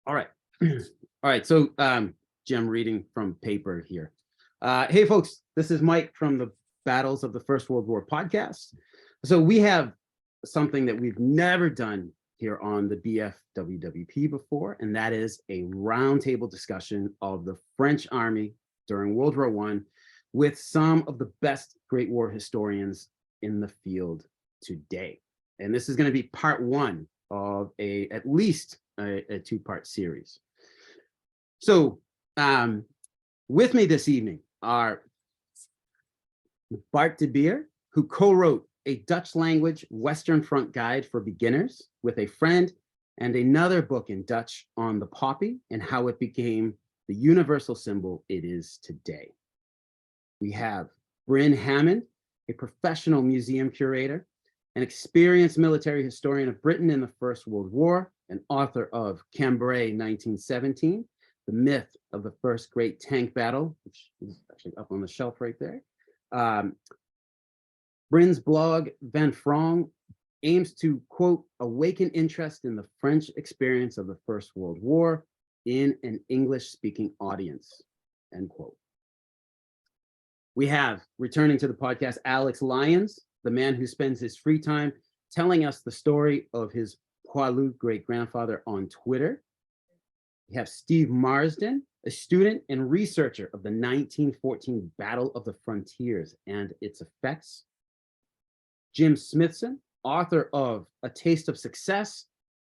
All right. All right. So, Jim, reading from paper here. Hey, folks, this is Mike from the Battles of the First World War podcast. So we have something that we've never done here on the BFWWP before, and that is a roundtable discussion of the French Army during World War I with some of the best Great War historians in the field today. And this is going to be part one of at least a two-part series. So with me this evening are Bart de Beer, who co-wrote a Dutch language Western Front guide for beginners with a friend, and another book in Dutch on the poppy and how it became the universal symbol it is today. We have Bryn Hammond, a professional museum curator, an experienced military historian of Britain in the First World War, and author of Cambrai 1917, the myth of the first great tank battle, which is actually up on the shelf right there. Bryn's blog, Van Franc, aims to, quote, awaken interest in the French experience of the First World War in an English-speaking audience, end quote. We have, returning to the podcast, Alex Lyons, the man who spends his free time telling us the story of his poilu great-grandfather on Twitter. We have Steve Marsden, a student and researcher of the 1914 Battle of the Frontiers and its effects. Jim Smithson, author of A Taste of Success,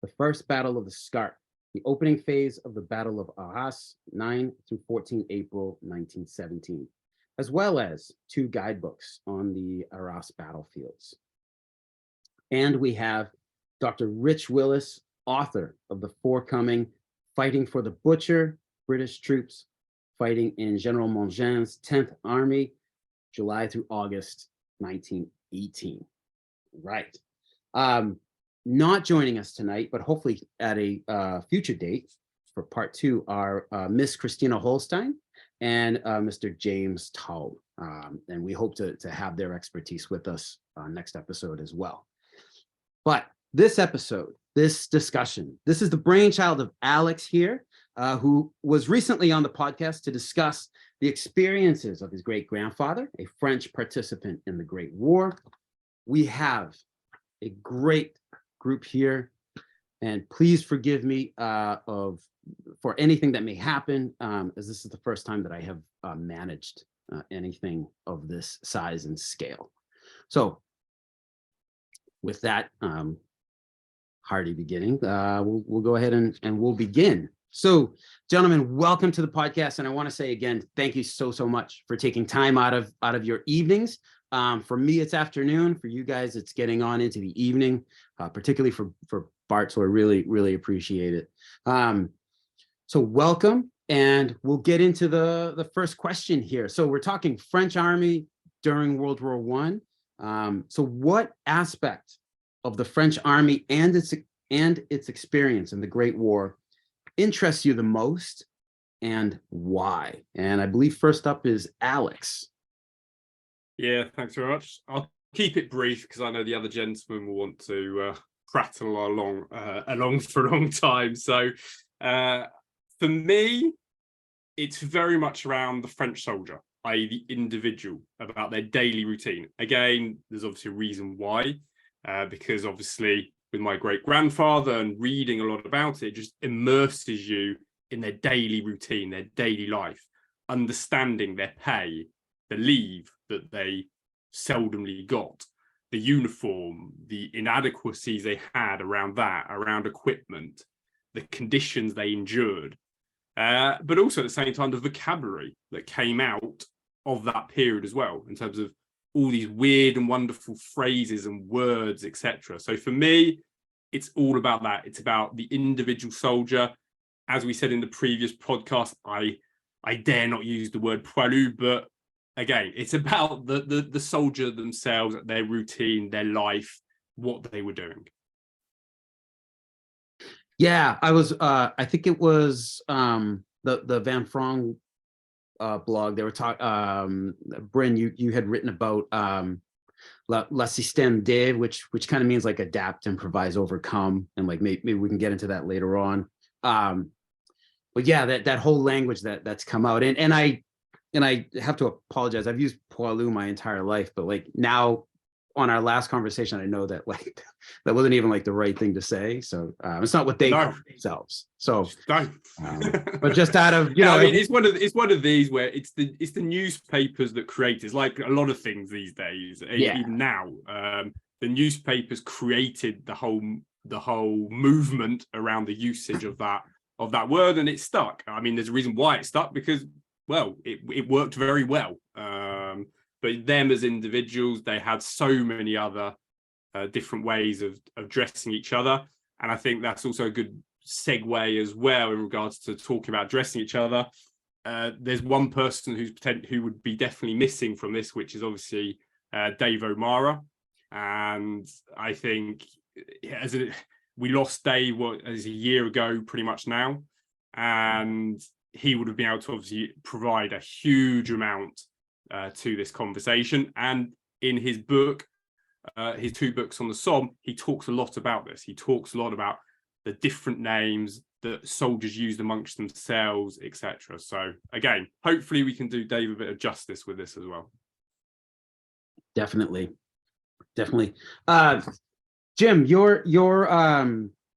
the First Battle of the Scarpe, the opening phase of the Battle of Arras, 9 through 14 April 1917, as well as two guidebooks on the Arras battlefields. And we have Dr. Rich Willis, author of the forthcoming Fighting for the Butcher, British Troops Fighting in General Mongean's 10th Army, July through August 1918. Right. Not joining us tonight, but hopefully at a future date for part two are Miss Christina Holstein and Mr. James Taub. And we hope to have their expertise with us next episode as well. But this episode, this discussion, this is the brainchild of Alex here, who was recently on the podcast to discuss the experiences of his great-grandfather, a French participant in the Great War. We have a great group here, and please forgive me for anything that may happen, as this is the first time that I have managed anything of this size and scale. So with that hearty beginning, we'll go ahead and we'll begin. So, gentlemen, welcome to the podcast, and I want to say again, thank you so much for taking time out of your evenings. For me, it's afternoon. For you guys, it's getting on into the evening, particularly for Bart. So I really appreciate it. So welcome, and we'll get into the first question here. So we're talking French Army during World War I. So what aspect of the French Army and its experience in the Great War interests you the most, and why? And I believe first up is Alex. Yeah, thanks very much. I'll keep it brief because I know the other gentlemen will want to prattle along for a long time. So for me, it's very much around the French soldier, i.e. the individual, about their daily routine. Again, there's obviously a reason why, because obviously with my great-grandfather and reading a lot about it, just immerses you in their daily routine, their daily life, understanding their pay, the leave that they seldomly got, the uniform, the inadequacies they had around that, around equipment, the conditions they endured, but also at the same time the vocabulary that came out of that period as well, in terms of all these weird and wonderful phrases and words, etc. So for me, it's all about that. It's about the individual soldier. As we said in the previous podcast, I dare not use the word poilu, but again, it's about the soldier themselves, their routine, their life, what they were doing. Yeah, I think it was the Van Franc blog. They were talking, Bryn, you had written about la système de, which kind of means like adapt, improvise, overcome, and like maybe we can get into that later on. but yeah, that whole language that's come out, and I have to apologize. I've used poilu my entire life, but like now on our last conversation, I know that like that wasn't even like the right thing to say. So it's not what they call themselves. So, but just out of I mean, it's one of these where it's the newspapers that create. It's like a lot of things these days. Even now, the newspapers created the whole movement around the usage of that word, and it stuck. I mean, there's a reason why it stuck, because, well, it worked very well. But them as individuals, they had so many other different ways of dressing each other. And I think that's also a good segue as well in regards to talking about dressing each other. There's one person who would be definitely missing from this, which is obviously Dave O'Mara. And I think we lost Dave as a year ago, pretty much now. And he would have been able to obviously provide a huge amount to this conversation. And in his book, his 2 books on the Somme, he talks a lot about this. He talks a lot about the different names that soldiers used amongst themselves, etc. So again, hopefully we can do Dave a bit of justice with this as well. Definitely. Jim, your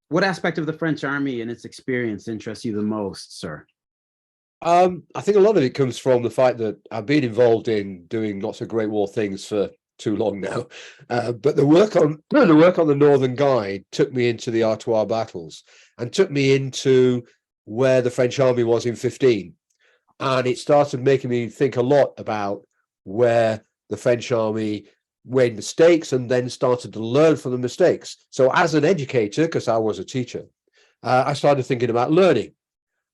what aspect of the French army and its experience interests you the most, sir? I think a lot of it comes from the fact that I've been involved in doing lots of Great War things for too long now. But the work on the Northern Guide took me into the Artois battles and took me into where the French army was in 15. And it started making me think a lot about where the French army made mistakes and then started to learn from the mistakes. So as an educator, because I was a teacher, I started thinking about learning.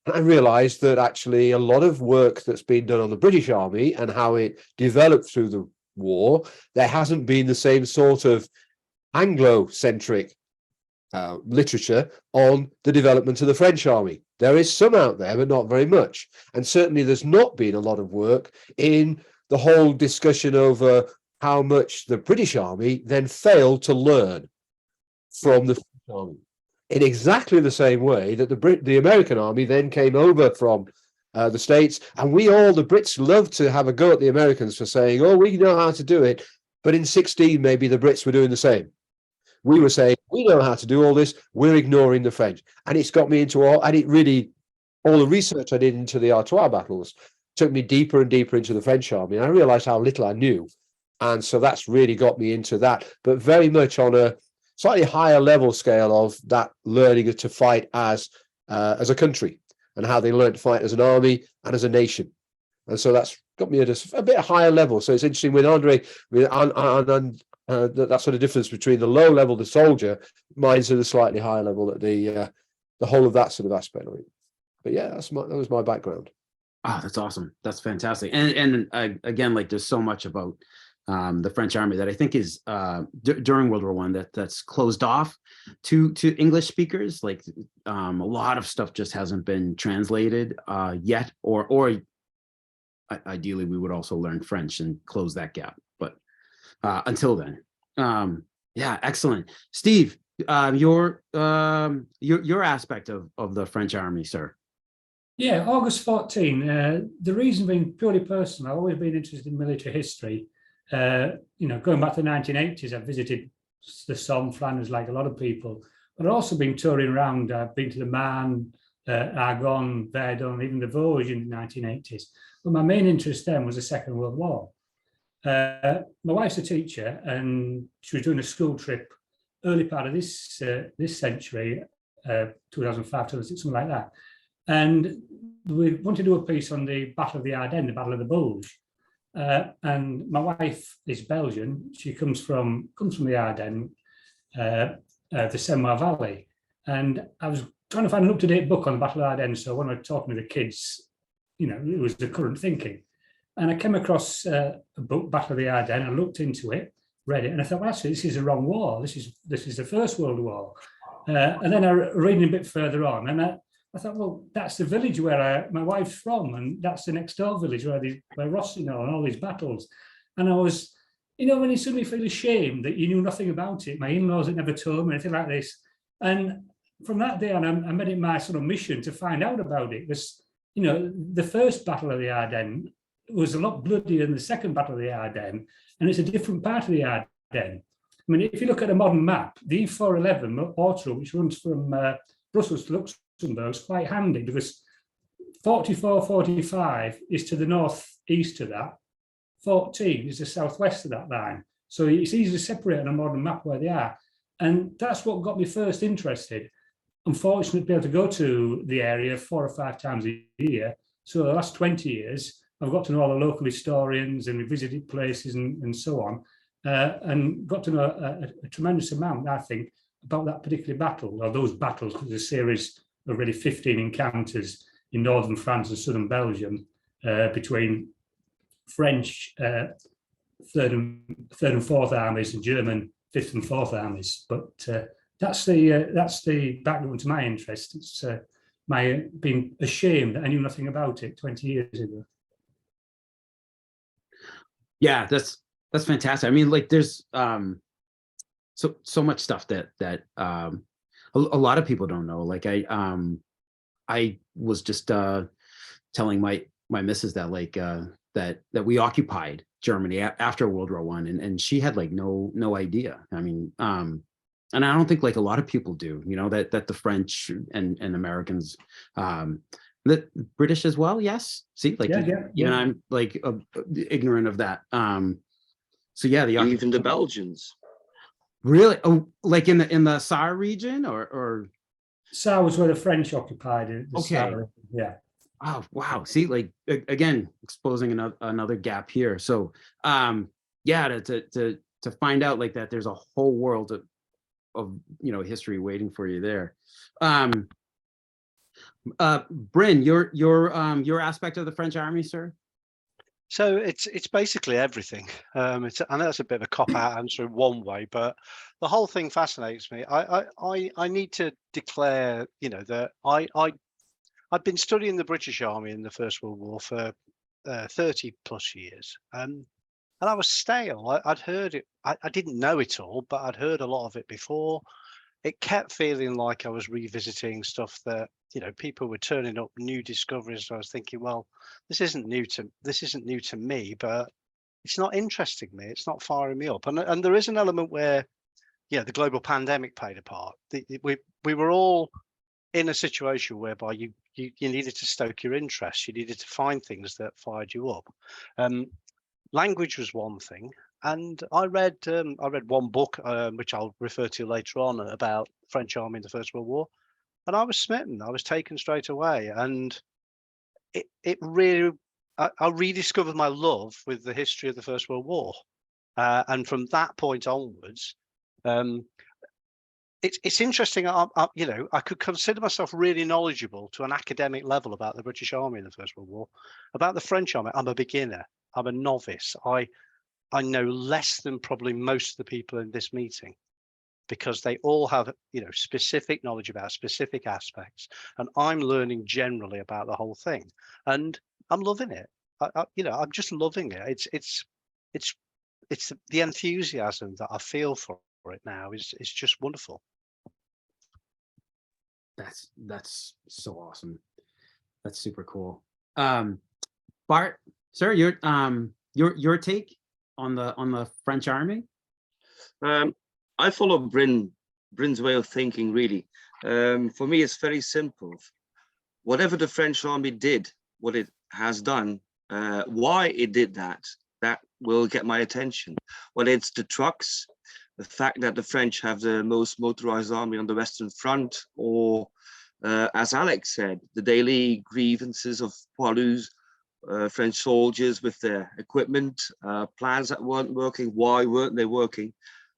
And I realized that actually a lot of work that's been done on the British Army and how it developed through the war, there hasn't been the same sort of Anglo-centric literature on the development of the French Army. There is some out there, but not very much. And certainly there's not been a lot of work in the whole discussion over how much the British Army then failed to learn from the French Army, in exactly the same way that the American Army then came over from the States. And the Brits loved to have a go at the Americans for saying, oh, we know how to do it. But in 16, maybe the Brits were doing the same. We were saying, we know how to do all this. We're ignoring the French. And it's got me into all the research I did into the Artois battles took me deeper and deeper into the French army. And I realized how little I knew. And so that's really got me into that, but very much on a slightly higher level scale of that learning to fight as a country and how they learned to fight as an army and as a nation. And so that's got me at a bit higher level. So it's interesting with Andre, that sort of difference between the low level, the soldier, mine's at a slightly higher level at the whole of that sort of aspect of it. But yeah, that was my background. Oh, that's awesome. That's fantastic. And again, like there's so much about the French army that I think is during World War I that's closed off to English speakers. Like a lot of stuff just hasn't been translated yet, or ideally we would also learn French and close that gap. But until then, yeah, excellent. Steve, your aspect of the French army, sir. Yeah, August 14. The reason being purely personal. I've always been interested in military history. Going back to the 1980s, I visited the Somme, Flanders, like a lot of people. But I've also been touring around. I've been to the Marne, Argonne, Verdun, even the Vosges in the 1980s. But my main interest then was the Second World War. My wife's a teacher, and she was doing a school trip early part of this century, 2005, 2006, something like that. And we wanted to do a piece on the Battle of the Ardennes, the Battle of the Bulge. And my wife is Belgian. She comes from the Ardennes, the Seine Valley. And I was trying to find an up-to-date book on the Battle of Ardennes. So when I was talking to the kids, it was the current thinking. And I came across a book, Battle of the Ardennes. I looked into it, read it, and I thought, well, actually, this is the wrong war. This is the First World War. And then I read a bit further on, and I thought, well, that's the village where my wife's from, and that's the next door village where Rossignol and all these battles. And I was, when you suddenly feel ashamed that you knew nothing about it. My in-laws had never told me anything like this. And from that day on, I made it my sort of mission to find out about it. This, you know, the first Battle of the Ardennes was a lot bloodier than the second Battle of the Ardennes, and it's a different part of the Ardennes. I mean, if you look at a modern map, the E411 autoroute, which runs from Brussels to Luxembourg, is quite handy because 44-45 is to the northeast of that. 14 is the southwest of that line. So it's easy to separate on a modern map where they are. And that's what got me first interested. I'm fortunate to be able to go to the area 4 or 5 times a year. So the last 20 years, I've got to know all the local historians and we visited places and so on. And got to know a tremendous amount, I think, about that particular battle, or those battles. There's a series of really 15 encounters in northern France and southern Belgium between French 3rd and 4th armies and German 5th and 4th armies. But that's the background to my interest. It's my being ashamed that I knew nothing about it 20 years ago. Yeah, that's fantastic. I mean, like there's so much stuff that a lot of people don't know. Like I was just telling my missus that like that we occupied Germany after World War I, and she had like no idea. I mean, and I don't think like a lot of people do, you know, that the French and Americans, the British as well. Yes. See, like even I'm like ignorant of that. So yeah, even the Belgians. Really? Oh, like in the Saar region or Saar was where the French occupied it. Okay. Saar, yeah. Oh wow. See, like again, exposing another gap here. So yeah, to find out like that there's a whole world of you know history waiting for you there. Bryn, your aspect of the French army, sir? So it's basically everything. I know that's a bit of a cop-out answer in one way, but the whole thing fascinates me. I need to declare, you know, that I've been studying the British Army in the First World War for 30 plus years, and I was stale. I'd heard it. I didn't know it all, but I'd heard a lot of it before. It kept feeling like I was revisiting stuff that, you know, people were turning up new discoveries. I was thinking, well, this isn't new to me, but it's not interesting me. It's not firing me up. And there is an element where, yeah, the global pandemic played a part. We were all in a situation whereby you needed to stoke your interest. You needed to find things that fired you up. Language was one thing. And I read one book, which I'll refer to later on, about French army in the First World War, and I was smitten. I was taken straight away, and it really, I rediscovered my love with the history of the First World War, and from that point onwards, it's interesting. You know, I could consider myself really knowledgeable to an academic level about the British Army in the First World War. About the French army, I'm a beginner. I'm a novice. I know less than probably most of the people in this meeting, because they all have, you know, specific knowledge about specific aspects, and I'm learning generally about the whole thing, and I'm loving it. You know, I'm just loving it. It's the enthusiasm that I feel for it now is just wonderful. That's so awesome. That's super cool. Bart, sir, your take on the French army? I follow Bryn's way of thinking, really. For me, it's very simple. Whatever the French army did, what it has done, why it did that will get my attention. Whether it's the trucks, the fact that the French have the most motorized army on the Western Front, or as Alex said, the daily grievances of poilus, French soldiers with their equipment, plans that weren't working, why weren't they working,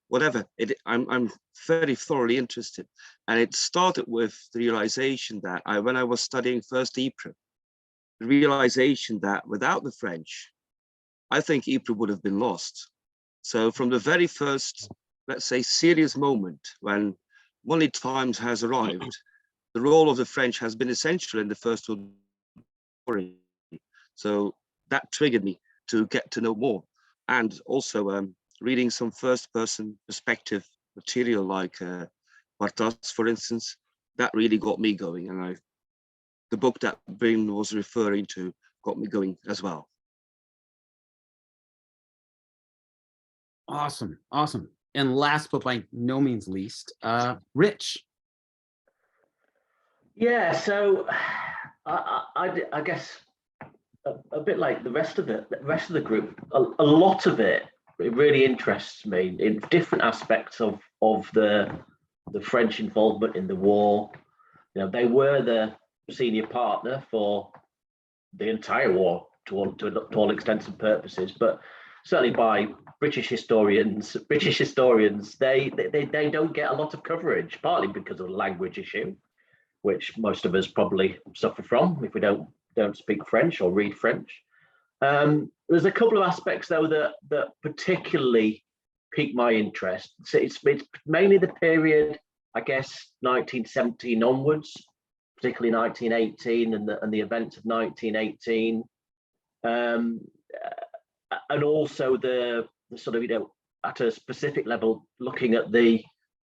whatever. I'm very thoroughly interested. And it started with the realization that when I was studying first Ypres, the realization that without the French, I think Ypres would have been lost. So from the very first, let's say, serious moment when money times has arrived, the role of the French has been essential in the First World War. So that triggered me to get to know more. And also reading some first-person perspective material like Bartas, for instance, that really got me going. And the book that Bryn was referring to got me going as well. Awesome. Awesome. And last but by no means least, Rich. Yeah, so I guess a bit like the rest of the group, a lot of it really interests me in different aspects of the French involvement in the war. You know, they were the senior partner for the entire war to all intents and purposes, but certainly by British historians, they don't get a lot of coverage, partly because of the language issue, which most of us probably suffer from if we don't speak French or read French. There's a couple of aspects though that particularly piqued my interest. So it's mainly the period, I guess, 1917 onwards, particularly 1918 and the events of 1918, and also the sort of, you know, at a specific level, looking at the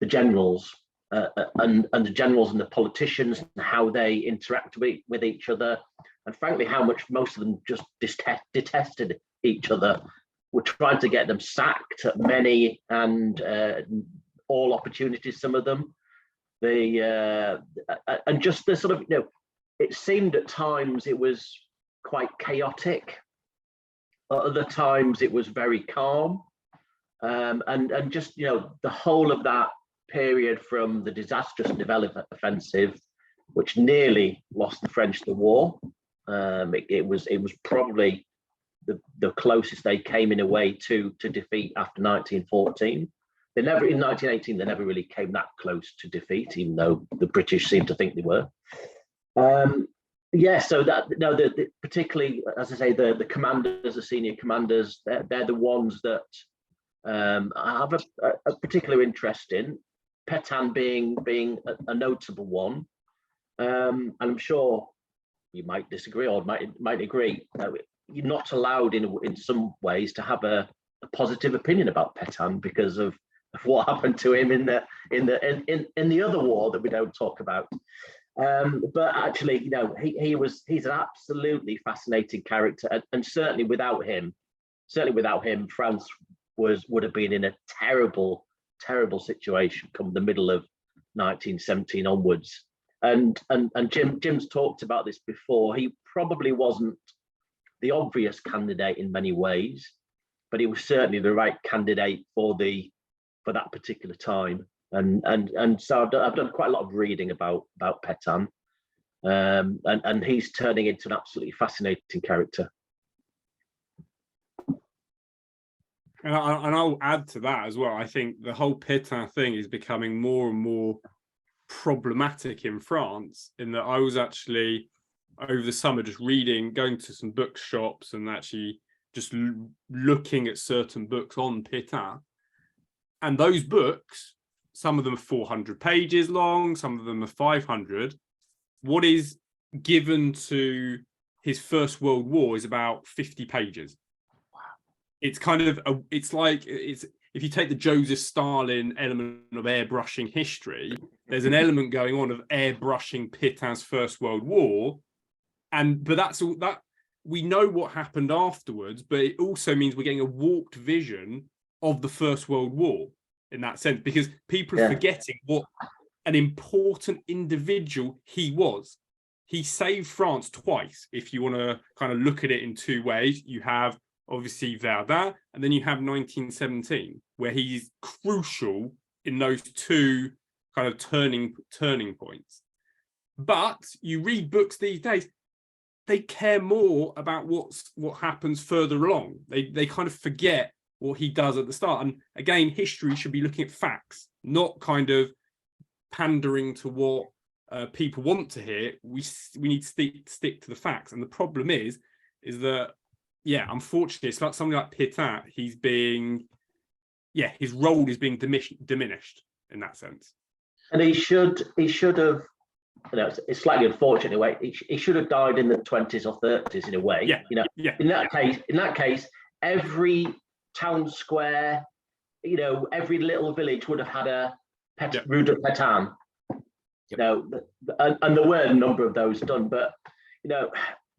generals and the generals and the politicians and how they interact with each other, and frankly how much most of them just detested each other. We're trying to get them sacked at many and all opportunities, some of them. And just the sort of, you know, it seemed at times it was quite chaotic. At other times it was very calm. And just, you know, the whole of that period from the disastrous Nivelle offensive, which nearly lost the French the war. It was probably the closest they came in a way to defeat after 1914. In 1918, they never really came that close to defeat, even though the British seemed to think they were. Yeah, so that, no, particularly, as I say, the commanders, the senior commanders, they're the ones that I have a particular interest in. Pétain being a notable one, and I'm sure you might disagree or might agree. You're not allowed in some ways to have a positive opinion about Pétain because of what happened to him in the other war that we don't talk about. But actually, you know, he's an absolutely fascinating character, and certainly without him, France would have been in a terrible situation come the middle of 1917 onwards. And Jim's talked about this before. He probably wasn't the obvious candidate in many ways, but he was certainly the right candidate for that particular time. And so I've done quite a lot of reading about Pétain, and he's turning into an absolutely fascinating character. And I'll add to that as well. I think the whole Pétain thing is becoming more and more problematic in France, in that I was actually over the summer just going to some bookshops and actually just looking at certain books on Pétain. And those books, some of them are 400 pages long, some of them are 500. What is given to his First World War is about 50 pages. It's kind of it's if you take the Joseph Stalin element of airbrushing history, there's an element going on of airbrushing Pétain's First World War, but that's all that we know what happened afterwards. But it also means we're getting a warped vision of the First World War in that sense, because people are forgetting what an important individual he was. He saved France twice. If you want to kind of look at it in two ways, you have obviously Verdun, and then you have 1917, where he's crucial in those two kind of turning points. But you read books these days, they care more about what happens further along. They kind of forget what he does at the start. And again, history should be looking at facts, not kind of pandering to what people want to hear. We need to stick to the facts. And the problem is that, yeah, unfortunately, it's like something like Pétain, his role is being diminished in that sense. And he should have, you know, it's slightly unfortunate in a way. He should have died in the 20s or 30s in a way. Yeah. You know, yeah. In that case, every town square, you know, every little village would have had a Rue de Pétain. Yep. And there were a number of those done, but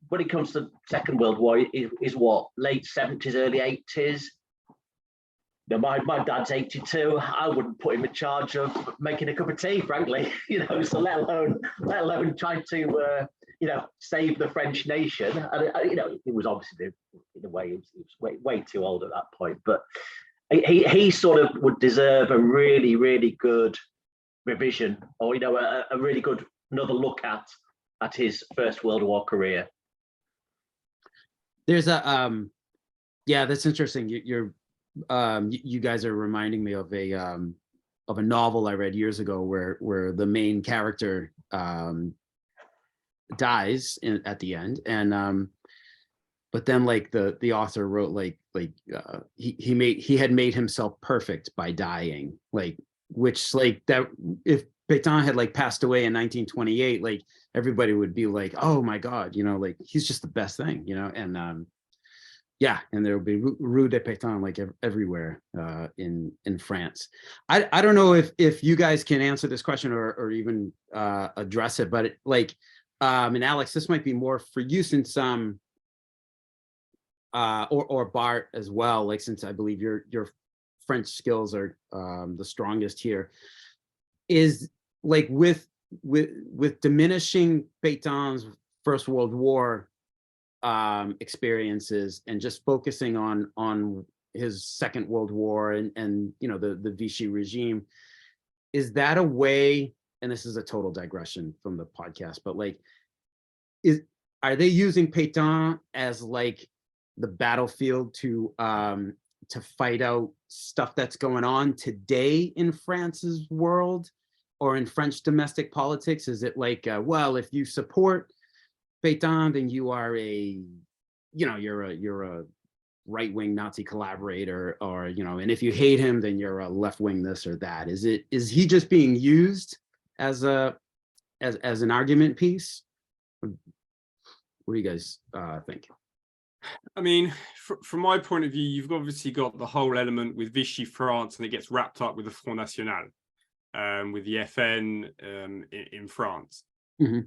when it comes to Second World War, is what, late 70s, early 80s. My dad's 82. I wouldn't put him in charge of making a cup of tea, frankly. So let alone trying to save the French nation. And it was obviously, in a way, he was way too old at that point. But he sort of would deserve a really, really good revision, or a really good another look at his First World War career. There's a yeah, that's interesting. You guys are reminding me of a novel I read years ago where the main character dies at the end, and but then like the author wrote like he had made himself perfect by dying, like, which like that if Pétain had like passed away in 1928, like everybody would be like, oh my God, like he's just the best thing, and yeah, and there will be Rue de Pétain like everywhere in France. I don't know if you guys can answer this question or even address it, but and Alex, this might be more for you since or Bart as well, like since I believe your French skills are the strongest here, is like with diminishing Pétain's First World War experiences and just focusing on his Second World War and the Vichy regime, is that a way, and this is a total digression from the podcast, but like are they using Pétain as like the battlefield to fight out stuff that's going on today in France's world or in French domestic politics? Is it like well, if you support Pétain, then you are you're a right-wing Nazi collaborator, or and if you hate him, then you're a left-wing this or that. Is he just being used as an argument piece? What do you guys think? I mean, from my point of view, you've obviously got the whole element with Vichy France, and it gets wrapped up with the Front National, with the FN in France. Mm-hmm.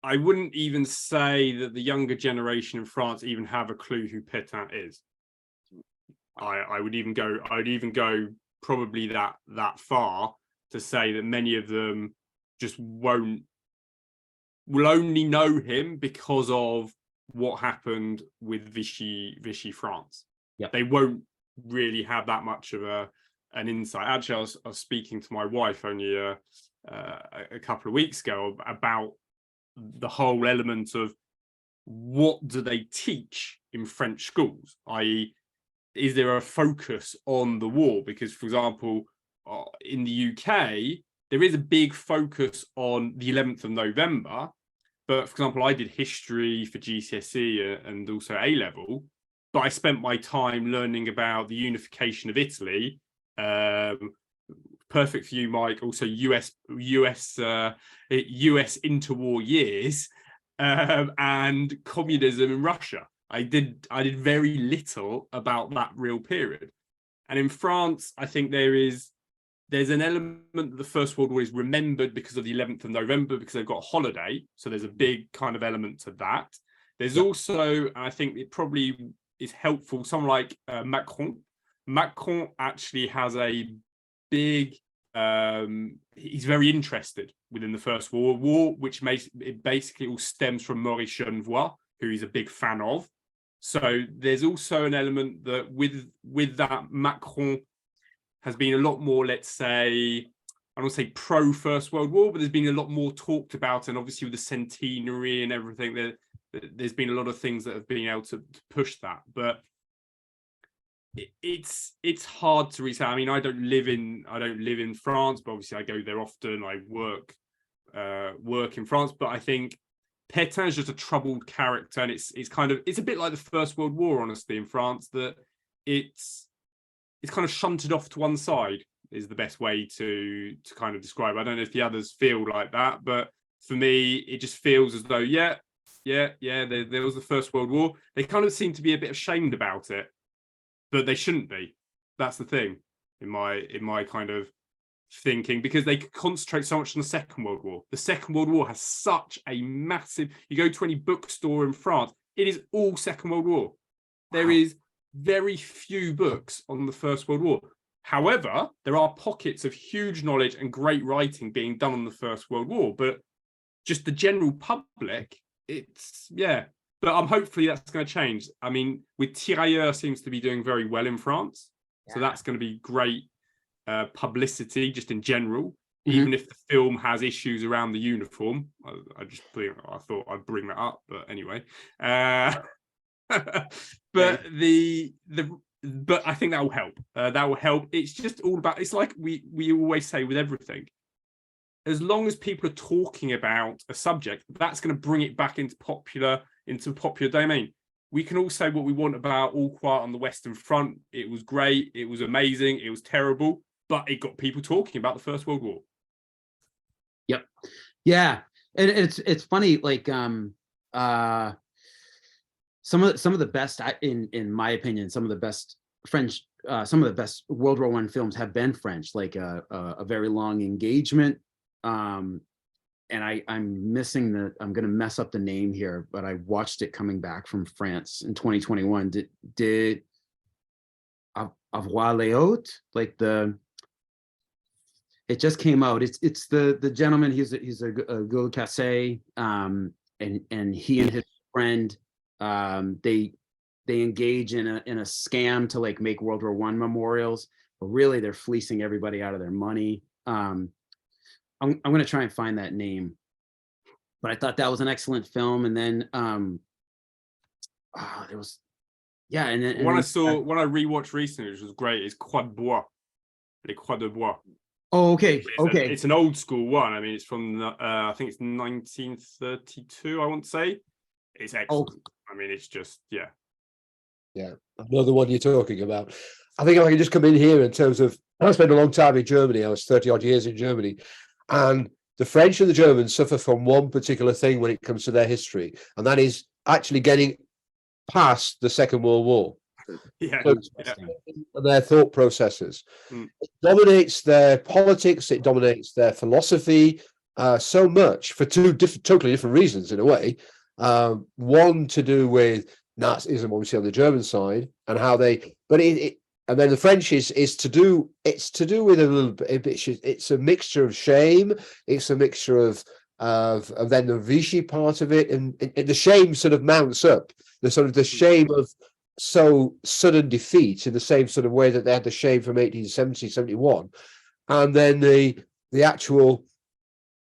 I wouldn't even say that the younger generation in France even have a clue who Pétain is. I would even go probably that far to say that many of them just will only know him because of what happened with Vichy France. Yep. They won't really have that much of an insight. Actually, I was speaking to my wife only a couple of weeks ago about the whole element of what do they teach in French schools, i.e. is there a focus on the war? Because, for example, in the UK, there is a big focus on the 11th of November. But, for example, I did history for GCSE and also A-level, but I spent my time learning about the unification of Italy. Perfect for you, Mike. Also, US interwar years and communism in Russia. I did very little about that real period. And in France, I think there's an element that the First World War is remembered because of the 11th of November, because they've got a holiday. So there's a big kind of element to that. There's also, I think it probably is helpful, someone like Macron. Macron actually has a big, he's very interested within the First World War, which makes it basically all stems from Maurice Genevoix, who he's a big fan of. So there's also an element that with that, Macron has been a lot more, let's say, I don't want to say pro First World War, but there's been a lot more talked about, and obviously with the centenary and everything, there's been a lot of things that have been able to push that. But it's hard to reach out. I mean, I don't live in France, but obviously I go there often. I work in France, but I think Pétain is just a troubled character, and it's a bit like the First World War, honestly, in France, that it's kind of shunted off to one side is the best way to kind of describe it. I don't know if the others feel like that, but for me, it just feels as though, there was the First World War. They kind of seem to be a bit ashamed about it, but they shouldn't be. That's the thing, in my kind of thinking, because they could concentrate so much on the Second World War. The Second World War has such a massive, you go to any bookstore in France, it is all Second World War. There is very few books on the First World War. However, there are pockets of huge knowledge and great writing being done on the First World War, but just the general public, it's, yeah. But hopefully that's going to change. I mean, with Tirailleurs seems to be doing very well in France. So that's going to be great publicity just in general, even if the film has issues around the uniform. I thought I'd bring that up, but anyway. But but I think that will help. That will help. It's just all about, it's like we always say with everything. As long as people are talking about a subject, that's going to bring it back into popular domain. We can all say what we want about All Quiet on the Western Front. It was great. It was amazing. It was terrible, but it got people talking about the First World War. Yep. Yeah. And it's funny, like some of the best, in my opinion, some of the best French, some of the best World War I films have been French, like a Very Long Engagement. And I'm missing I'm going to mess up the name here, but I watched it coming back from France in 2021. Did Avoir les Hautes, like it just came out. It's the gentleman, he's a Gaulle Cassé, and he and his friend, they engage in a scam to like make World War I memorials, but really they're fleecing everybody out of their money. I'm going to try and find that name, but I thought that was an excellent film. And then there was, yeah. And then when I rewatched recently, which was great, is Croix de Bois, Les Croix de Bois. Oh, okay. It's an old school one. I mean, it's from I think it's 1932. I want to say it's excellent. I mean, it's just yeah. I know the one you're talking about. I think if I can just come in here in terms of, I spent a long time in Germany. I was 30 odd years in Germany. And the French and the Germans suffer from one particular thing when it comes to their history, and that is actually getting past the Second World War. Their thought processes. It dominates their politics, it dominates their philosophy so much for two totally different reasons in a way. One to do with Nazism, obviously on the German side, and how they, and then the French is to do with a little bit. It's a mixture of shame. It's a mixture of then the Vichy part of it, and the shame sort of mounts up. The shame of so sudden defeat in the same sort of way that they had the shame from 1870, 71, and then the actual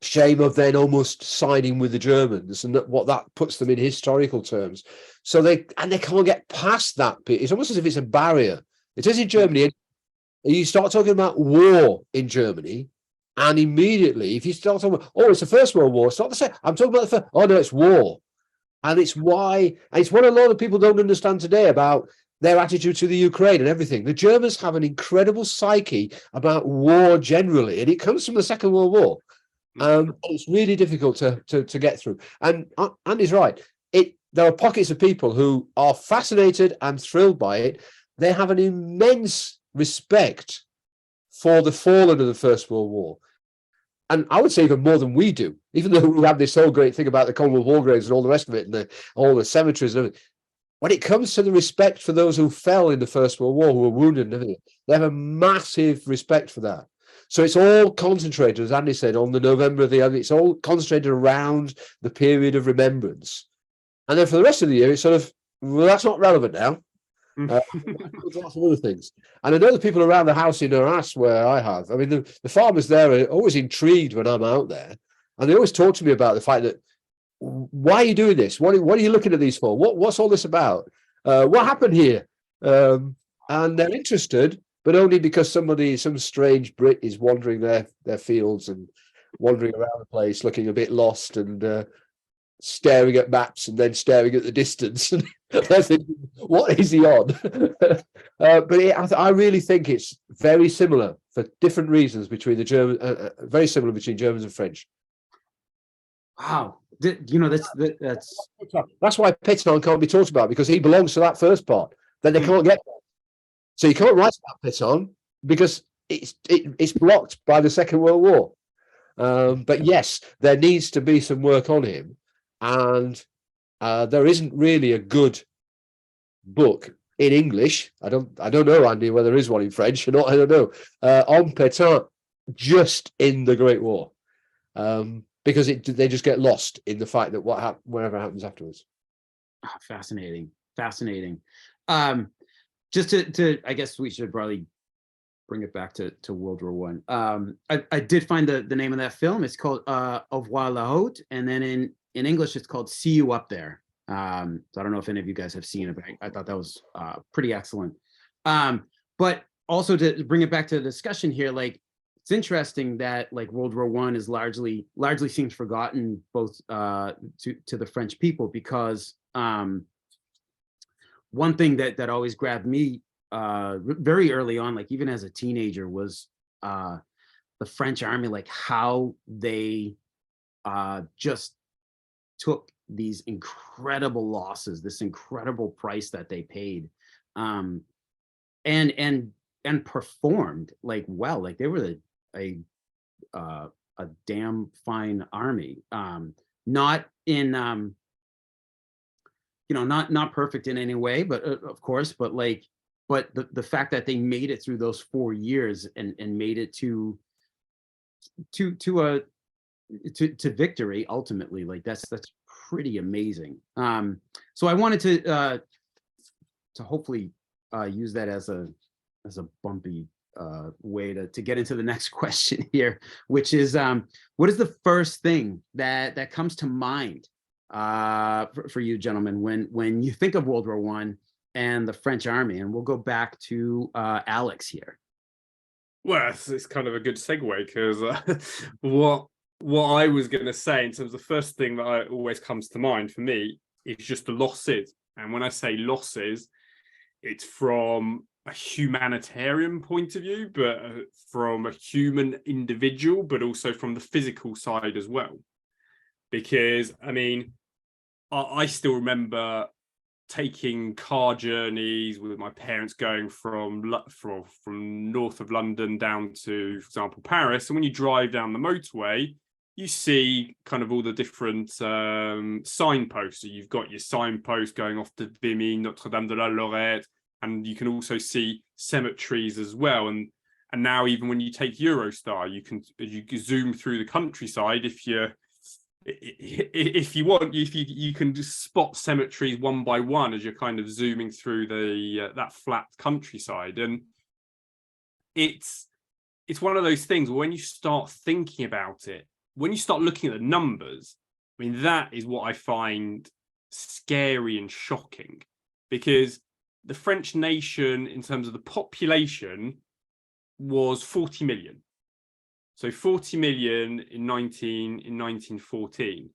shame of then almost siding with the Germans, and what that puts them in historical terms. So they can't get past that bit. It's almost as if it's a barrier. It is in Germany. You start talking about war in Germany, and immediately, if you start talking about, it's the First World War, it's not the same. I'm talking about the first. Oh no, it's war, and it's what a lot of people don't understand today about their attitude to the Ukraine and everything. The Germans have an incredible psyche about war generally, and it comes from the Second World War. It's really difficult to get through. And Andy's right. There are pockets of people who are fascinated and thrilled by it. They have an immense respect for the fallen of the First World War. And I would say even more than we do, even though we have this whole great thing about the Commonwealth War Graves and all the rest of it, and all the cemeteries and everything. When it comes to the respect for those who fell in the First World War, who were wounded and everything, they have a massive respect for that. So it's all concentrated, as Andy said, on the November of the other. It's all concentrated around the period of remembrance. And then for the rest of the year, it's sort of, well, that's not relevant now. Lots of other things. And I know the people around the house in Arras where I have, I mean, the farmers there are always intrigued when I'm out there. And they always talk to me about the fact that, why are you doing this? What are you looking at these for? What's all this about? What happened here? And they're interested, but only because some strange Brit is wandering their fields and wandering around the place, looking a bit lost and staring at maps and then staring at the distance. And they're thinking, what is he on? But I really think it's very similar for different reasons between the German, very similar between Germans and French. Wow. That's why Pétain can't be talked about, because he belongs to that first part. Then they can't get there. So you can't write about Pétain because it's blocked by the Second World War. But yes, there needs to be some work on him, and there isn't really a good book in English. I don't know, Andy, whether there is one in French or not. I don't know. On Pétain, just in the Great War, because they just get lost in the fact that whatever happens afterwards. Oh, fascinating. Just to I guess we should probably bring it back to World War One. I did find the name of that film. It's called Au revoir la haute, and then in English it's called See You Up There. So I don't know if any of you guys have seen it, but I thought that was pretty excellent. But also to bring it back to the discussion here, like it's interesting that like World War One is largely seems forgotten both to the French people, because one thing that always grabbed me very early on, like even as a teenager, was the French army, like how they just took these incredible losses, this incredible price that they paid, and performed like well, like they were a damn fine army. Not in not perfect in any way, but of course, but the fact that they made it through those 4 years and made it to victory ultimately, like that's pretty amazing. So I wanted to hopefully use that as a bumpy way to get into the next question here, which is what is the first thing that comes to mind for you gentlemen when you think of World War One and the French army? And we'll go back to Alex here. Well, it's kind of a good segue, because what I was going to say in terms of the first thing that always comes to mind for me is just the losses. And when I say losses, it's from a humanitarian point of view, but from a human individual, but also from the physical side as well. Because, I mean, I still remember taking car journeys with my parents going from north of London down to, for example, Paris. And when you drive down the motorway, you see kind of all the different signposts. So you've got your signpost going off to Vimy, Notre Dame de la Lorette, and you can also see cemeteries as well. And now even when you take Eurostar, you can zoom through the countryside if you want. You can just spot cemeteries one by one as you're kind of zooming through that flat countryside. And it's one of those things where when you start thinking about it, when you start looking at the numbers, I mean, that is what I find scary and shocking, because the French nation, in terms of the population, was 40 million. So 40 million in 1914.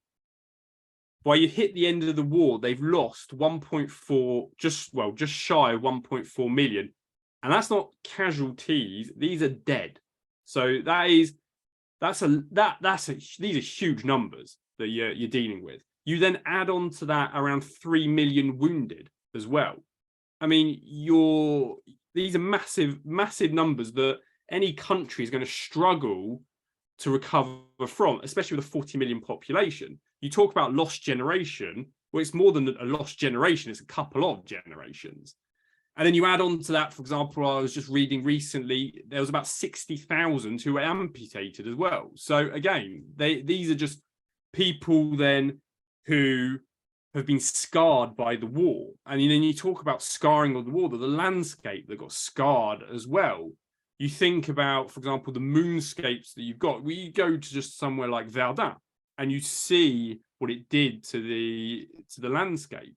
While you hit the end of the war, they've lost 1.4, just shy of 1.4 million. And that's not casualties, these are dead. So these are huge numbers that you're dealing with. You then add on to that around 3 million wounded as well. I mean, these are massive numbers that any country is going to struggle to recover from, especially with a 40 million population. You talk about lost generation. Well, it's more than a lost generation. It's a couple of generations. And then you add on to that, for example, I was just reading recently, there was about 60,000 who were amputated as well. So again, these are just people then who have been scarred by the war. And then you talk about scarring of the war, the landscape that got scarred as well. You think about, for example, the moonscapes that you've got. We go to just somewhere like Verdun and you see what it did to the landscape.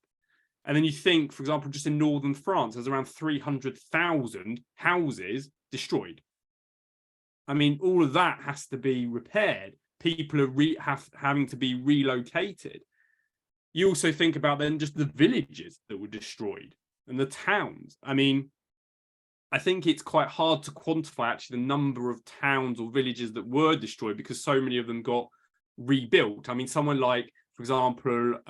And then you think, for example, just in northern France, there's around 300,000 houses destroyed. I mean, all of that has to be repaired. People are having to be relocated. You also think about then just the villages that were destroyed and the towns. I mean, I think it's quite hard to quantify actually the number of towns or villages that were destroyed, because so many of them got rebuilt. I mean, someone like, for example,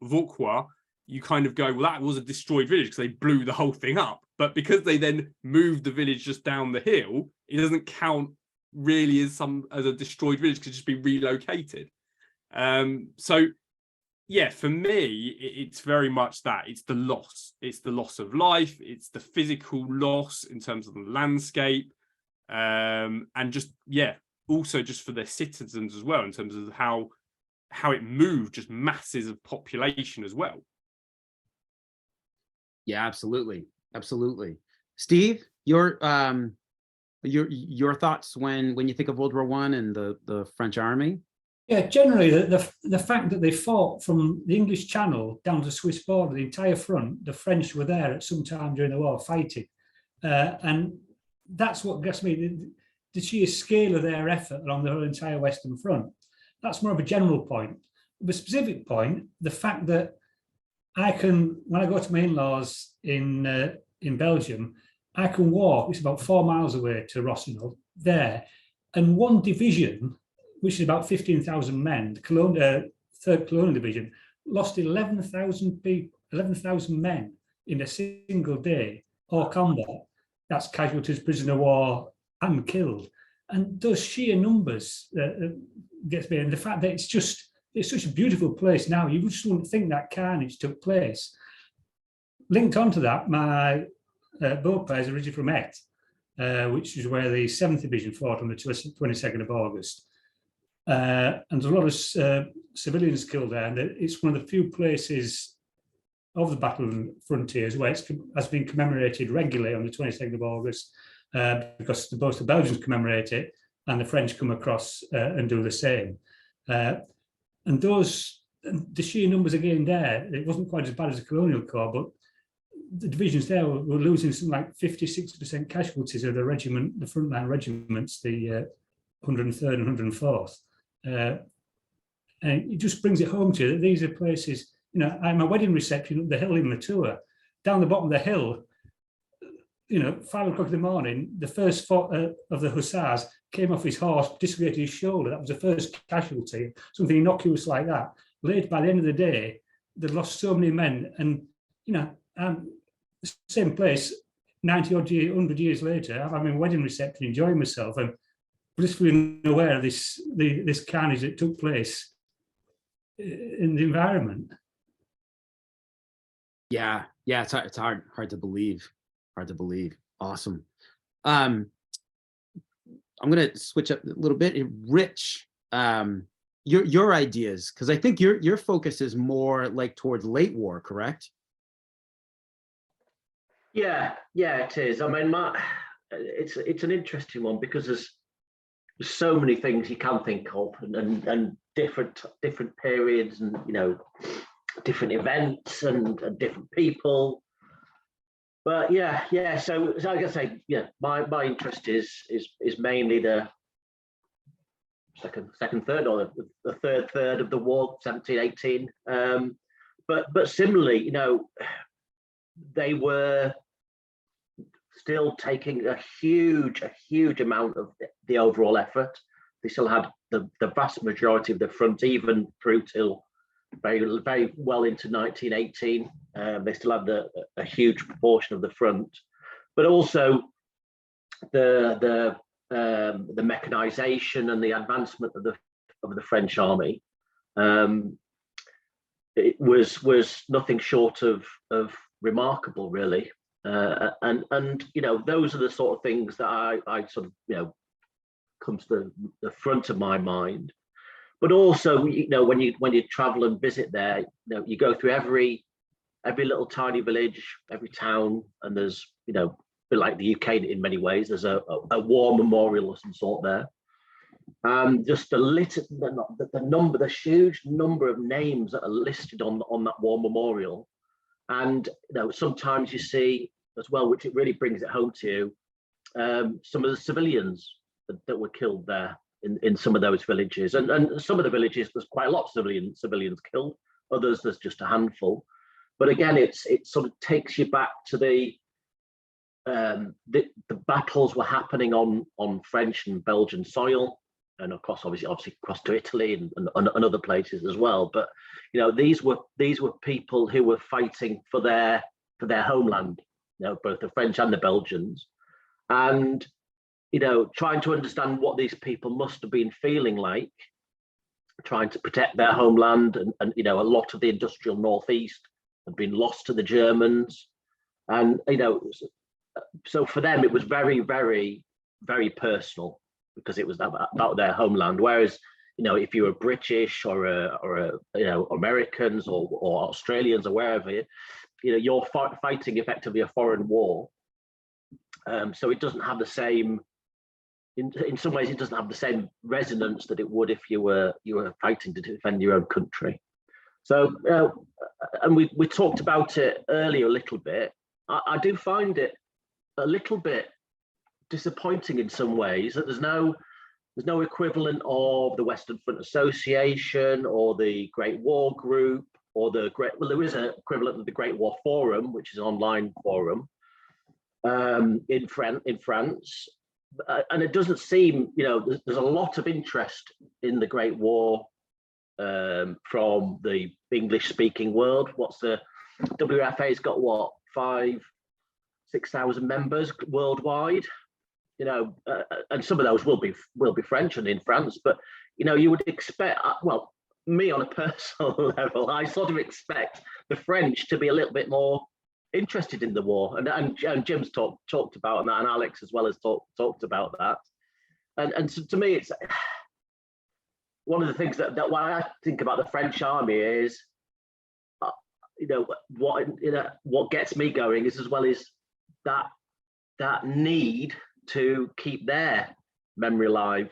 Vauquois, you kind of go, well, that was a destroyed village because they blew the whole thing up. But because they then moved the village just down the hill, it doesn't count really as a destroyed village, could just be relocated. So yeah, for me, it's very much that. It's the loss. It's the loss of life. It's the physical loss in terms of the landscape. And just, yeah, also just for their citizens as well, in terms of how it moved, just masses of population as well. Yeah, absolutely. Absolutely. Steve, your thoughts when you think of World War I and the French army? Yeah, generally the fact that they fought from the English Channel down to the Swiss border, the entire front, the French were there at some time during the war fighting, and that's what gets me, the sheer scale of their effort along the whole entire Western Front. That's more of a general point. The specific point, the fact that I can, when I go to my in-laws in Belgium, I can walk, it's about 4 miles away to Rossenal there, and one division, which is about 15,000 men, the 3rd Colonial Division, lost 11,000 people, 11,000 men in a single day, or combat. That's casualties, prisoner of war, and killed. And those sheer numbers gets me, and the fact that it's such a beautiful place now, you just wouldn't think that carnage took place. Linked onto that, my beau-père is originally from Aix, which is where the 7th Division fought on the 22nd of August. And there's a lot of civilians killed there, and it's one of the few places of the battle frontiers where it has been commemorated regularly on the 22nd of August, because both the Belgians commemorate it and the French come across and do the same. And the sheer numbers again there, it wasn't quite as bad as the Colonial Corps, but the divisions there were losing something like 50-60% casualties of the regiment, the frontline regiments, the 103rd and 104th. And it just brings it home to you that these are places, you know, I'm a wedding reception up the hill in the tour, down the bottom of the hill, you know, 5 o'clock in the morning, the first of the hussars came off his horse, dislocated his shoulder. That was the first casualty, something innocuous like that. Late, by the end of the day, they'd lost so many men, and, you know, the same place, 90 odd years, 100 years later, I'm having a wedding reception, enjoying myself, and blissfully aware of this carnage that took place in the environment. Yeah, it's hard to believe. Hard to believe. Awesome. I'm gonna switch up a little bit. Rich, your ideas, because I think your focus is more like towards late war, correct? Yeah, it is. I mean, it's an interesting one because there's so many things you can think of, and different periods, and, you know, different events and different people. But yeah. So like I say, yeah, my interest is mainly the second third, or the third of the war, 1718. But similarly, you know, they were still taking a huge amount of the overall effort. They still had the vast majority of the front, even through till very well into 1918. They still had a huge proportion of the front, but also the mechanization and the advancement of the French army. It was nothing short of remarkable, really. And you know, those are the sort of things that I sort of, you know, comes to the front of my mind. But also, you know, when you travel and visit there, you know, you go through every little tiny village, every town, and there's, you know, a bit like the UK in many ways, there's a war memorial of some sort there. Just the huge number of names that are listed on that war memorial. And, you know, sometimes you see as well, which it really brings it home to you, some of the civilians that were killed there in some of those villages. And some of the villages, there's quite a lot of civilians killed. Others, there's just a handful. But again, it sort of takes you back to the battles were happening on French and Belgian soil, and of course, obviously across to Italy and other places as well. But, you know, these were people who were fighting for their homeland, both the French and the Belgians, and trying to understand what these people must have been feeling like, trying to protect their homeland, and a lot of the industrial northeast had been lost to the Germans, and so for them it was very, very, very personal, because it was about their homeland. Whereas if you were British or Americans or Australians or wherever, you're fighting effectively a foreign war. So it doesn't have the same, in some ways, it doesn't have the same resonance that it would if you were fighting to defend your own country. So, and we talked about it earlier a little bit. I do find it a little bit disappointing in some ways that there's no equivalent of the Western Front Association or the Great War Group or there is an equivalent of the Great War Forum, which is an online forum in France. And it doesn't seem, there's a lot of interest in the Great War from the English-speaking world. What's the WFA's got? What, 5,000-6,000 members worldwide? And some of those will be French and in France. But you would expect, well, me on a personal level, I sort of expect the French to be a little bit more interested in the war, and Jim's talked about that, and Alex as well has talked about that, and so to me, it's one of the things that when I think about the French army is, what gets me going is, as well as that need to keep their memory alive,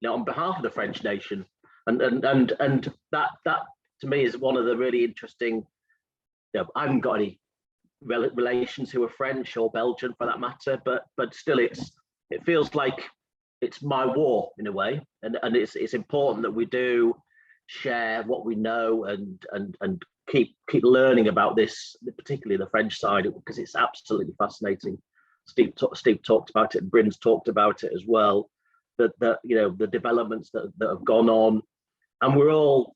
on behalf of the French nation, and that to me is one of the really interesting. I haven't got any relations who are French or Belgian for that matter, but still it feels like it's my war in a way, and it's important that we do share what we know and keep learning about this, particularly the French side, because it's absolutely fascinating. Steve talked about it, and Bryn's talked about it as well, that the developments that have gone on, and we're all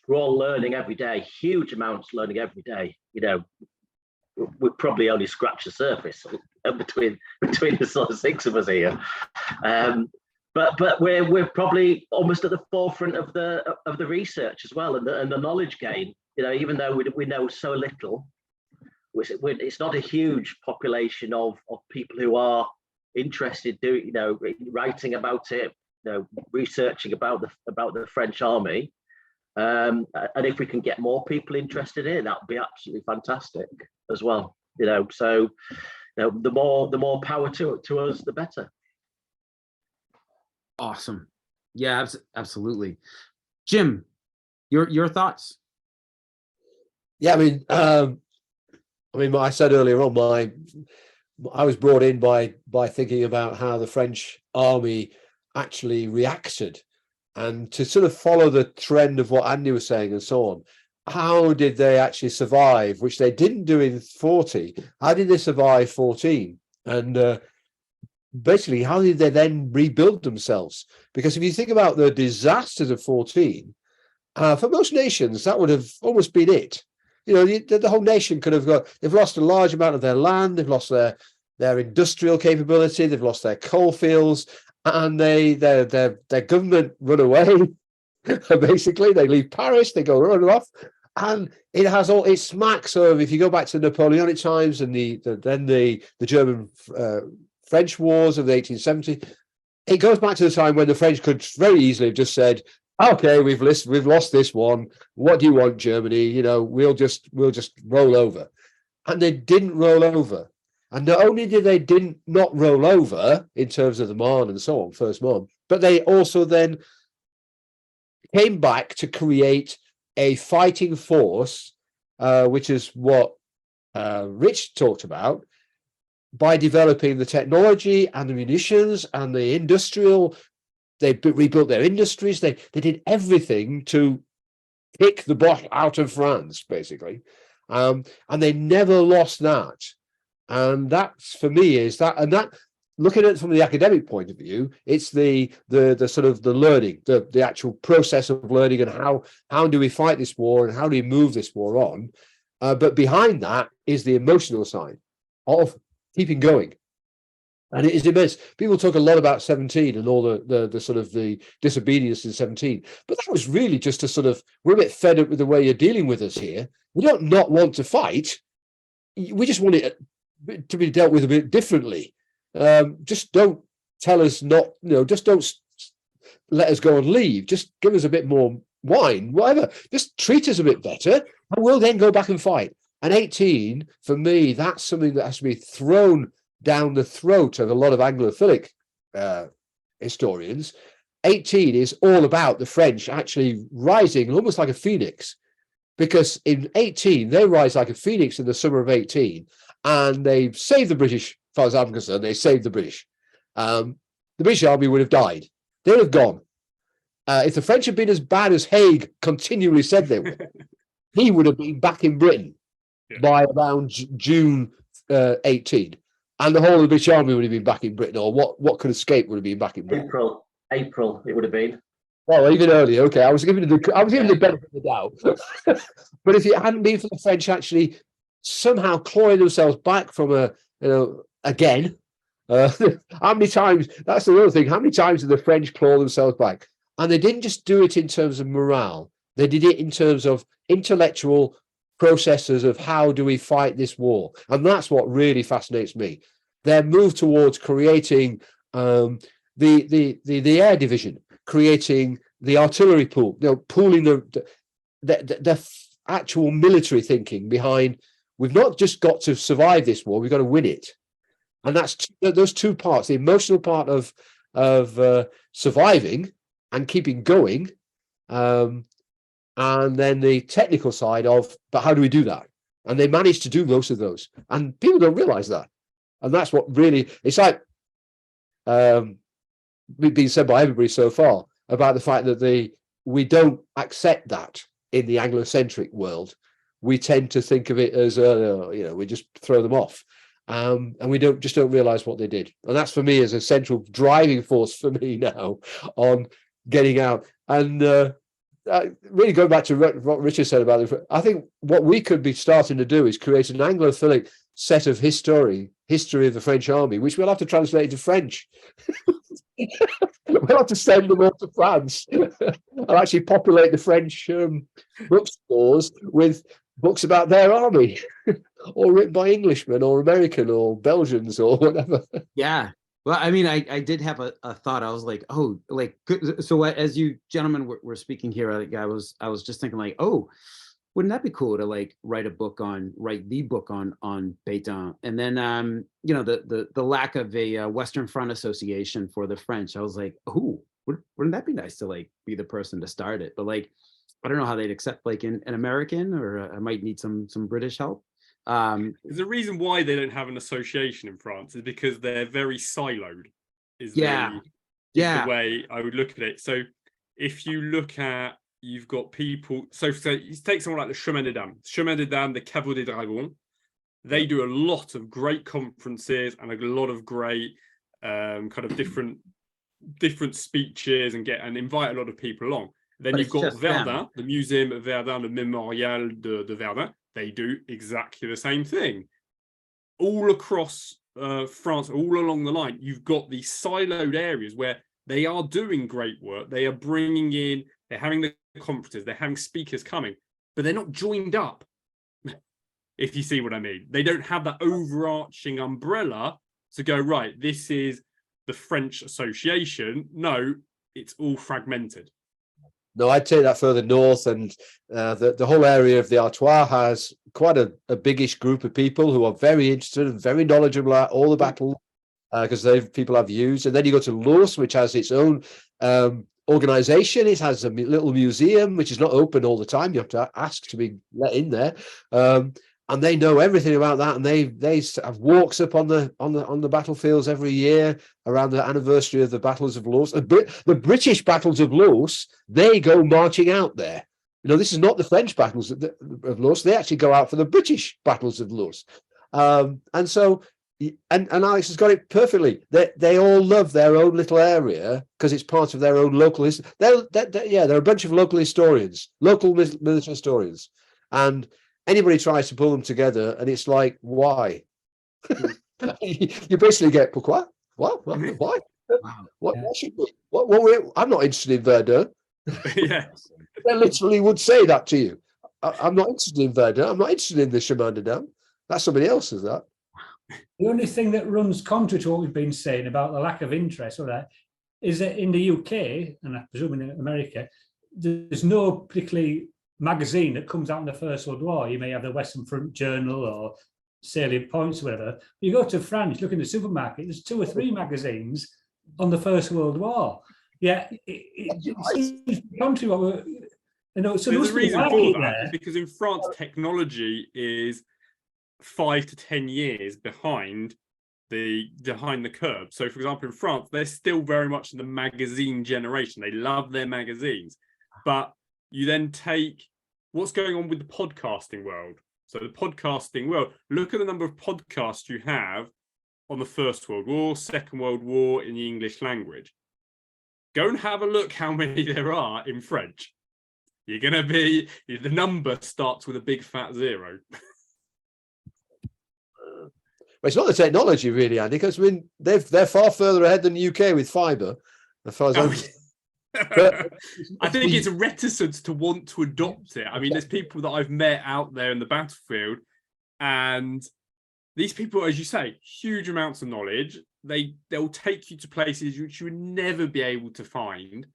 learning every day, huge amounts learning every day. We probably only scratch the surface between the sort of six of us here, but we're probably almost at the forefront of the research as well, and the knowledge gain. Even though we know so little, it's not a huge population of people who are interested, writing about it, researching about the French army. And if we can get more people interested in it, that would be absolutely fantastic as well. So the more power to us, the better. Awesome. Yeah, absolutely. Jim, your thoughts? Yeah, I mean, I said earlier on, I was brought in by thinking about how the French army actually reacted, and to sort of follow the trend of what Andy was saying and so on. How did they actually survive, which they didn't do in 40? How did they survive 14? And basically, how did they then rebuild themselves? Because if you think about the disasters of 14, for most nations, that would have almost been it. The whole nation could have they've lost a large amount of their land, they've lost their industrial capability, they've lost their coal fields, and their government run away. Basically, they leave Paris, they go run off, and it smacks of, if you go back to the Napoleonic times and the German French wars of the 1870s, it goes back to the time when the French could very easily have just said, okay, we've lost this one. What do you want, Germany? We'll just roll over. And they didn't roll over. And not only did they not roll over in terms of the Marne and so on, First Marne, but they also then came back to create a fighting force, which is what Rich talked about, by developing the technology and the munitions and the industrial. They rebuilt their industries. They did everything to kick the bottle out of France, basically, and they never lost that. And that's, for me, is that, and that, looking at it from the academic point of view, it's the sort of the learning, the actual process of learning, and how do we fight this war and how do we move this war on. But behind that is the emotional side. of keeping going. And it is immense. People talk a lot about 17 and all the sort of the disobedience in 17, but that was really just a sort of, we're a bit fed up with the way you're dealing with us here. We don't not want to fight. We just want it to be dealt with a bit differently. Just don't tell us not, just don't let us go and leave. Just give us a bit more wine, whatever. Just treat us a bit better, and we'll then go back and fight. And 18, for me, that's something that has to be thrown down the throat of a lot of Anglophilic historians. 18 is all about the French actually rising almost like a phoenix, because in 18 they rise like a phoenix in the summer of 18, and they saved the British. As far as I'm concerned, they saved the British. The British army would have died. They would have gone. If the French had been as bad as Haig continually said they were, he would have been back in Britain by around June 18. And the whole of the British army would have been back in Britain, or what could escape would have been back in Britain. April, it would have been. Well, even earlier. Okay, I was giving the benefit of the doubt. But if it hadn't been for the French actually somehow clawing themselves back from again, how many times? That's the other thing. How many times did the French claw themselves back? And they didn't just do it in terms of morale. They did it in terms of intellectual processes of how do we fight this war. And that's what really fascinates me. Their move towards creating the air division, creating the artillery pool, pooling the actual military thinking behind, we've not just got to survive this war, we've got to win it. And that's those two parts, the emotional part of surviving and keeping going, and then the technical side of, but how do we do that? And they managed to do most of those, and people don't realize that. And that's what really, it's like being said by everybody so far about the fact that we don't accept that in the Anglo-centric world. We tend to think of it as we just throw them off, and we don't realize what they did. And that's for me as a central driving force for me now on getting out. And really going back to what Richard said about it, I think what we could be starting to do is create an Anglophilic set of history of the French army, which we'll have to translate into French. We'll have to send them all to France and actually populate the French bookstores with books about their army, or written by Englishmen or American or Belgians or whatever. Yeah. Well, I mean, I did have a thought. I was like, oh, like, so as you gentlemen were speaking here, like, I was just thinking like, oh, wouldn't that be cool to like write the book on Pétain? And then the lack of a Western Front Association for the French. I was like, oh, wouldn't that be nice to like be the person to start it? But like, I don't know how they'd accept like an American, or I might need some British help. The reason why they don't have an association in France is because they're very siloed. Is the way I would look at it. So if you look at, you've got people, so you take someone like the Chemin des Dames, the Caveau des Dragons. They do a lot of great conferences and a lot of great kind of different speeches and invite a lot of people along. Then you've got Verdun, the Museum of Verdun, the Mémorial de Verdun. They do exactly the same thing. All across France, all along the line, you've got these siloed areas where they are doing great work. They are bringing in, they're having the conferences, they're having speakers coming, but they're not joined up, if you see what I mean. They don't have that overarching umbrella to go, right, this is the French Association. No, it's all fragmented. No, I'd take that further north, and the whole area of the Artois has quite a biggish group of people who are very interested and very knowledgeable about all the battles, because people have views. And then you go to Loos, which has its own organization. It has a little museum, which is not open all the time. You have to ask to be let in there. And they know everything about that, and they have walks up on the battlefields every year around the anniversary of the battles of Loos. The British battles of Loos, they go marching out there. This is not the French battles of Loos. They actually go out for the British battles of Loos. And so, and Alex has got it perfectly. They all love their own little area because it's part of their own local history. They're a bunch of local historians, local military historians, and anybody tries to pull them together, and it's like, why? You basically get pourquoi? What? Why? Wow. What? Yeah. Why should we? I'm not interested in Verdun. Yeah. They literally would say that to you. I'm not interested in Verdun. I'm not interested in the Shamanda Dam. That's somebody else's. That. The only thing that runs contrary to what we've been saying about the lack of interest or that is that in the UK, and I presume in America, there's no particularly magazine that comes out in the First World War. You may have the Western Front Journal or Salient Points or whatever. You go to France, look in the supermarket, there's 2 or 3 magazines on the First World War. Yeah, it's contrary what we're, you know, so There's a reason for that, there. is because in France, technology is 5 to 10 years behind the curve. So, for example, in France, they're still very much in the magazine generation. They love their magazines, but you then take what's going on with the podcasting world. So, the podcasting world. Look at the number of podcasts you have on the First World War, Second World War in the English language. Go and have a look how many there are in French. You're going to be, the number starts with a big fat 0. Well, it's not the technology really, Andy, because I mean they're far further ahead than the UK with fibre, as far as I'm. But I think it's a reticence to want to adopt it. I mean, there's people that I've met out there in the battlefield, and these people, as you say, huge amounts of knowledge. They'll take you to places which you would never be able to find.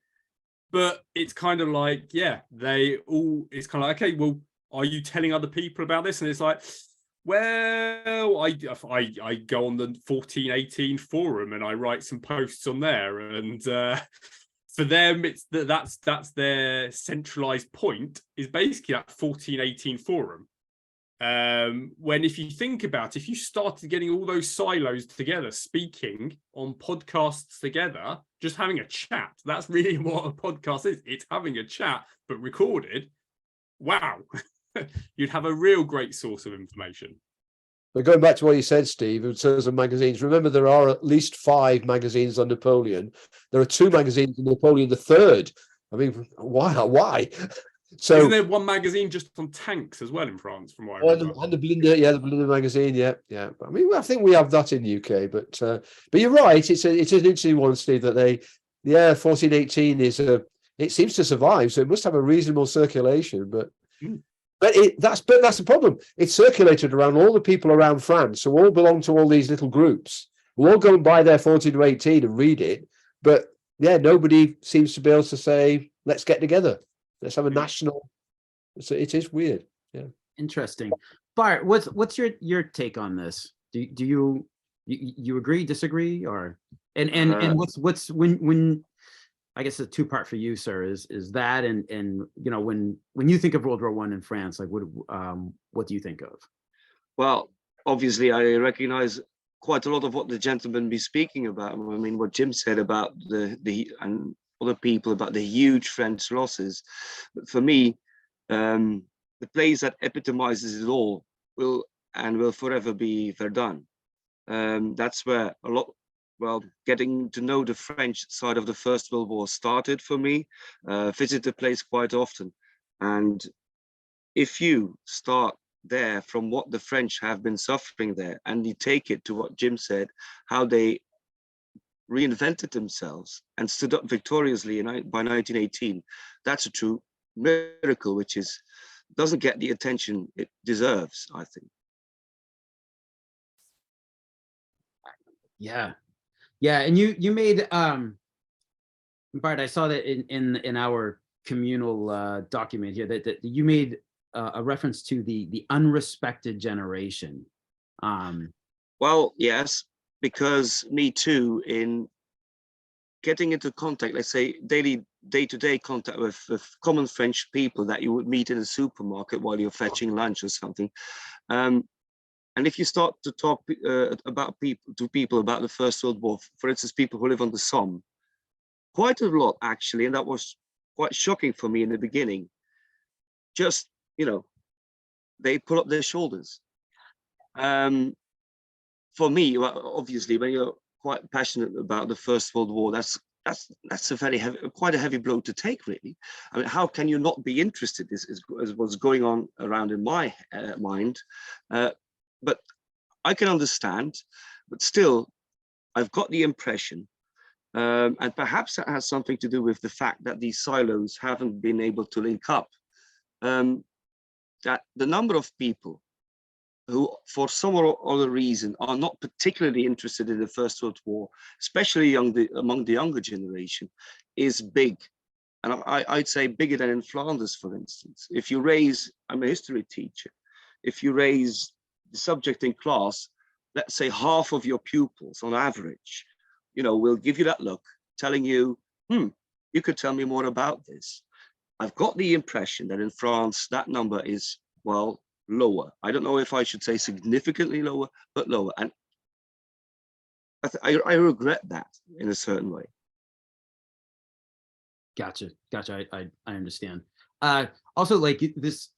But it's kind of like, yeah, it's kind of like, okay, well, are you telling other people about this? And it's like, well, I go on the 1418 forum and I write some posts on there, and for them, it's that's their centralized point, is basically that 1418 forum. When if you think about it, if you started getting all those silos together, speaking on podcasts together, just having a chat, that's really what a podcast is. It's having a chat, but recorded. Wow. You'd have a real great source of information. But going back to what you said, Steve, in terms of magazines, remember there are at least 5 magazines on Napoleon. There are 2 magazines on Napoleon III. I mean, why? So isn't there one magazine just on tanks as well in France, from what I remember? And the Blinder magazine, yeah. I mean, I think we have that in the UK, but you're right. It's an interesting one, Steve. That 1418 it seems to survive, so it must have a reasonable circulation, but. But that's the problem. It's circulated around all the people around France, so all belong to all these little groups. We'll all go and buy their 14 to 18 and read it, but yeah, nobody seems to be able to say, "Let's get together. Let's have a national." So it is weird. Yeah, Interesting. Bart, what's your take on this? Do you agree, disagree, or and what's when I guess a 2-part for you, sir, is that and you know when you think of World War I in France, like what do you think of? Well, obviously, I recognize quite a lot of what the gentleman be speaking about. I mean, what Jim said about the and other people about the huge French losses. But for me, the place that epitomizes it all will forever be Verdun. That's where getting to know the French side of the First World War started for me. Visit the place quite often. And if you start there from what the French have been suffering there, and you take it to what Jim said, how they reinvented themselves and stood up victoriously by 1918, that's a true miracle, which doesn't get the attention it deserves, I think. Yeah, and you made Bart, I saw that in our communal document here that you made a reference to the unrespected generation. Well, yes, because me too, in getting into contact, let's say day-to-day contact with common French people that you would meet in a supermarket while you're fetching lunch or something. And if you start to talk about people about the First World War, for instance, people who live on the Somme, quite a lot actually, and that was quite shocking for me in the beginning. Just, they pull up their shoulders. For me, well, obviously, when you're quite passionate about the First World War, that's a quite a heavy blow to take, really. I mean, how can you not be interested? Is what's going on around in my mind. But I can understand, but still, I've got the impression, and perhaps that has something to do with the fact that these silos haven't been able to link up, that the number of people who, for some or other reason, are not particularly interested in the First World War, especially among the younger generation, is big. And I'd say bigger than in Flanders, for instance. If you raise, I'm a history teacher, if you raise the subject in class, let's say half of your pupils on average, will give you that look, telling you, you could tell me more about this. I've got the impression that in France, that number is, well, lower. I don't know if I should say significantly lower, but lower. And I regret that in a certain way. Gotcha. I understand. Also, like this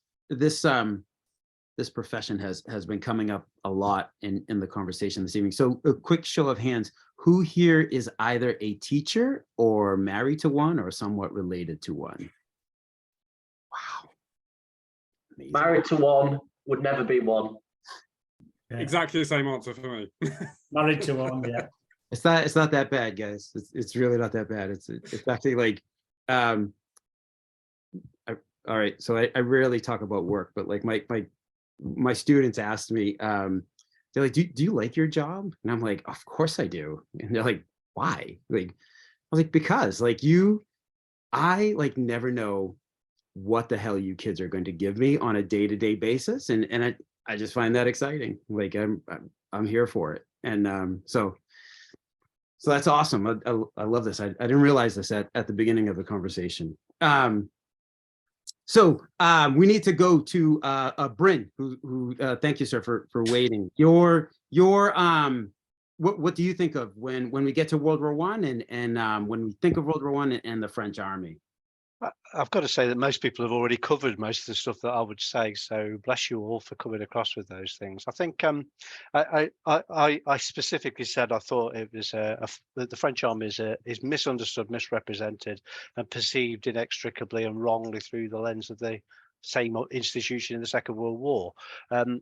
profession has been coming up a lot in the conversation this evening. So a quick show of hands, who here is either a teacher or married to one or somewhat related to one? Wow. Amazing. Married to one, would never be one. Yeah. Exactly the same answer for me. Married to one, yeah. It's not that bad, guys. It's really not that bad. It's actually like, all right. So I rarely talk about work, but like my students asked me, they're like, do you like your job? And I'm like, of course I do. And they're like, why? Like, I was like, because like I like never know what the hell you kids are going to give me on a day-to-day basis. And I just find that exciting. Like I'm here for it. And so that's awesome. I love this. I didn't realize this at the beginning of the conversation. So we need to go to Bryn, who thank you, sir, for waiting. What do you think of when we get to World War I and when we think of World War I and the French army? I've got to say that most people have already covered most of the stuff that I would say. So bless you all for coming across with those things. I think I specifically said I thought it was the French army is misunderstood, misrepresented, and perceived inextricably and wrongly through the lens of the same institution in the Second World War.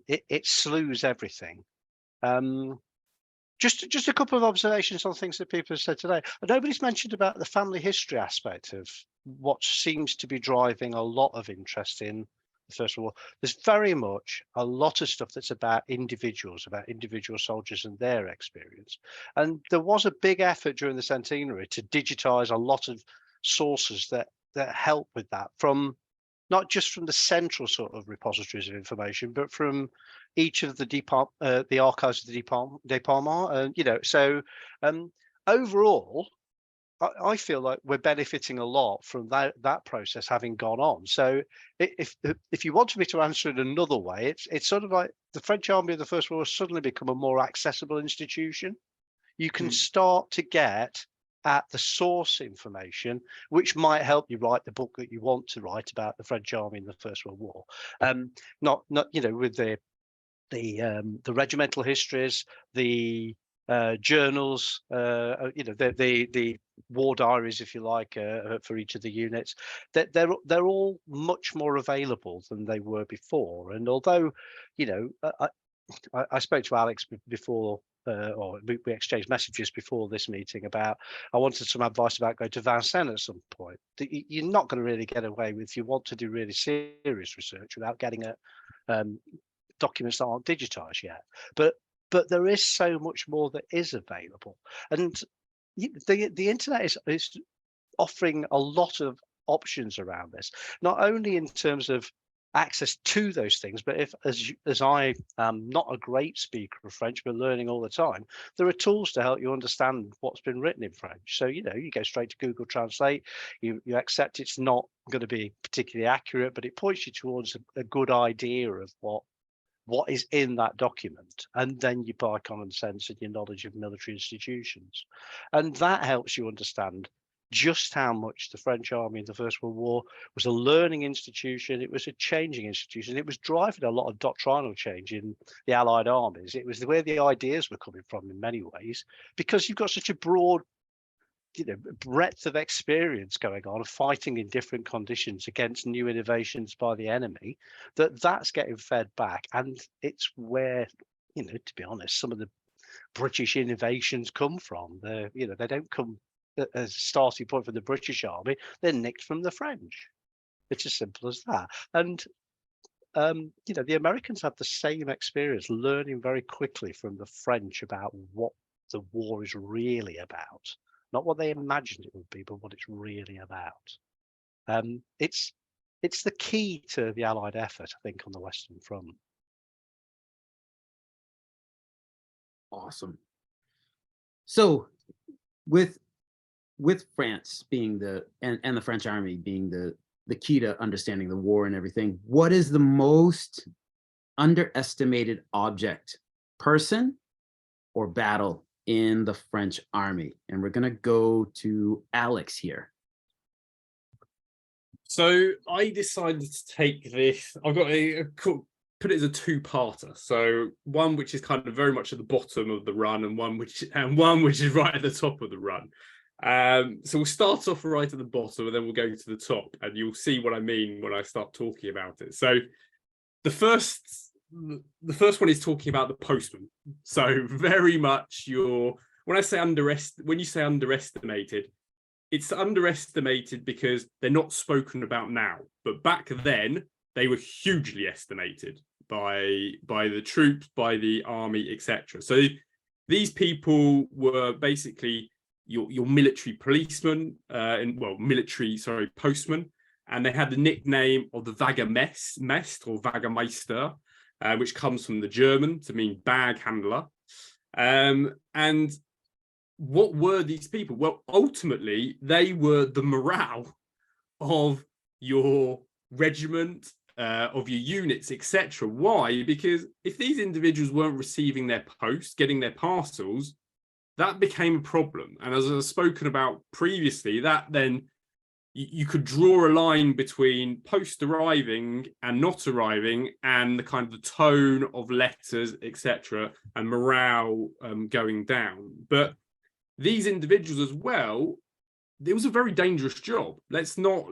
It slews everything. Just a couple of observations on things that people have said today. Nobody's mentioned about the family history aspect of what seems to be driving a lot of interest in the First World War. There's very much a lot of stuff that's about individual soldiers and their experience. And there was a big effort during the centenary to digitize a lot of sources that help with that, from not just from the central sort of repositories of information, but from each of the archives of the department. And overall, I feel like we're benefiting a lot from that process having gone on. So if you want me to answer it another way, it's sort of like the French army of the First World War has suddenly become a more accessible institution. You can start to get at the source information, which might help you write the book that you want to write about the French army in the First World War. Not with the regimental histories, the journals, the war diaries, if you like, for each of the units. They're all much more available than they were before. And although, I spoke to Alex before. Or we exchanged messages before this meeting about I wanted some advice about going to Vincennes at some point. You're not going to really get away with, if you want to do really serious research, without getting at documents that aren't digitized yet. But there is so much more that is available, and the internet is offering a lot of options around this, not only in terms of access to those things, but as I am not a great speaker of French but learning all the time, there are tools to help you understand what's been written in French. So you go straight to Google Translate, you accept it's not going to be particularly accurate, but it points you towards a good idea of what is in that document, and then you buy common sense and your knowledge of military institutions, and that helps you understand just how much the French army in the First World War was a learning institution. It was a changing institution. It was driving a lot of doctrinal change in the Allied armies. It was where the ideas were coming from in many ways, because you've got such a broad breadth of experience going on, of fighting in different conditions against new innovations by the enemy, that's getting fed back. And it's where you know, to be honest, some of the British innovations come from. You know, they don't come as a starting point for the British Army. They're nicked from the French. It's as simple as that. And you know, the Americans had the same experience, learning very quickly from the French about what the war is really about, not what they imagined it would be, but what it's really about. It's the key to the Allied effort, I think, on the Western Front. Awesome. So with France being and the French army being the key to understanding the war and everything, what is the most underestimated object, person, or battle in the French army? And we're gonna go to Alex here. So I decided to take this. I've got put it as a two-parter. So one which is kind of very much at the bottom of the run, and one which is right at the top of the run. So we'll start off right at the bottom, and then we'll go to the top, and you'll see what I mean when I start talking about it. So the first one is talking about the postman. So very much when you say underestimated, it's underestimated because they're not spoken about now, but back then they were hugely estimated by the troops, by the army, etc. So these people were basically your military policemen, postmen, and they had the nickname of the Wagenmeister or Wagenmeister, which comes from the German to mean bag handler. And what were these people? Well, ultimately, they were the morale of your regiment, of your units, etc. Why? Because if these individuals weren't receiving their posts, getting their parcels, that became a problem. And as I've spoken about previously, that then you could draw a line between post arriving and not arriving, and the kind of the tone of letters, etc., and morale going down. But these individuals as well, it was a very dangerous job. Let's not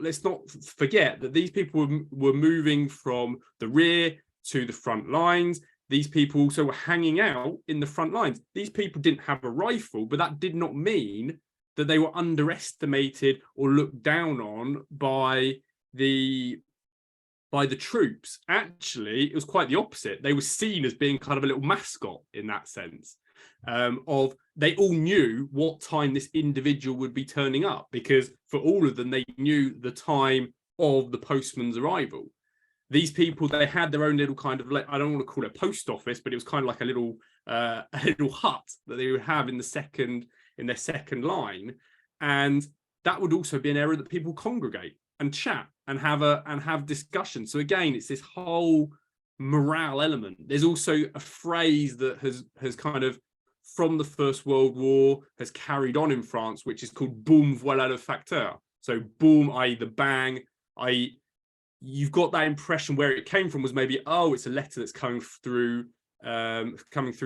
forget that these people were moving from the rear to the front lines. These people also were hanging out in the front lines. These people didn't have a rifle, but that did not mean that they were underestimated or looked down on by the troops. Actually, it was quite the opposite. They were seen as being kind of a little mascot in that sense. Of they all knew what time this individual would be turning up, because for all of them, they knew the time of the postman's arrival. These people, they had their own little kind of, I don't want to call it a post office, but it was kind of like a little hut that they would have in their second line. And that would also be an area that people congregate and chat and have discussions. So again, it's this whole morale element. There's also a phrase that has kind of, from the First World War, has carried on in France, which is called boum, voilà le facteur. So boom, i.e. the bang, i.e. you've got that impression where it came from was maybe, oh, it's a letter that's coming through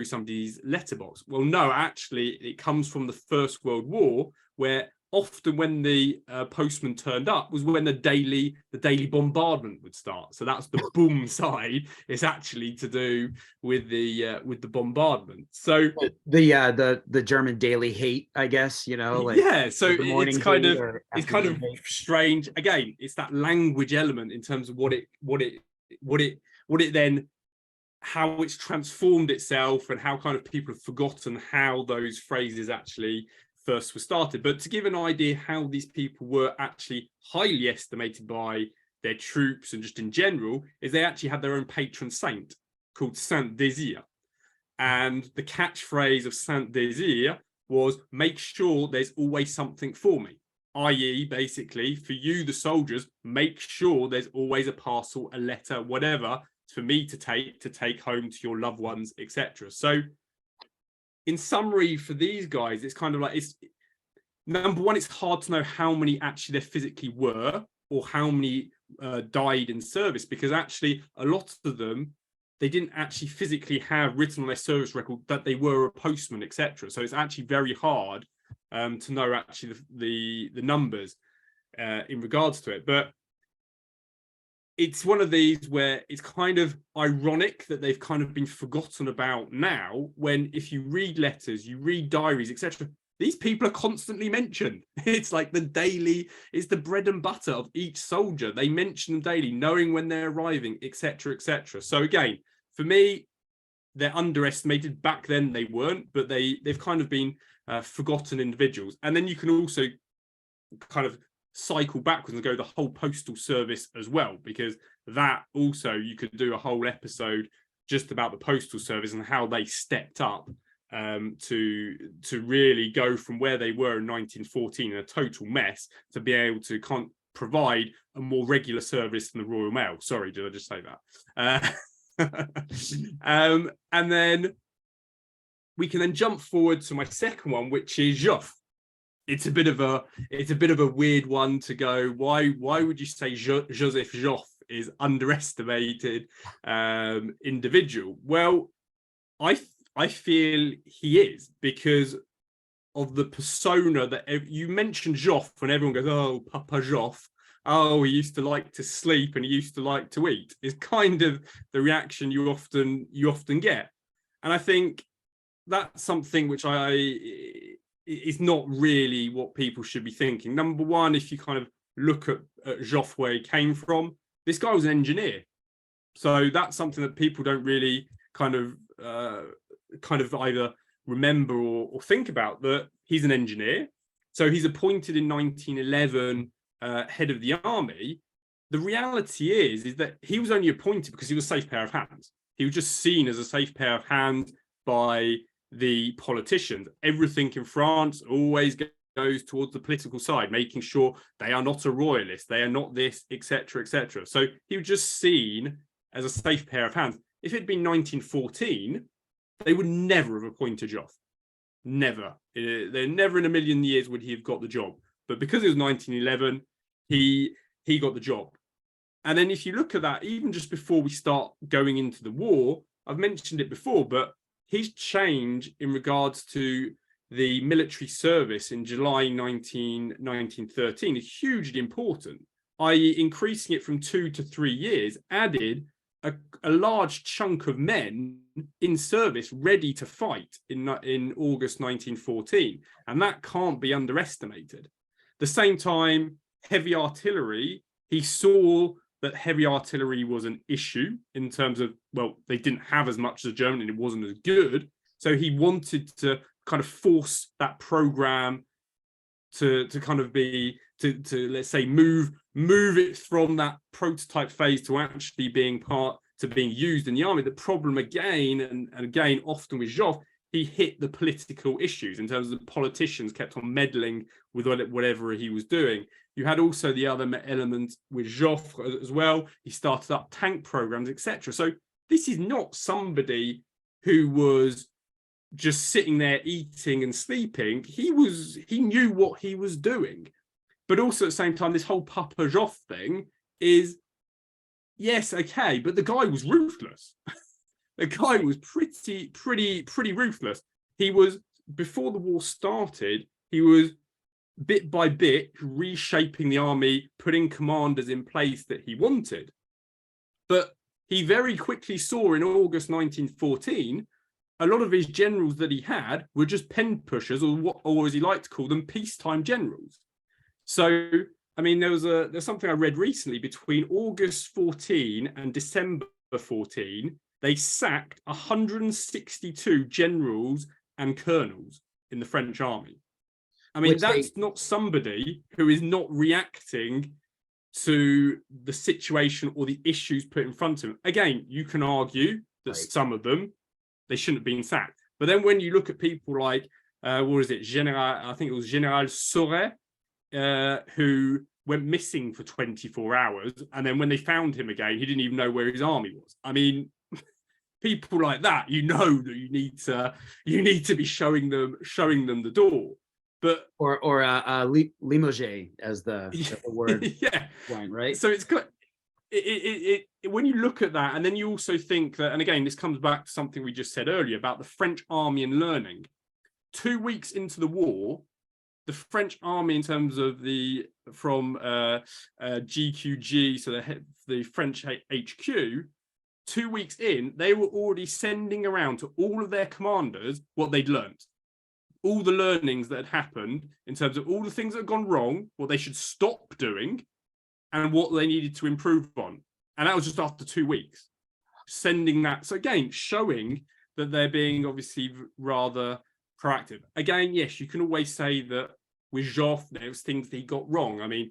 somebody's letterbox. Well, no, actually, it comes from the First World War, where often when the postman turned up was when the daily bombardment would start. So that's the boom side. It's actually to do with the bombardment. So the German daily hate, I guess, like, yeah. So it's kind of strange. Again, it's that language element in terms of how it's transformed itself, and how kind of people have forgotten how those phrases actually first were started. But to give an idea how these people were actually highly estimated by their troops and just in general, is they actually had their own patron saint called Saint Désir. And the catchphrase of Saint Désir was, make sure there's always something for me. I.e., basically, for you, the soldiers, make sure there's always a parcel, a letter, whatever, for me to take home to your loved ones, etc. So in summary, for these guys, it's kind of like, it's number one, it's hard to know how many actually there physically were, or how many died in service, because actually a lot of them, they didn't actually physically have written on their service record that they were a postman, etc. So it's actually very hard to know actually the numbers in regards to it. But it's one of these where it's kind of ironic that they've kind of been forgotten about now, when if you read letters, you read diaries, etc., these people are constantly mentioned. It's like it's the bread and butter of each soldier. They mention them daily, knowing when they're arriving, etc., etc. So again, for me, they're underestimated. Back then they weren't, but they've kind of been forgotten individuals. And then you can also kind of cycle backwards and go the whole postal service as well, because that also, you could do a whole episode just about the postal service and how they stepped up to really go from where they were in 1914 in a total mess to be able to provide a more regular service than the Royal Mail. Sorry, did I just say that? And then we can then jump forward to my second one, which is Joffre. It's a bit of a weird one to go. Why would you say Joseph Joffre is underestimated individual? Well, I feel he is, because of the persona that you mentioned Joffre, and everyone goes, "Oh, Papa Joffre. Oh, he used to like to sleep and he used to like to eat," is kind of the reaction you often get. And I think that's something which is not really what people should be thinking. Number one, if you kind of look at Joffre, where he came from, this guy was an engineer. So that's something that people don't really kind of either remember or think about, that he's an engineer. So he's appointed in 1911 head of the army. The reality is that he was only appointed because he was a safe pair of hands. He was just seen as a safe pair of hands by the politicians. Everything in France always goes towards the political side, making sure they are not a royalist, they are not this, etc., etc. So he was just seen as a safe pair of hands. If it'd been 1914, they would never have appointed Joffre. Never. They're never in a million years would he have got the job. But because it was 1911, he got the job. And then if you look at that, even just before we start going into the war, I've mentioned it before, but his change in regards to the military service in July 1913 is hugely important, i.e. increasing it from 2 to 3 years, added a large chunk of men in service ready to fight in August 1914. And that can't be underestimated. At the same time, heavy artillery, he saw that heavy artillery was an issue in terms of, well, they didn't have as much as Germany and it wasn't as good. So he wanted to kind of force that program to kind of be, to let's say, move it from that prototype phase to actually being used in the army. The problem again, and again, often with Joffre, he hit the political issues in terms of the politicians kept on meddling with whatever he was doing. You had also the other element with Joffre as well. He started up tank programs, etc. So this is not somebody who was just sitting there eating and sleeping. He knew what he was doing. But also at the same time, this whole Papa Joffre thing is, yes, okay, but the guy was ruthless. The guy was pretty ruthless. He was, before the war started, he was bit by bit reshaping the army, putting commanders in place that he wanted. But he very quickly saw in August 1914, a lot of his generals that he had were just pen pushers, or as he liked to call them, peacetime generals. So, I mean, there's something I read recently, between August 14 and December 14, they sacked 162 generals and colonels in the French army. I mean, that's not somebody who is not reacting to the situation or the issues put in front of him. Again, you can argue that some of them, they shouldn't have been sacked. But then when you look at people like, I think it was General Sauret, who went missing for 24 hours. And then when they found him again, he didn't even know where his army was. I mean, people like that, you know that you need to be showing them the door. But limoges as the word. Yeah, point, right? So it's good. It when you look at that, and then you also think that, and again, this comes back to something we just said earlier about the French army and learning. 2 weeks into the war, the French army in terms of from GQG, so the French HQ, 2 weeks in, they were already sending around to all of their commanders what they'd learned, all the learnings that had happened in terms of all the things that had gone wrong, what they should stop doing, and what they needed to improve on. And that was just after 2 weeks, sending that. So again, showing that they're being obviously rather proactive. Again, yes, you can always say that with Joffre, there was things that he got wrong. I mean,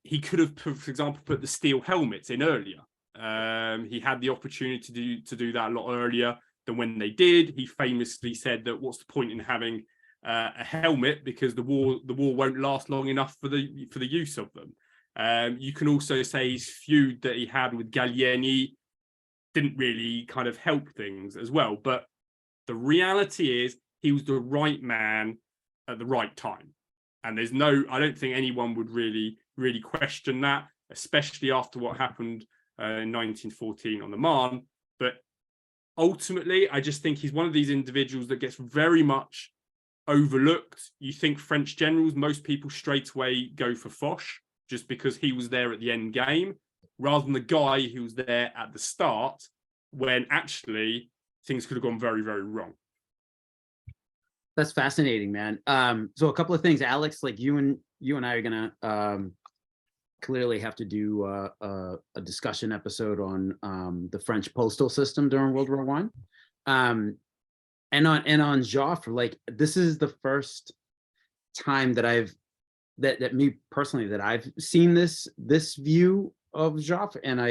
he could have, for example, put the steel helmets in earlier. He had the opportunity to do that a lot earlier than when they did. He famously said that what's the point in having a helmet, because the war won't last long enough for the use of them. You can also say his feud that he had with Gallieni didn't really kind of help things as well. But the reality is he was the right man at the right time. And I don't think anyone would really question that, especially after what happened in 1914 on the Marne. But ultimately, I just think he's one of these individuals that gets very much overlooked. You think French generals, most people straight away go for Foch, just because he was there at the end game, rather than the guy who was there at the start, when actually things could have gone very, very wrong. That's fascinating, man. So a couple of things, Alex, like you and I are gonna clearly have to do a discussion episode on the French postal system during World War I. And on Joffre, like this is the first time that that me personally that I've seen this view of Joffre, and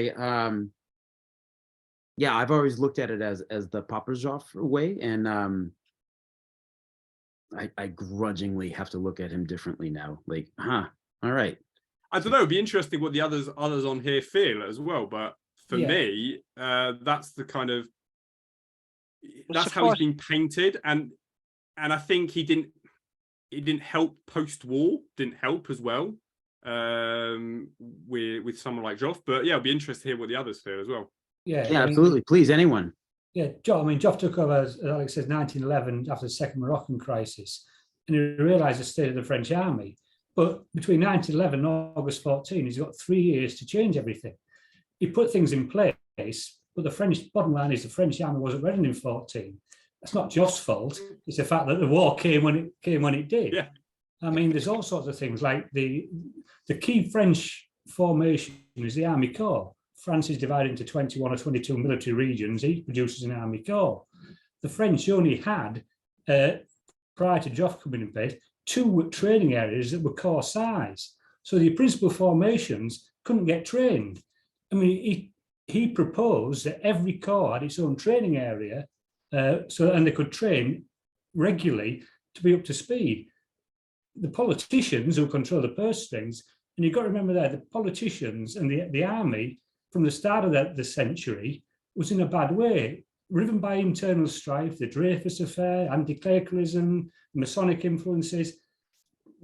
I've always looked at it as the Papa Joffre way, and I grudgingly have to look at him differently now. Like, all right. I don't know. It'd be interesting what the others on here feel as well. But for me, that's the kind of how he's been painted, and I think he didn't help post-war. Didn't help as well with someone like Joffre. But yeah, it'd be interesting to hear what the others feel as well. Yeah, absolutely. Please, anyone. Yeah, Joffre took over, as Alex says, 1911 after the Second Moroccan crisis, and he realised the state of the French army. But between 1911 and August 14, he's got 3 years to change everything. He put things in place, but the bottom line is the French army wasn't ready in 14. That's not Joffre's fault. It's the fact that the war came when it did. Yeah. I mean, there's all sorts of things like the key French formation is the Army Corps. France is divided into 21 or 22 military regions. Each produces an Army Corps. The French only had, prior to Joffre coming in place, 2 training areas that were corps size. So the principal formations couldn't get trained. I mean, he proposed that every corps had its own training area, and they could train regularly to be up to speed. The politicians who control the purse strings, and you've got to remember that the politicians and the army from the start of the century was in a bad way, driven by internal strife, the Dreyfus affair, anti-clericalism, Masonic influences.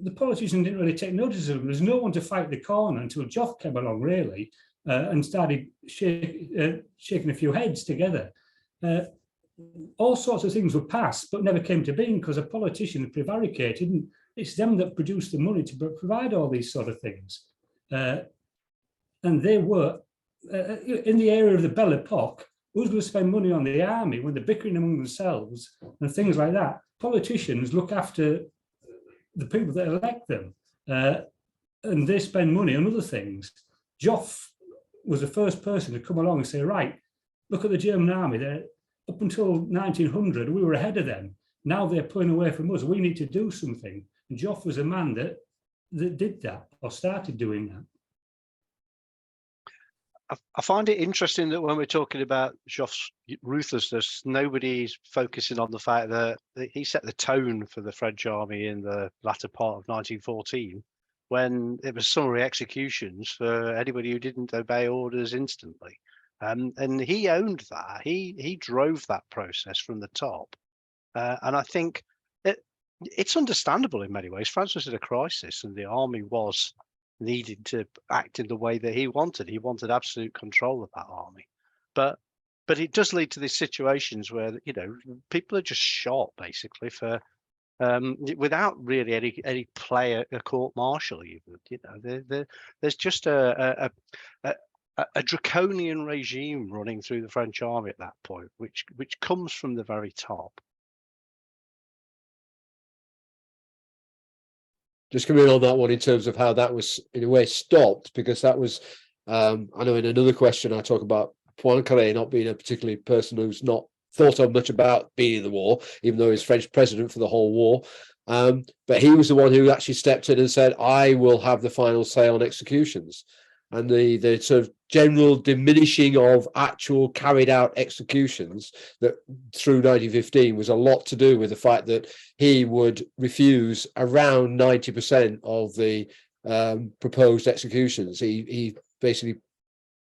The politicians didn't really take notice of them. There's no one to fight the corner until Joffre came along, really, and started shaking a few heads together. All sorts of things were passed, but never came to being because the politicians prevaricated, and it's them that produced the money to provide all these sort of things. And they were, in the area of the Belle Epoque, who's going to spend money on the army when they're bickering among themselves and things like that? Politicians look after the people that elect them, and they spend money on other things. Joffre was the first person to come along and say, right, look at the German army. They're, up until 1900, we were ahead of them. Now they're pulling away from us. We need to do something. And Joffre was a man that did that, or started doing that. I find it interesting that when we're talking about Joffre's ruthlessness, nobody's focusing on the fact that he set the tone for the French army in the latter part of 1914, when it was summary executions for anybody who didn't obey orders instantly. And he owned that. He drove that process from the top. And I think it's understandable in many ways. France was in a crisis and the army was needed to act in the way that he wanted. He wanted absolute control of that army. But it does lead to these situations where, you know, people are just shot basically for without really any play a court martial. There's just a draconian regime running through the French army at that point, which comes from the very top. Just coming in on that one in terms of how that was in a way stopped, because that was, I know in another question I talk about Poincaré not being a particularly person who's not thought of much about being in the war, even though he's French president for the whole war. But he was the one who actually stepped in and said, I will have the final say on executions. And the sort of general diminishing of actual carried out executions that through 1915 was a lot to do with the fact that he would refuse around 90% of the proposed executions. He basically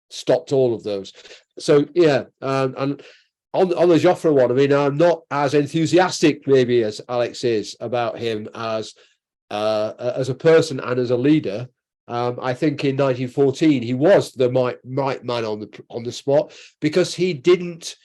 stopped all of those. So yeah, and on the Joffre one, I mean, I'm not as enthusiastic maybe as Alex is about him as a person and as a leader. I think in 1914 he was the right man on the spot, because he didn't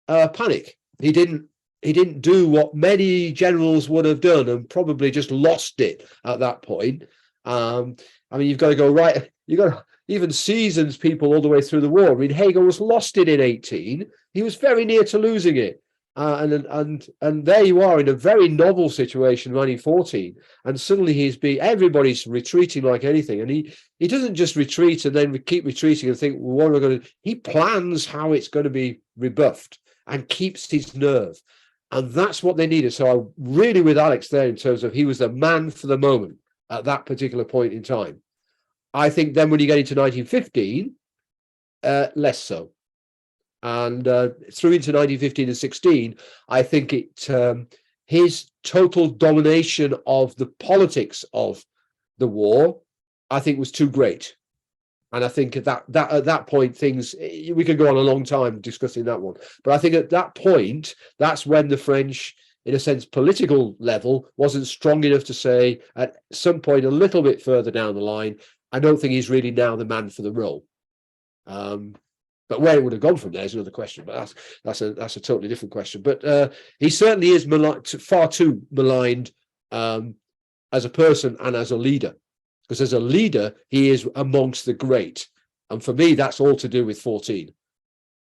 panic. He didn't do what many generals would have done and probably just lost it at that point. I mean, you've got to go right. You've got to even seasons people all the way through the war. I mean, Hager was lost it in 18. He was very near to losing it. And there you are in a very novel situation in 1914, and suddenly everybody's retreating like anything, and he doesn't just retreat and then keep retreating and think, well, what am I going to do? He plans how it's going to be rebuffed and keeps his nerve, and that's what they needed. So I'm really with Alex there in terms of he was the man for the moment at that particular point in time. I think then when you get into 1915, less so. And through into 1915 and 16, I think his total domination of the politics of the war, I think, was too great. And I think at that point, things, we could go on a long time discussing that one. But I think at that point, that's when the French, in a sense, political level wasn't strong enough to say at some point a little bit further down the line, I don't think he's really now the man for the role. But where it would have gone from there is another question. But that's a totally different question. But he certainly is far too maligned as a person and as a leader, because as a leader he is amongst the great. And for me, that's all to do with 14,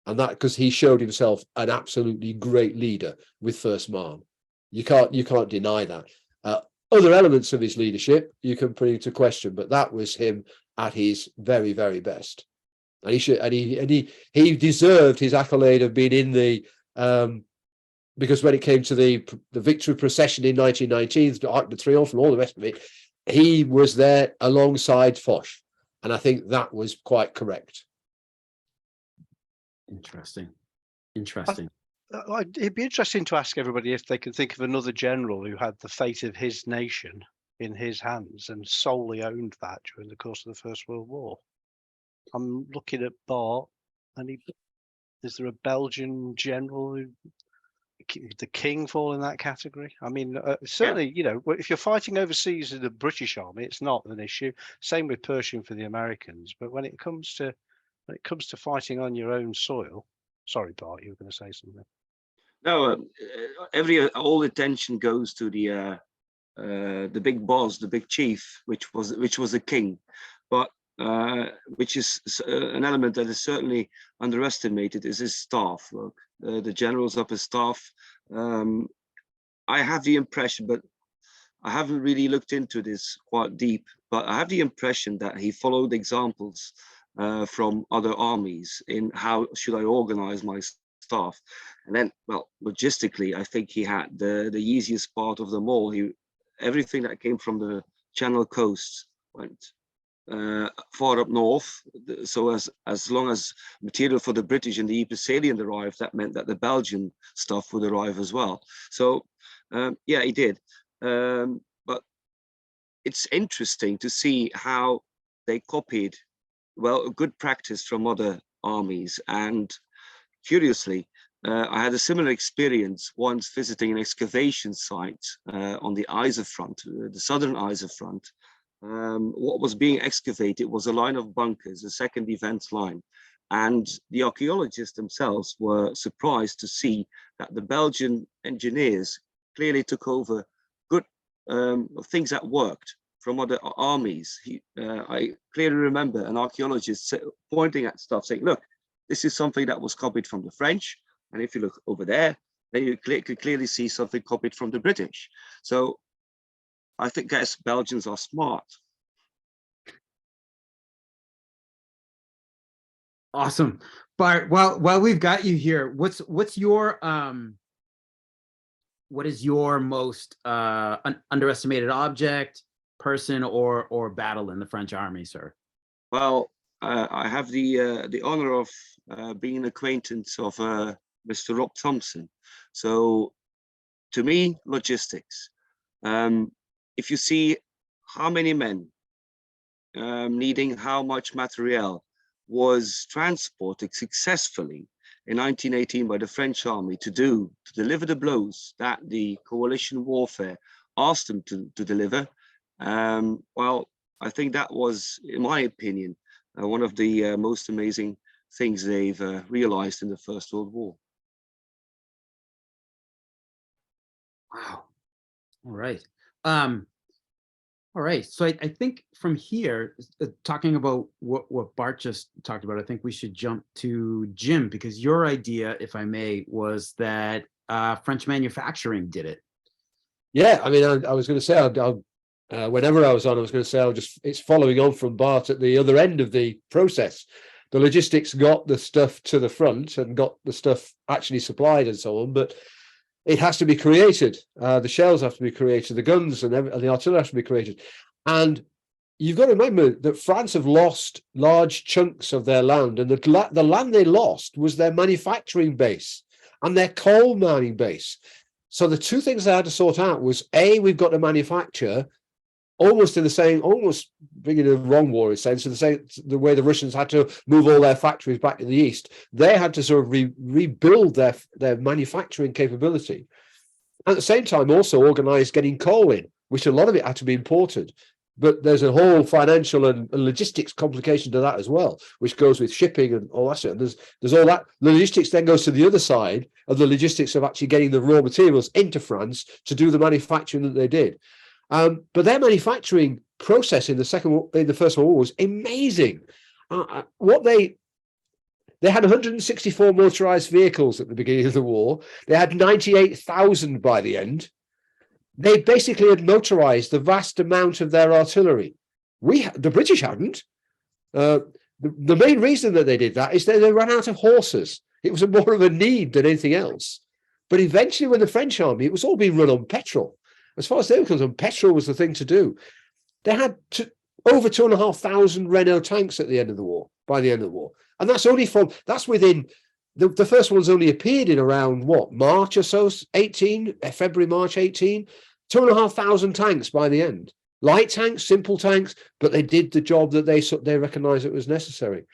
and that because he showed himself an absolutely great leader with First Marne. You can't deny that. Other elements of his leadership you can put into question, but that was him at his very, very best. And he deserved his accolade of being in the because when it came to the victory procession in 1919, the Arc de Triomphe and all the rest of it, he was there alongside Foch, and I think that was quite correct. Interesting. It'd be interesting to ask everybody if they can think of another general who had the fate of his nation in his hands and solely owned that during the course of the First World War. I'm looking at Bart, and is there a Belgian general who the king fall in that category? I mean, certainly, you know, if you're fighting overseas in the British army, it's not an issue. Same with Pershing for the Americans. But when it comes to fighting on your own soil, sorry, Bart, you were going to say something. No, all attention goes to the big boss, the big chief, which was the king, but which is an element that is certainly underestimated, is his staff. Look, the generals of his staff. I have the impression, but I haven't really looked into this quite deep, but I have the impression that he followed examples from other armies in how should I organize my staff. And then, well, logistically, I think he had the easiest part of them all. Everything that came from the Channel coast went far up north. So as long as material for the British and the Ypres salient arrived, that meant that the Belgian stuff would arrive as well. So yeah, he did. But it's interesting to see how they copied, well, good practice from other armies. And curiously, I had a similar experience once visiting an excavation site on the Yser front, the southern Yser front. What was being excavated was a line of bunkers, a second defense line. And the archaeologists themselves were surprised to see that the Belgian engineers clearly took over things that worked from other armies. I clearly remember an archaeologist pointing at stuff saying, look, this is something that was copied from the French. And if you look over there, then you could clearly see something copied from the British. So I think guys, Belgians are smart. Awesome. Bart, while we've got you here, what's your what is your most underestimated object, person, or battle in the French army, sir? Well, I have the honor of being an acquaintance of Mr. Rob Thompson. So to me, logistics. If you see how many men needing how much material was transported successfully in 1918 by the French army to deliver the blows that the coalition warfare asked them to deliver, well, I think that was, in my opinion, one of the most amazing things they've realized in the First World War. Wow. All right. All right. So I think from here, talking about what Bart just talked about, I think we should jump to Jim, because your idea, if I may, was that French manufacturing did it. Yeah, I mean, I was going to say, whenever I was on, I was going to say, it's following on from Bart at the other end of the process. The logistics got the stuff to the front and got the stuff actually supplied and so on, but it has to be created. The shells have to be created, the guns and the artillery has to be created. And you've got to remember that France have lost large chunks of their land, and the land they lost was their manufacturing base and their coal mining base. So the two things they had to sort out was, A, we've got to manufacture almost bringing in the wrong war in a sense, the way the Russians had to move all their factories back to the east. They had to sort of rebuild their manufacturing capability. At the same time, also organize getting coal in, which a lot of it had to be imported. But there's a whole financial and logistics complication to that as well, which goes with shipping and all that. And there's all that. The logistics then goes to the other side of the logistics of actually getting the raw materials into France to do the manufacturing that they did. But their manufacturing process in the First World War was amazing. They had 164 motorized vehicles at the beginning of the war. They had 98,000 by the end. They basically had motorized the vast amount of their artillery. The British hadn't. The main reason that they did that is that they ran out of horses. It was more of a need than anything else. But eventually, with the French army, it was all being run on petrol. As far as they were concerned, petrol was the thing to do. They had over 2,500 Renault tanks at the end of the war, by the end of the war. And that's within, the first ones only appeared in around, March or so, February, March 18, 2,500 tanks by the end. Light tanks, simple tanks, but they did the job that they recognized it was necessary.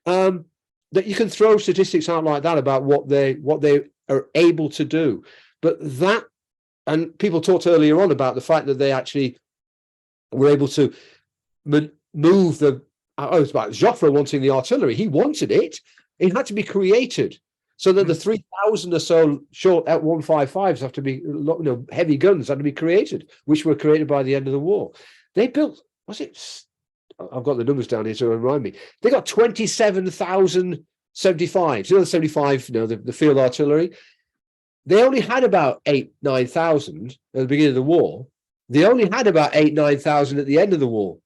That you can throw statistics out like that about what they are able to do. But that, and people talked earlier on about the fact that they actually were able to move it's about Joffre wanting the artillery. He wanted it. It had to be created so that the 3,000 or so short At-155s have to be, heavy guns had to be created, which were created by the end of the war. They built, I've got the numbers down here to remind me. They got 27,000 75s. The 75, the field artillery. They only had about 9,000 at the beginning of the war. They only had about 9,000 at the end of the war.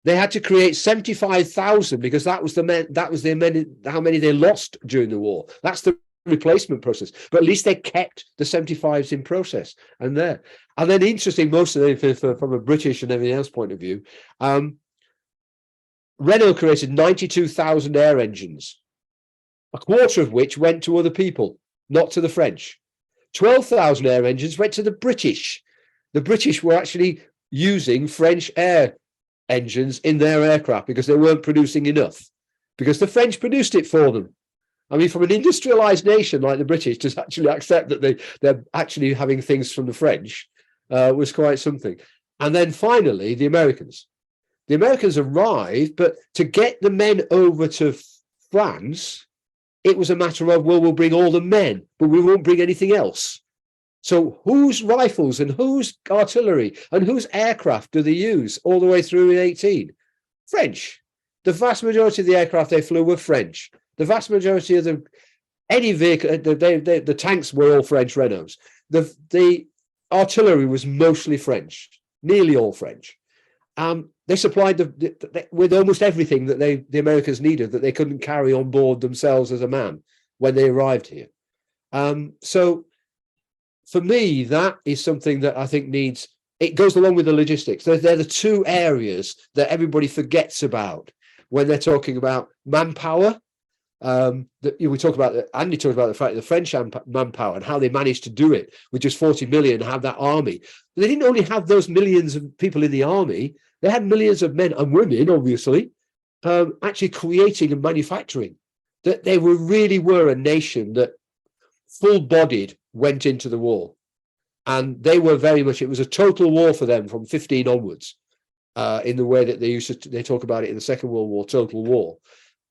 They had to create 75,000 because that was how many they lost during the war. That's the replacement process. But at least they kept the 75s in process and there. And then interesting, most of them from a British and everything else point of view, Renault created 92,000 air engines, a quarter of which went to other people, not to the French. 12,000 air engines went to the British. The British were actually using French air engines in their aircraft because they weren't producing enough, because the French produced it for them. I mean, from an industrialized nation like the British to actually accept that they're actually having things from the French was quite something. And then finally, the Americans. The Americans arrived, but to get the men over to France, it was a matter of, well, we'll bring all the men, but we won't bring anything else. So whose rifles and whose artillery and whose aircraft do they use all the way through in 18? French. The vast majority of the aircraft they flew were French. The vast majority of any vehicle, the tanks were all French Renaults. The artillery was mostly French, nearly all French. They supplied with almost everything that the Americans needed that they couldn't carry on board themselves as a man when they arrived here. So for me, that is something that I think it goes along with the logistics. They're the two areas that everybody forgets about when they're talking about manpower. We talk about Andy talked about the fact that the French manpower and how they managed to do it with just 40 million, have that army. But they didn't only have those millions of people in the army, they had millions of men and women, obviously, actually creating and manufacturing. That they really were a nation that full-bodied went into the war. And they were very much, it was a total war for them from 15 onwards, in the way that they talk about it in the Second World War, total war,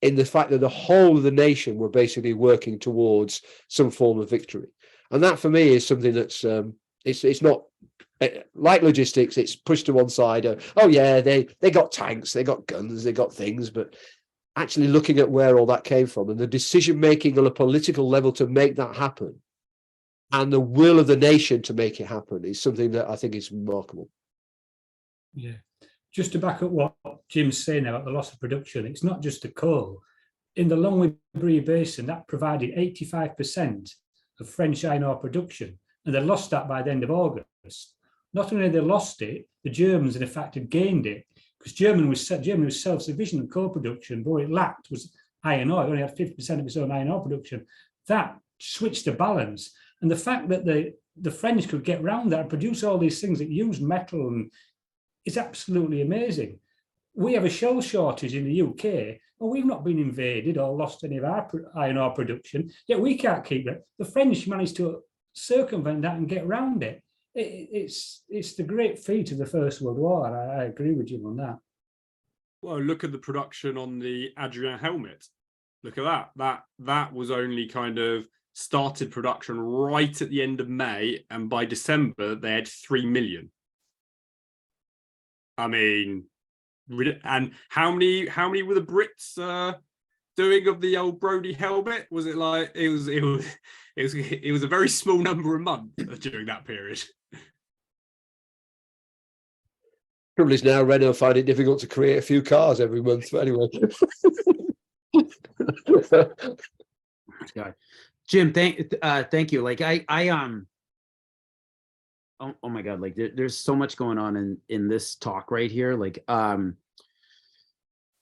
in the fact that the whole of the nation were basically working towards some form of victory. And that for me is something that's, it's not, like logistics, it's pushed to one side. Oh yeah, they got tanks, they got guns, they got things, but actually looking at where all that came from and the decision making on a political level to make that happen and the will of the nation to make it happen is something that I think is remarkable. Yeah, just to back up what Jim's saying about the loss of production, it's not just the coal. In the Longwy Basin, that provided 85% of French iron ore production, and they lost that by the end of August. Not only they lost it, the Germans in effect had gained it, because Germany was self-sufficient in coal production, but what it lacked was iron ore. It only had 50% of its own iron ore production. That switched the balance. And the fact that the French could get around that and produce all these things that use metal and is absolutely amazing. We have a shell shortage in the UK, and we've not been invaded or lost any of our iron ore production, yet we can't keep it. The French managed to circumvent that and get around it. It's the great feat of the First World War. I agree with you on that. Well, look at the production on the Adrian-helmeted. Look at that. That was only kind of started production right at the end of May, and by December they had 3 million. I mean, and how many were the Brits doing of the old Brody helmet? Was it like it was a very small number a month during that period? Trouble is now Renault find it difficult to create a few cars every month. But anyway, God. Jim, thank you. Like oh my God, like there's so much going on in this talk right here. Like I'm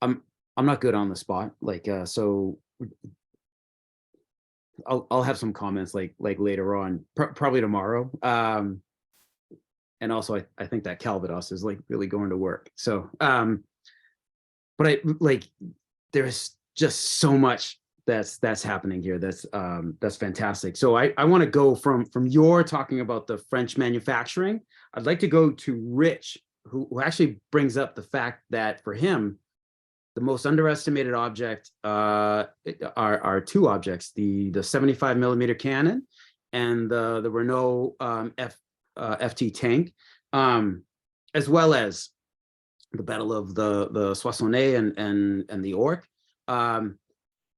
not good on the spot. Like so I'll have some comments like later on, probably tomorrow. And also I think that Calvados is like really going to work. So but there's just so much that's happening here. That's fantastic. So I want to go from your talking about the French manufacturing. I'd like to go to Rich, who actually brings up the fact that for him, the most underestimated object are two objects: the 75 millimeter cannon and the Renault FT tank, as well as the Battle of the Soissonnais and the Ourcq.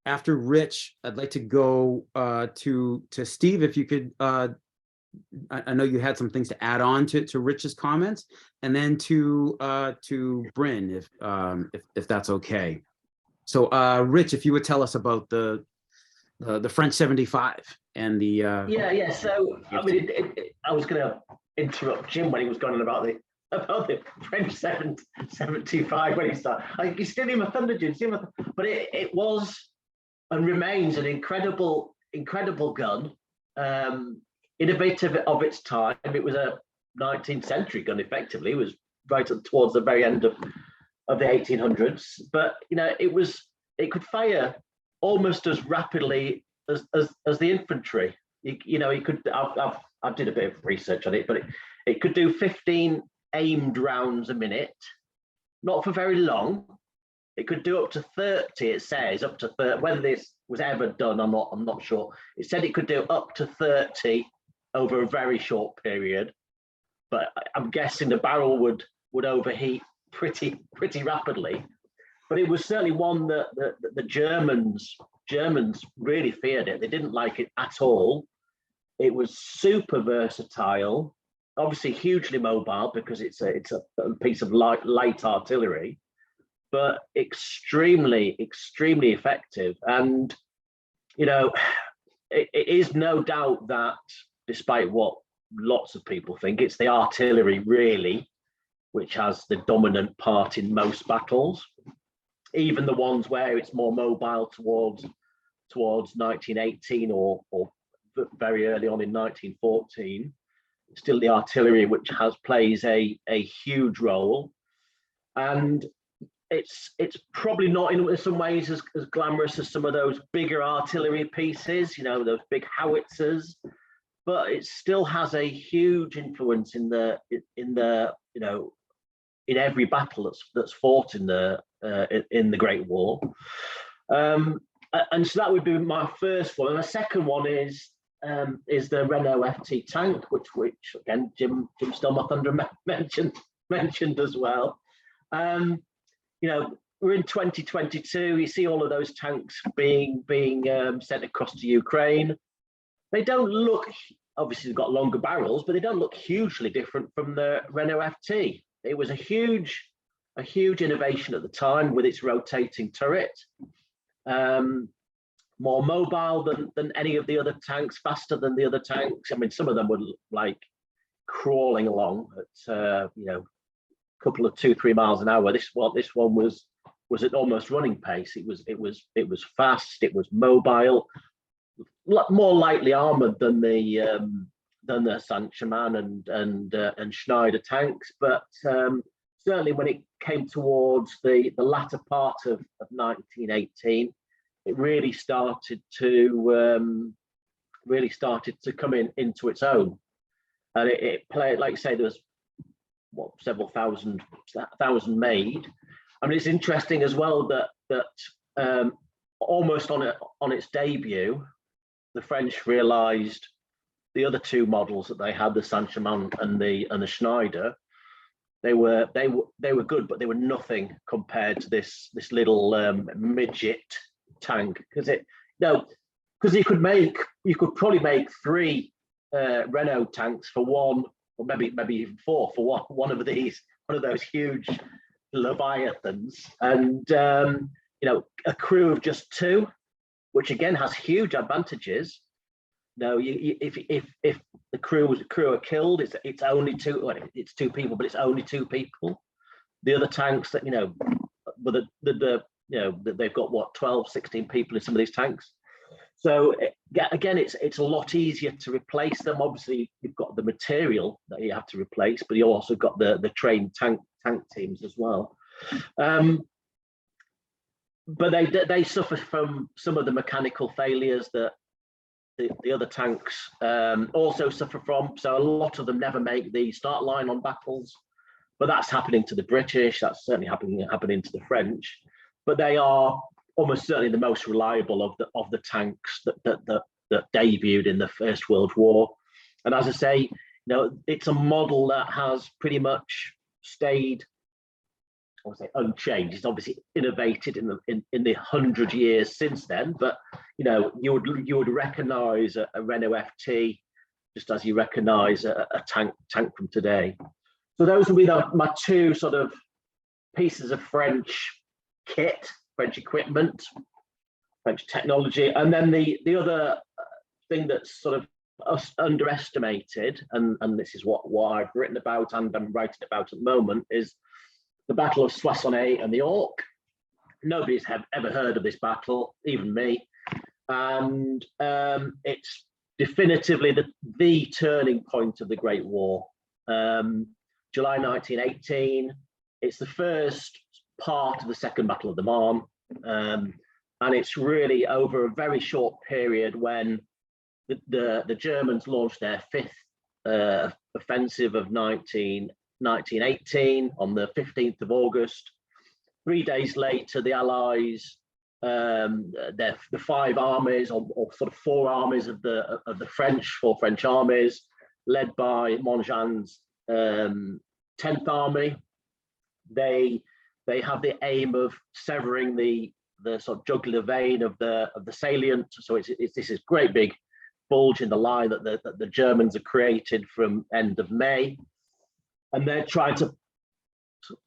After Rich, I'd like to go to Steve, if you could. I know you had some things to add on to Rich's comments, and then to Bryn, if that's okay. So, Rich, if you would tell us about the French 75 and the yeah. So I mean, I was going to interrupt Jim when he was going on about the French 75 when he started. You stealing my thunder, Jim. But it was and remains an incredible gun, innovative of its time. It was a 19th century gun, effectively. It was right up towards the very end of the 1800s. But it could fire almost as rapidly as the infantry. It could. I did a bit of research on it, but it could do 15 aimed rounds a minute, not for very long. It could do up to 30, it says, up to 30. Whether this was ever done or not, I'm not sure. It said it could do up to 30 over a very short period. But I'm guessing the barrel would overheat pretty rapidly. But it was certainly one that the Germans really feared it. They didn't like it at all. It was super versatile, obviously hugely mobile because it's a piece of light artillery, but extremely effective. And you know, it is no doubt that, despite what lots of people think, it's the artillery really which has the dominant part in most battles, even the ones where it's more mobile towards 1918 or very early on in 1914. Still the artillery which plays a huge role. And it's probably not in some ways as glamorous as some of those bigger artillery pieces, you know, those big howitzers, but it still has a huge influence in the you know, in every battle that's fought in the Great War. And so that would be my first one. And the second one is the Renault FT tank, which again Jim stole my thunder mentioned as well. You know, we're in 2022. You see all of those tanks being sent across to Ukraine. They don't look, obviously they've got longer barrels, but they don't look hugely different from the Renault FT. It was a huge innovation at the time with its rotating turret. More mobile than any of the other tanks, faster than the other tanks. I mean, some of them were like crawling along at you know, a couple of 2-3 miles an hour. This one was at almost running pace. It was fast. It was mobile, more lightly armored than the Saint-Germain and Schneider tanks, but certainly when it came towards the latter part of 1918, it really started to come into its own, and it played, like I say, there was several thousand made. I mean, it's interesting as well that almost on its debut, the French realised the other two models that they had, the Saint-Germain and the Schneider, they were good, but they were nothing compared to this little midget tank, because you could probably make 3 Renault tanks for one, or maybe even 4 for one of those huge leviathans, and you know, a crew of just 2, which again has huge advantages. No, if the crew are killed, it's only 2. Well, it's 2 people, but it's only 2 people. The other tanks that, you know, but you know, they've got what, 12, 16 people in some of these tanks. So again, it's a lot easier to replace them. Obviously, you've got the material that you have to replace, but you also got the trained tank teams as well. But they suffer from some of the mechanical failures that the other tanks also suffer from. So a lot of them never make the start line on battles, but that's happening to the British. That's certainly happening to the French. But they are almost certainly the most reliable of the tanks that debuted in the First World War. And as I say, you know, it's a model that has pretty much stayed, I would say, unchanged. It's obviously innovated in the 100 years since then, but you know, you would recognise a Renault FT just as you recognise a tank from today. So those would be my 2 sort of pieces of French kit, French equipment, French technology, and then the other thing that's sort of underestimated, and this is what I've written about and I'm writing about at the moment, is the Battle of Soissonnais and the Ourcq. Nobody's ever heard of this battle, even me, and it's definitively the turning point of the Great War. July 1918. It's the first part of the Second Battle of the Marne, and it's really over a very short period when the Germans launched their 5th offensive of 1918 on the 15th of August. 3 days later, the Allies the five armies, or sort of four armies of the four French armies, led by Montjean's 10th Army. They have the aim of severing the sort of jugular vein of the salient. So it's this is great big bulge in the line that the Germans have created from end of May, and they're trying to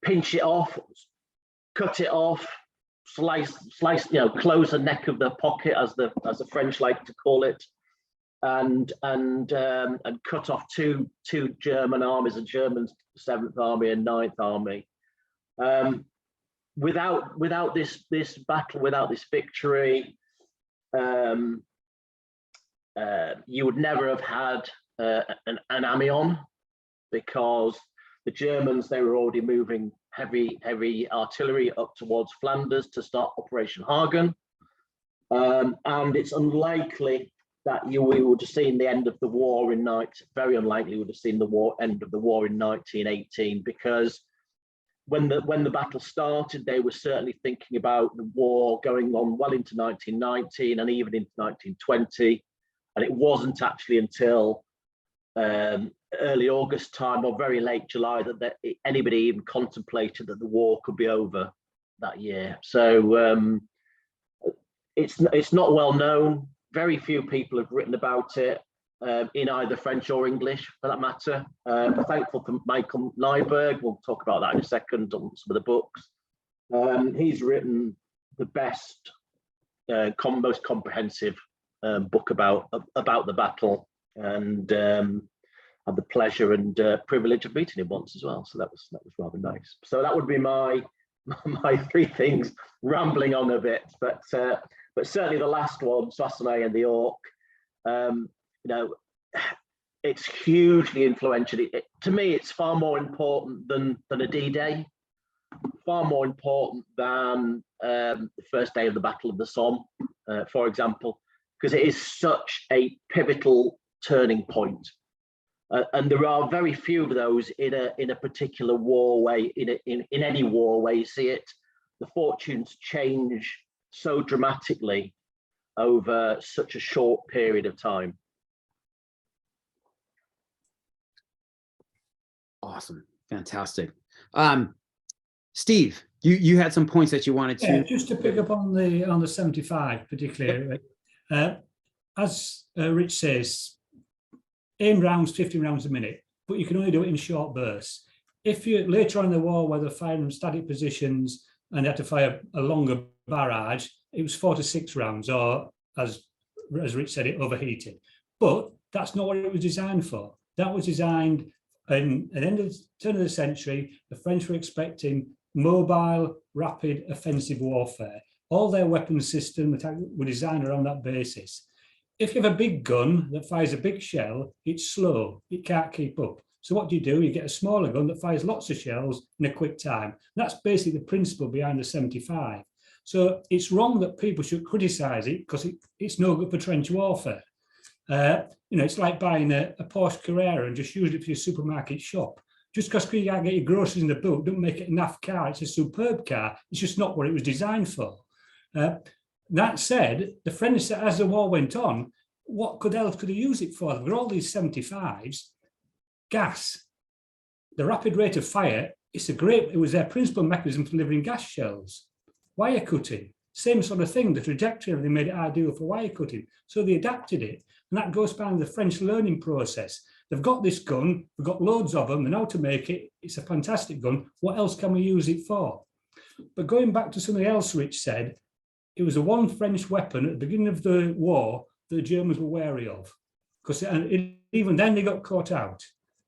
pinch it off, cut it off, slice, close the neck of the pocket, as the French like to call it, and cut off two German armies, the German 7th Army and 9th Army. Without this battle, without this victory, you would never have had an Amiens, because the Germans, they were already moving heavy artillery up towards Flanders to start Operation Hagen, and it's unlikely that we would have seen the end of the war very unlikely we would have seen the end of the war in 1918, because when the battle started, they were certainly thinking about the war going on well into 1919 and even into 1920, and it wasn't actually until early August time or very late July that anybody even contemplated that the war could be over that year. So it's not well known. Very few people have written about it in either French or English, for that matter. I'm thankful for Michael Nyberg. We'll talk about that in a second on some of the books. He's written the best, most comprehensive book about the battle, and had the pleasure and privilege of meeting him once as well. So that was rather nice. So that would be my three things, rambling on a bit, but certainly the last one, Soissonnais and the Orc, it's hugely influential. To me, it's far more important than a D-Day, far more important than the first day of the Battle of the Somme, for example, because it is such a pivotal turning point. And there are very few of those in a particular war way, in any war where you see it. The fortunes change so dramatically over such a short period of time. Awesome, fantastic. Steve, you had some points that you wanted to. Yeah, just to pick up on the 75 particularly. As Rich says, aim rounds 15 rounds a minute, but you can only do it in short bursts. If you later on in the war, where they're firing from static positions and they had to fire a longer barrage, it was 4 to 6 rounds, or as Rich said, it overheated. But that's not what it was designed for. That was designed at the end of the turn of the century. The French were expecting mobile, rapid, offensive warfare. All their weapons systems were designed around that basis. If you have a big gun that fires a big shell, it's slow, it can't keep up. So what do? You get a smaller gun that fires lots of shells in a quick time. That's basically the principle behind the 75. So it's wrong that people should criticise it, because it's no good for trench warfare. It's like buying a Porsche Carrera and just using it for your supermarket shop. Just because you can't get your groceries in the boot, don't make it a naff car. It's a superb car. It's just not what it was designed for. That said, the French, as the war went on, what else could they use it for? There were all these 75s. Gas, the rapid rate of fire, it was their principal mechanism for delivering gas shells. Wire cutting, same sort of thing. The trajectory of them made it ideal for wire cutting. So they adapted it. And that goes back to the French learning process. They've got this gun, we've got loads of them, they know how to make it. It's a fantastic gun. What else can we use it for? But going back to something else Rich said, it was the one French weapon at the beginning of the war that the Germans were wary of. Because even then they got caught out.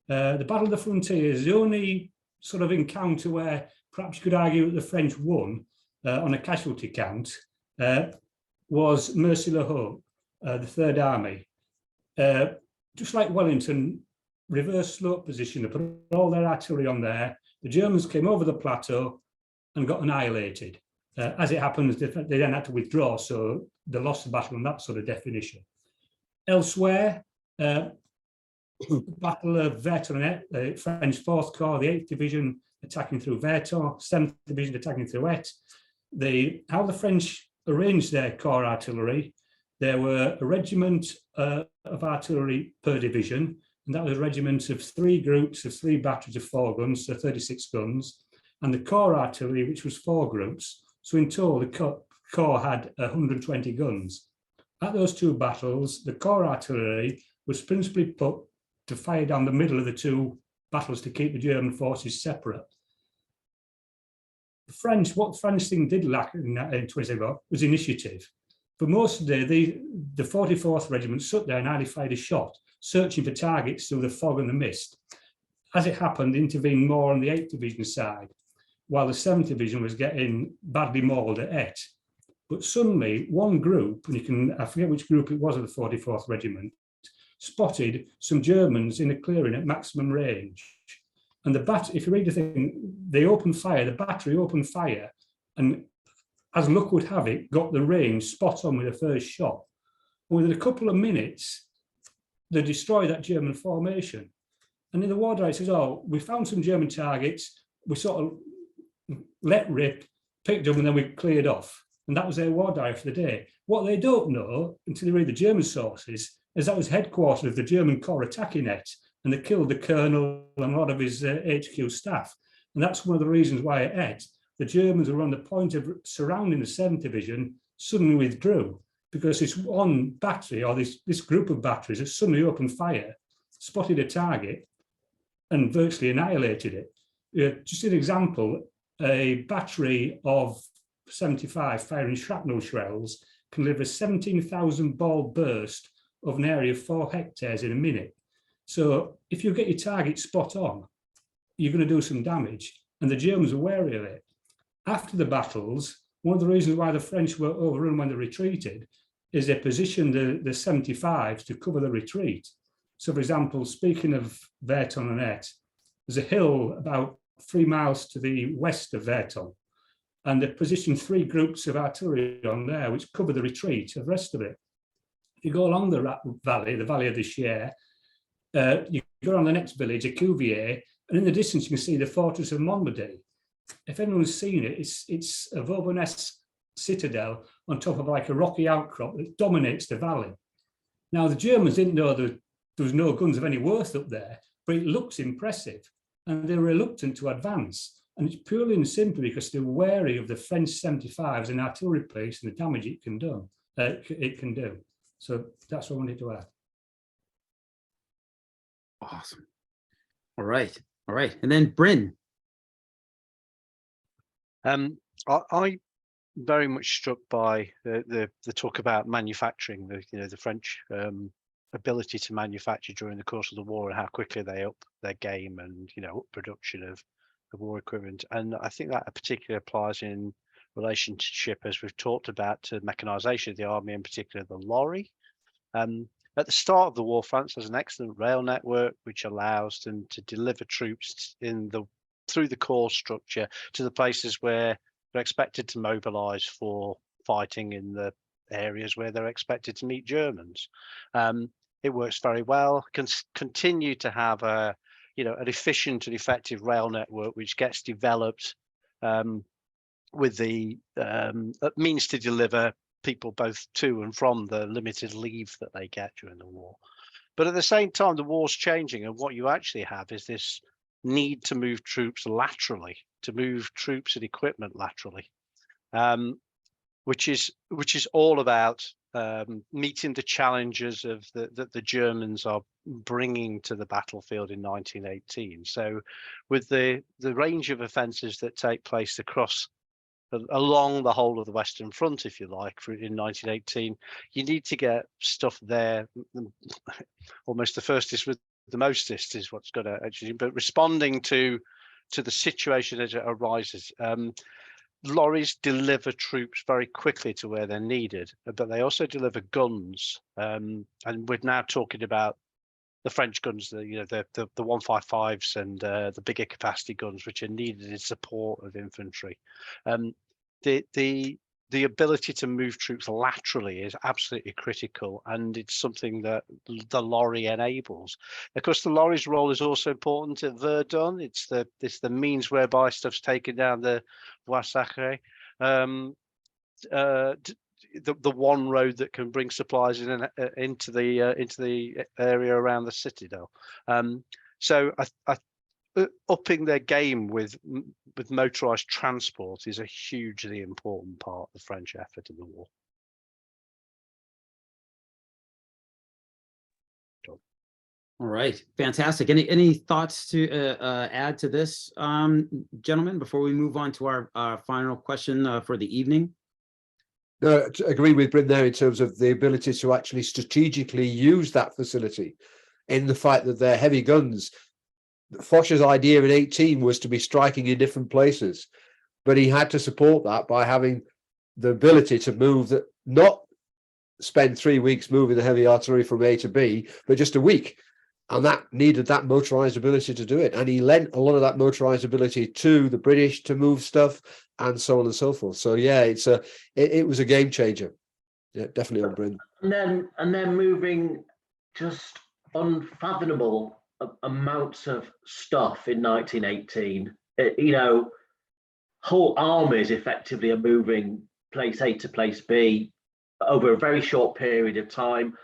The Battle of the Frontiers, the only sort of encounter where perhaps you could argue that the French won on a casualty count was Mercy-le-Hope, the Third Army. Just like Wellington, reverse slope position, they put all their artillery on there. The Germans came over the plateau and got annihilated. As it happens, they then had to withdraw, so they lost the battle on that sort of definition. Elsewhere, Battle of Vertonet, the French 4th Corps, the 8th Division attacking through Verton, 7th Division attacking through Et. How the French arranged their corps artillery. There were a regiment of artillery per division, and that was a regiment of 3 groups of 3 batteries of 4 guns, so 36 guns, and the corps artillery, which was 4 groups. So in total, the corps had 120 guns. At those 2 battles, the corps artillery was principally put to fire down the middle of the 2 battles to keep the German forces separate. What the French thing did lack in 27 was initiative. For most of the day, the 44th Regiment stood there and hardly fired a shot, searching for targets through the fog and the mist. As it happened, they intervened more on the 8th Division side, while the 7th Division was getting badly mauled at Et. But suddenly, one group, and I forget which group it was of the 44th Regiment, spotted some Germans in a clearing at maximum range. And if you read the thing, they opened fire, the battery opened fire, and as luck would have it, got the range spot on with the first shot. And within a couple of minutes, they destroyed that German formation. And in the war diary, it says, oh, we found some German targets, we sort of let rip, picked them, and then we cleared off. And that was their war diary for the day. What they don't know, until they read the German sources, is that was headquarters of the German corps attacking it, and they killed the colonel and a lot of his HQ staff. And that's one of the reasons why at Et, the Germans were on the point of surrounding the 7th Division, suddenly withdrew, because this one battery, or this group of batteries, that suddenly opened fire, spotted a target, and virtually annihilated it. Just an example, a battery of 75 firing shrapnel shells can deliver a 17,000 ball burst of an area of 4 hectares in a minute. So if you get your target spot on, you're going to do some damage, and the Germans were wary of it. After the battles, one of the reasons why the French were overrun when they retreated is they positioned the 75s to cover the retreat. So, for example, speaking of Virton and Et, there's a hill about 3 miles to the west of Virton, and they positioned 3 groups of artillery on there, which cover the retreat of the rest of it. If you go along the valley of the Cher, you go on the next village, a Cuvier, and in the distance you can see the fortress of Montmedy. If anyone's seen it, it's a Vauban-esque citadel on top of like a rocky outcrop that dominates the valley. Now, the Germans didn't know there was no guns of any worth up there, but it looks impressive, and they're reluctant to advance. And it's purely and simply because they're wary of the French 75s and artillery piece and the damage it can do. So that's what I wanted to add. Awesome. All right. And then Bryn. I very much struck by the talk about manufacturing, the French ability to manufacture during the course of the war and how quickly they up their game and up production of war equipment. And I think that particularly applies in relationship, as we've talked about, to mechanization of the army, in particular the lorry. At the start of the war, France has an excellent rail network which allows them to deliver troops through the corps structure to the places where they're expected to mobilize for fighting in the areas where they're expected to meet Germans. It works very well. Can continue to have an efficient and effective rail network which gets developed with the means to deliver people both to and from the limited leave that they get during the war. But at the same time, the war's changing, and what you actually have is this need to move troops laterally, to move troops and equipment laterally, which is all about meeting the challenges that the Germans are bringing to the battlefield in 1918. So with the range of offensives that take place along the whole of the Western Front, if you like, in 1918, you need to get stuff there. Almost the firstest with the mostest is what's going to actually, but responding to the situation as it arises. Lorries deliver troops very quickly to where they're needed, but they also deliver guns. And we're now talking about the French guns, the 155s and the bigger capacity guns, which are needed in support of infantry. The ability to move troops laterally is absolutely critical, and it's something that the lorry enables. Of course, the lorry's role is also important at Verdun. It's the means whereby stuff's taken down the Voie Sacrée the one road that can bring supplies into the area around the citadel. So upping their game with motorized transport is a hugely important part of the French effort in the war. All right, fantastic. Any thoughts to add to this, gentlemen, before we move on to our final question for the evening? No, I agree with Bryn there in terms of the ability to actually strategically use that facility in the fact that they're heavy guns. Foch's idea in 18 was to be striking in different places, but he had to support that by having the ability to move that, not spend 3 weeks moving the heavy artillery from A to B, but just a week. And that needed that motorized ability to do it. And he lent a lot of that motorized ability to the British to move stuff and so on and so forth. So yeah, it was a game changer. Yeah, definitely on Bryn. And then moving just unfathomable amounts of stuff in 1918. Whole armies effectively are moving place A to place B over a very short period of time.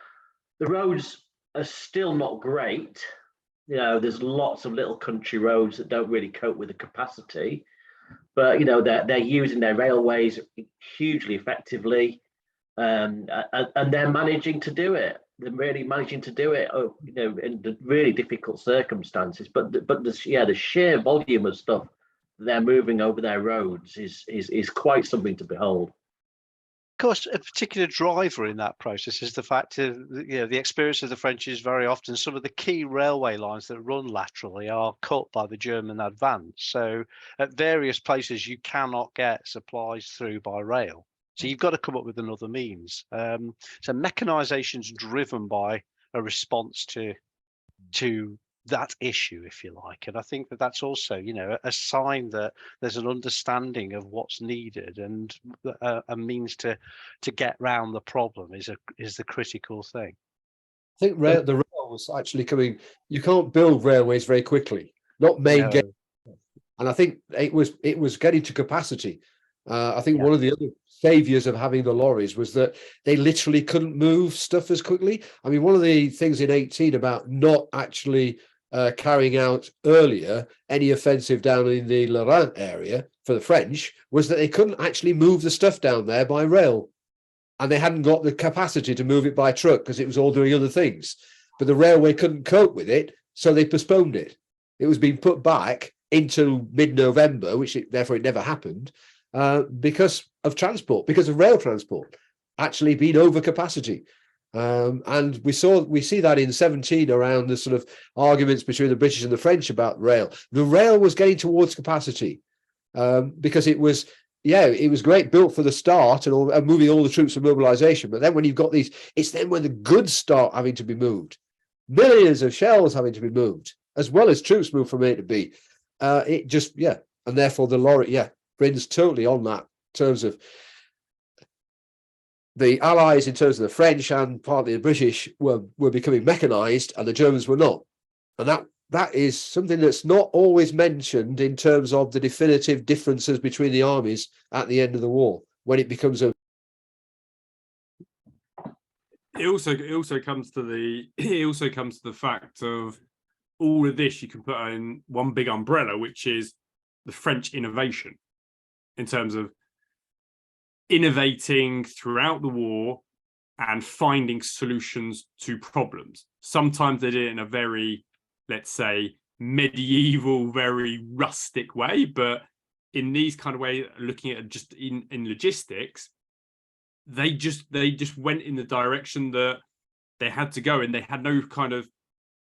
The roads are still not great. There's lots of little country roads that don't really cope with the capacity, but they're using their railways hugely effectively, and they're managing to do it. They're really managing to do it, in the really difficult circumstances. But the sheer volume of stuff they're moving over their roads is quite something to behold. Of course, a particular driver in that process is the fact of the experience of the French is very often some of the key railway lines that run laterally are cut by the German advance. So at various places you cannot get supplies through by rail. So you've got to come up with another means. So mechanization is driven by a response to that issue, if you like. And I think that's also, a sign that there's an understanding of what's needed, and a means to get round the problem is the critical thing. I think the rail was actually coming. You can't build railways very quickly, not main gauge. And I think it was getting to capacity. I think one of the other saviors of having the lorries was that they literally couldn't move stuff as quickly. I mean, one of the things in 18 about not actually carrying out earlier any offensive down in the Lorraine area for the French was that they couldn't actually move the stuff down there by rail, and they hadn't got the capacity to move it by truck because it was all doing other things. But the railway couldn't cope with it, so they postponed it. It was being put back into mid-November, therefore it never happened, because of transport, because of rail transport actually being over capacity. And we see that in 17 around the sort of arguments between the British and the French about rail. The rail was getting towards capacity because it was great, built for the start and moving all the troops for mobilization. But then when you've got these, it's then when the goods start having to be moved, millions of shells having to be moved, as well as troops moved from A to B. And therefore the lorry, Bryn's totally on that in terms of the Allies, in terms of the French and partly the British were becoming mechanized, and the Germans were not. And that is something that's not always mentioned in terms of the definitive differences between the armies at the end of the war, when it becomes a. It also comes to the fact of all of this you can put in one big umbrella, which is the French innovation, in terms of innovating throughout the war and finding solutions to problems. Sometimes they did it in a very, let's say, medieval, very rustic way, but in these kind of ways, looking at just in logistics, they just went in the direction that they had to go, and they had no kind of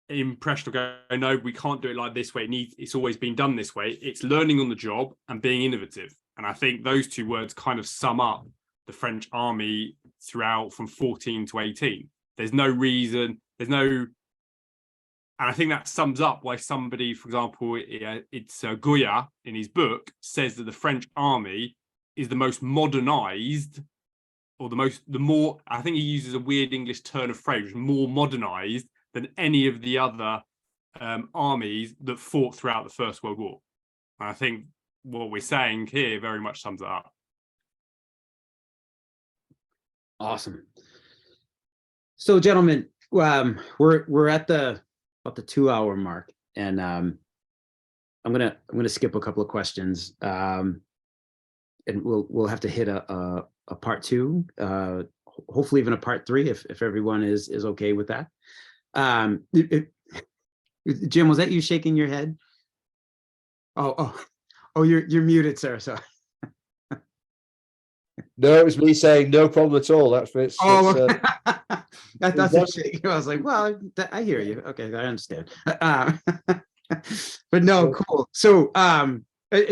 impression of going, no, we can't do it like this way. It's always been done this way. It's learning on the job and being innovative. And I think those two words kind of sum up the French army throughout from 14 to 18. And I think that sums up why somebody, for example, it's Goya in his book says that the French army is the most modernized, or I think he uses a weird English turn of phrase, more modernized than any of the other armies that fought throughout the First World War. And I think what we're saying here very much sums it up. Awesome. So, gentlemen, we're at about the 2-hour mark, and I'm gonna skip a couple of questions, and we'll have to hit a part 2, hopefully even a part 3 if everyone is okay with that. Jim, was that you shaking your head? Oh, you're muted, sir. So. No, it was me saying no problem at all. That's it. I thought so shaking. I was like, well, I hear you. Okay, I understand. But no, cool. So,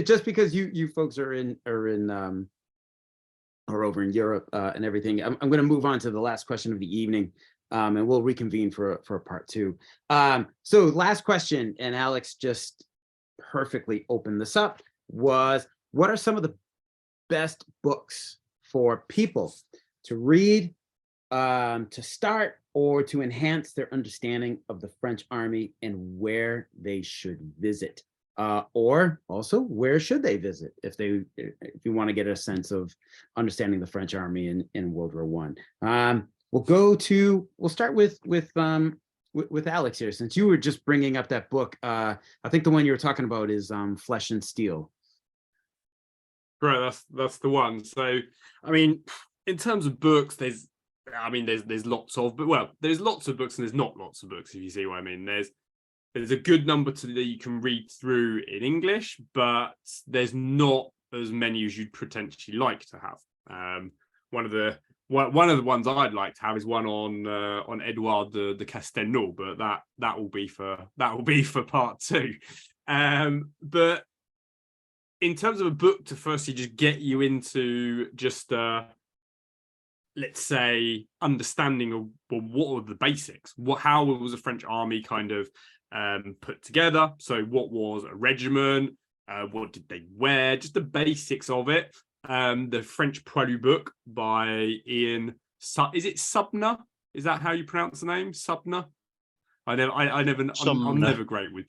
just because you folks are over in Europe and everything, I'm going to move on to the last question of the evening, and we'll reconvene for a part 2. So, last question, and Alex just perfectly opened this up, was what are some of the best books for people to read, to start, or to enhance their understanding of the French army and where they should visit, or also where should they visit if you want to get a sense of understanding the French army in World War I. We'll start with Alex here, since you were just bringing up that book. I think the one you were talking about is Flesh and Steel. Right, that's the one. So, I mean, in terms of books, there's lots of, but well, there's lots of books and there's not lots of books, if you see what I mean. There's a good number that you can read through in English, but there's not as many as you'd potentially like to have. One of the ones I'd like to have is one on Edouard de Castelnau, but that will be for part 2. But in terms of a book to firstly just get you into just let's say understanding of what were the basics, how was the French army kind of put together. So what was a regiment, what did they wear, just the basics of it. The French Poilu book by Ian, is it Subner? Is that how you pronounce the name? Subner? I'm never great with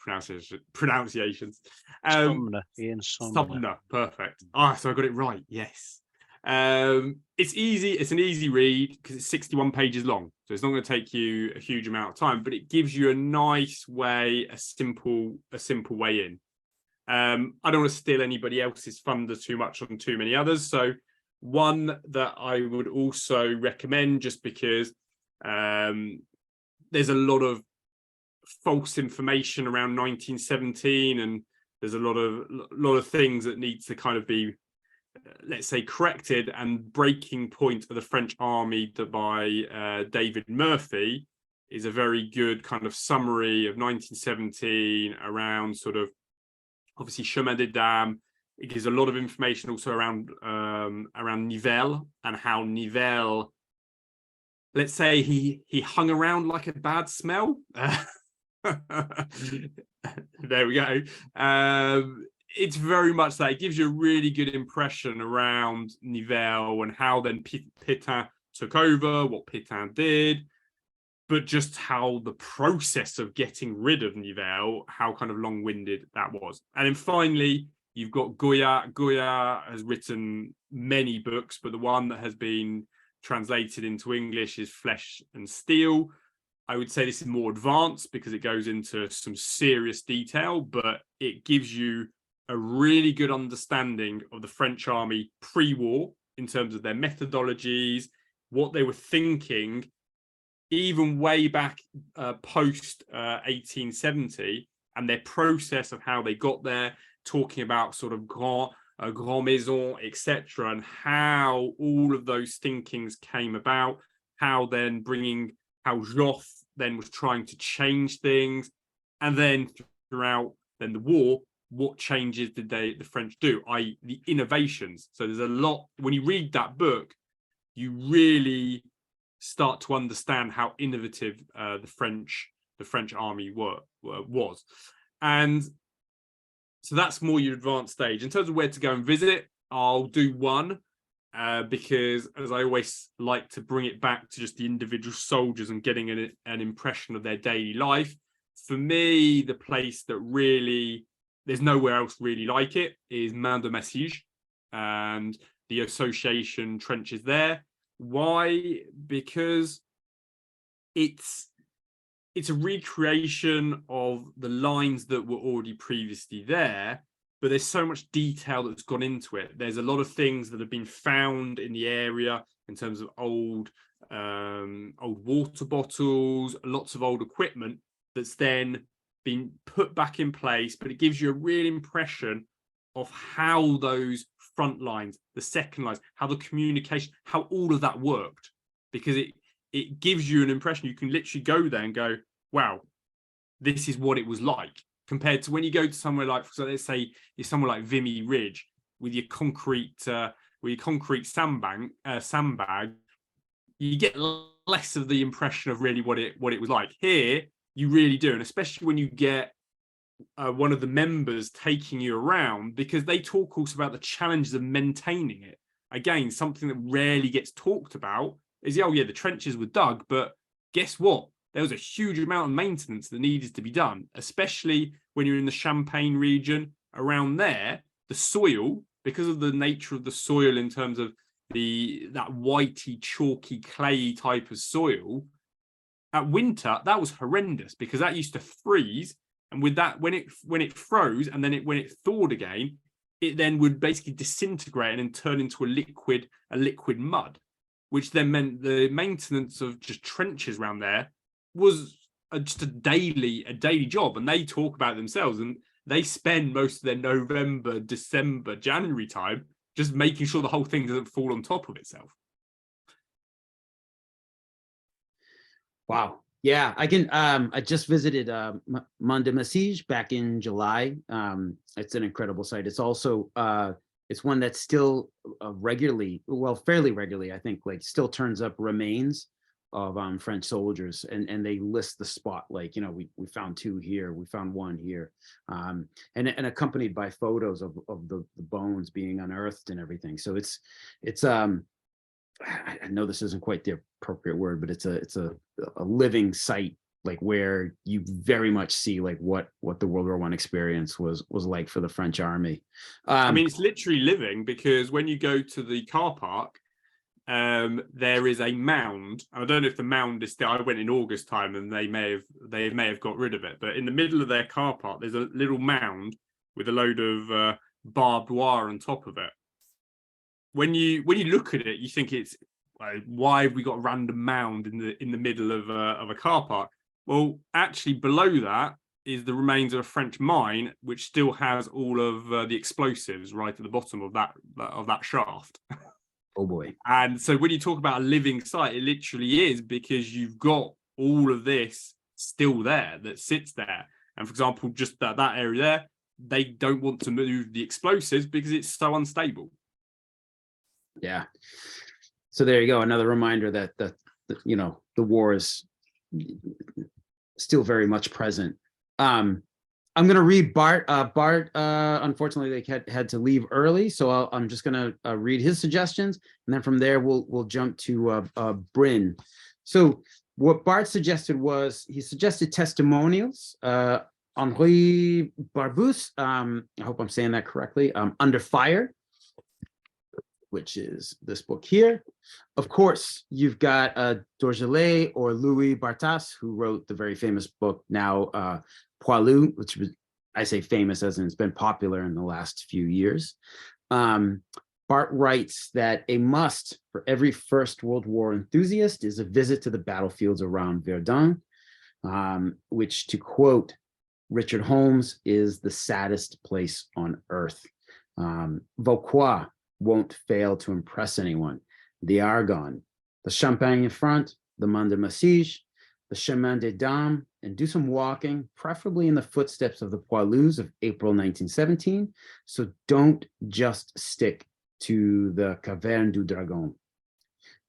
pronunciations. Ian Sumner, perfect. So I got it right. Yes. It's easy. It's an easy read because it's 61 pages long, so it's not going to take you a huge amount of time. But it gives you a nice way, a simple way in. I don't want to steal anybody else's thunder too much on too many others. So one that I would also recommend, just because there's a lot of false information around 1917, and there's a lot of things that need to kind of be, let's say, corrected. And Breaking Point of the French Army by David Murphy is a very good kind of summary of 1917 around sort of obviously Chemin des Dames. It gives a lot of information also around Nivelle, and how Nivelle, let's say, he hung around like a bad smell. There we go. It's very much that. It gives you a really good impression around Nivelle and how then Pétain took over, what Pétain did, but just how the process of getting rid of Nivelle, how kind of long-winded that was. And then finally, you've got Goya. Goya has written many books, but the one that has been translated into English is Flesh and Steel. I would say this is more advanced because it goes into some serious detail, but it gives you a really good understanding of the French army pre-war in terms of their methodologies, what they were thinking, even way back post 1870, and their process of how they got there, talking about sort of grand maison, etc., and how all of those thinkings came about, how Joffre then was trying to change things, and then throughout the war, what changes did the French do, i.e. the innovations. So there's a lot, when you read that book, you really start to understand how innovative the French army was. And so that's more your advanced stage. In terms of where to go and visit, I'll do one, because as I always like to bring it back to just the individual soldiers and getting an impression of their daily life. For me, the place that really, there's nowhere else really like it, is Main de Massige and the association trenches there. Why? Because it's a recreation of the lines that were already previously there, but there's so much detail that's gone into it. There's a lot of things that have been found in the area in terms of old water bottles, lots of old equipment that's then been put back in place, but it gives you a real impression of how those front lines, the second lines, how the communication, how all of that worked, because it gives you an impression. You can literally go there and go, wow, this is what it was like, compared to when you go to somewhere like, so let's say it's somewhere like Vimy Ridge with your concrete sandbag, you get less of the impression of really what it was like. Here you really do, and especially when you get one of the members taking you around, because they talk also about the challenges of maintaining it. Again, something that rarely gets talked about is, oh yeah, the trenches were dug, but guess what? There was a huge amount of maintenance that needed to be done, especially when you're in the Champagne region. Around there, the soil, because of the nature of the soil in terms of that whitey, chalky, clayey type of soil, at winter, that was horrendous, because that used to freeze. And with that, when it froze and then when it thawed again, it then would basically disintegrate and then turn into a liquid mud, which then meant the maintenance of just trenches around there was just a daily job. And they talk about it themselves, and they spend most of their November, December, January time just making sure the whole thing doesn't fall on top of itself. Wow. Yeah, I can. I just visited Mont de Massige back in July. It's an incredible site. It's also it's one that still fairly regularly, I think, like still turns up remains of French soldiers, and they list the spot, like, you know, we found 2 here, we found 1 here, and accompanied by photos of the bones being unearthed and everything. So it's I know this isn't quite the appropriate word, but it's a living site, like where you very much see like what the World War I experience was like for the French army. I mean, it's literally living, because when you go to the car park, there is a mound. I don't know if the mound is still. I went in August time, and they may have got rid of it. But in the middle of their car park, there's a little mound with a load of barbed wire on top of it. When you look at it, you think it's why have we got a random mound in the middle of a car park? Well, actually, below that is the remains of a French mine, which still has all of the explosives right at the bottom of that shaft. Oh boy. And so when you talk about a living site, it literally is, because you've got all of this still there that sits there. And for example, just that area there, they don't want to move the explosives because it's so unstable. Yeah. So there you go. Another reminder that you know, the war is still very much present. I'm going to read Bart. Bart, unfortunately, they had to leave early, so I'm just going to read his suggestions, and then from there we'll jump to Bryn. So what Bart suggested was, he suggested testimonials. Henri Barbusse, I hope I'm saying that correctly, Under Fire, which is this book here. Of course, you've got Dorgelet or Louis Barthas, who wrote the very famous book now, Poilu, which was, I say famous as in it's been popular in the last few years. Bart writes that a must for every First World War enthusiast is a visit to the battlefields around Verdun, which, to quote Richard Holmes, is the saddest place on earth. Vauquois won't fail to impress anyone. The Argonne, the Champagne front, the Mont de Massige, the Chemin des Dames, and do some walking, preferably in the footsteps of the Poilus of April 1917. So don't just stick to the Caverne du Dragon.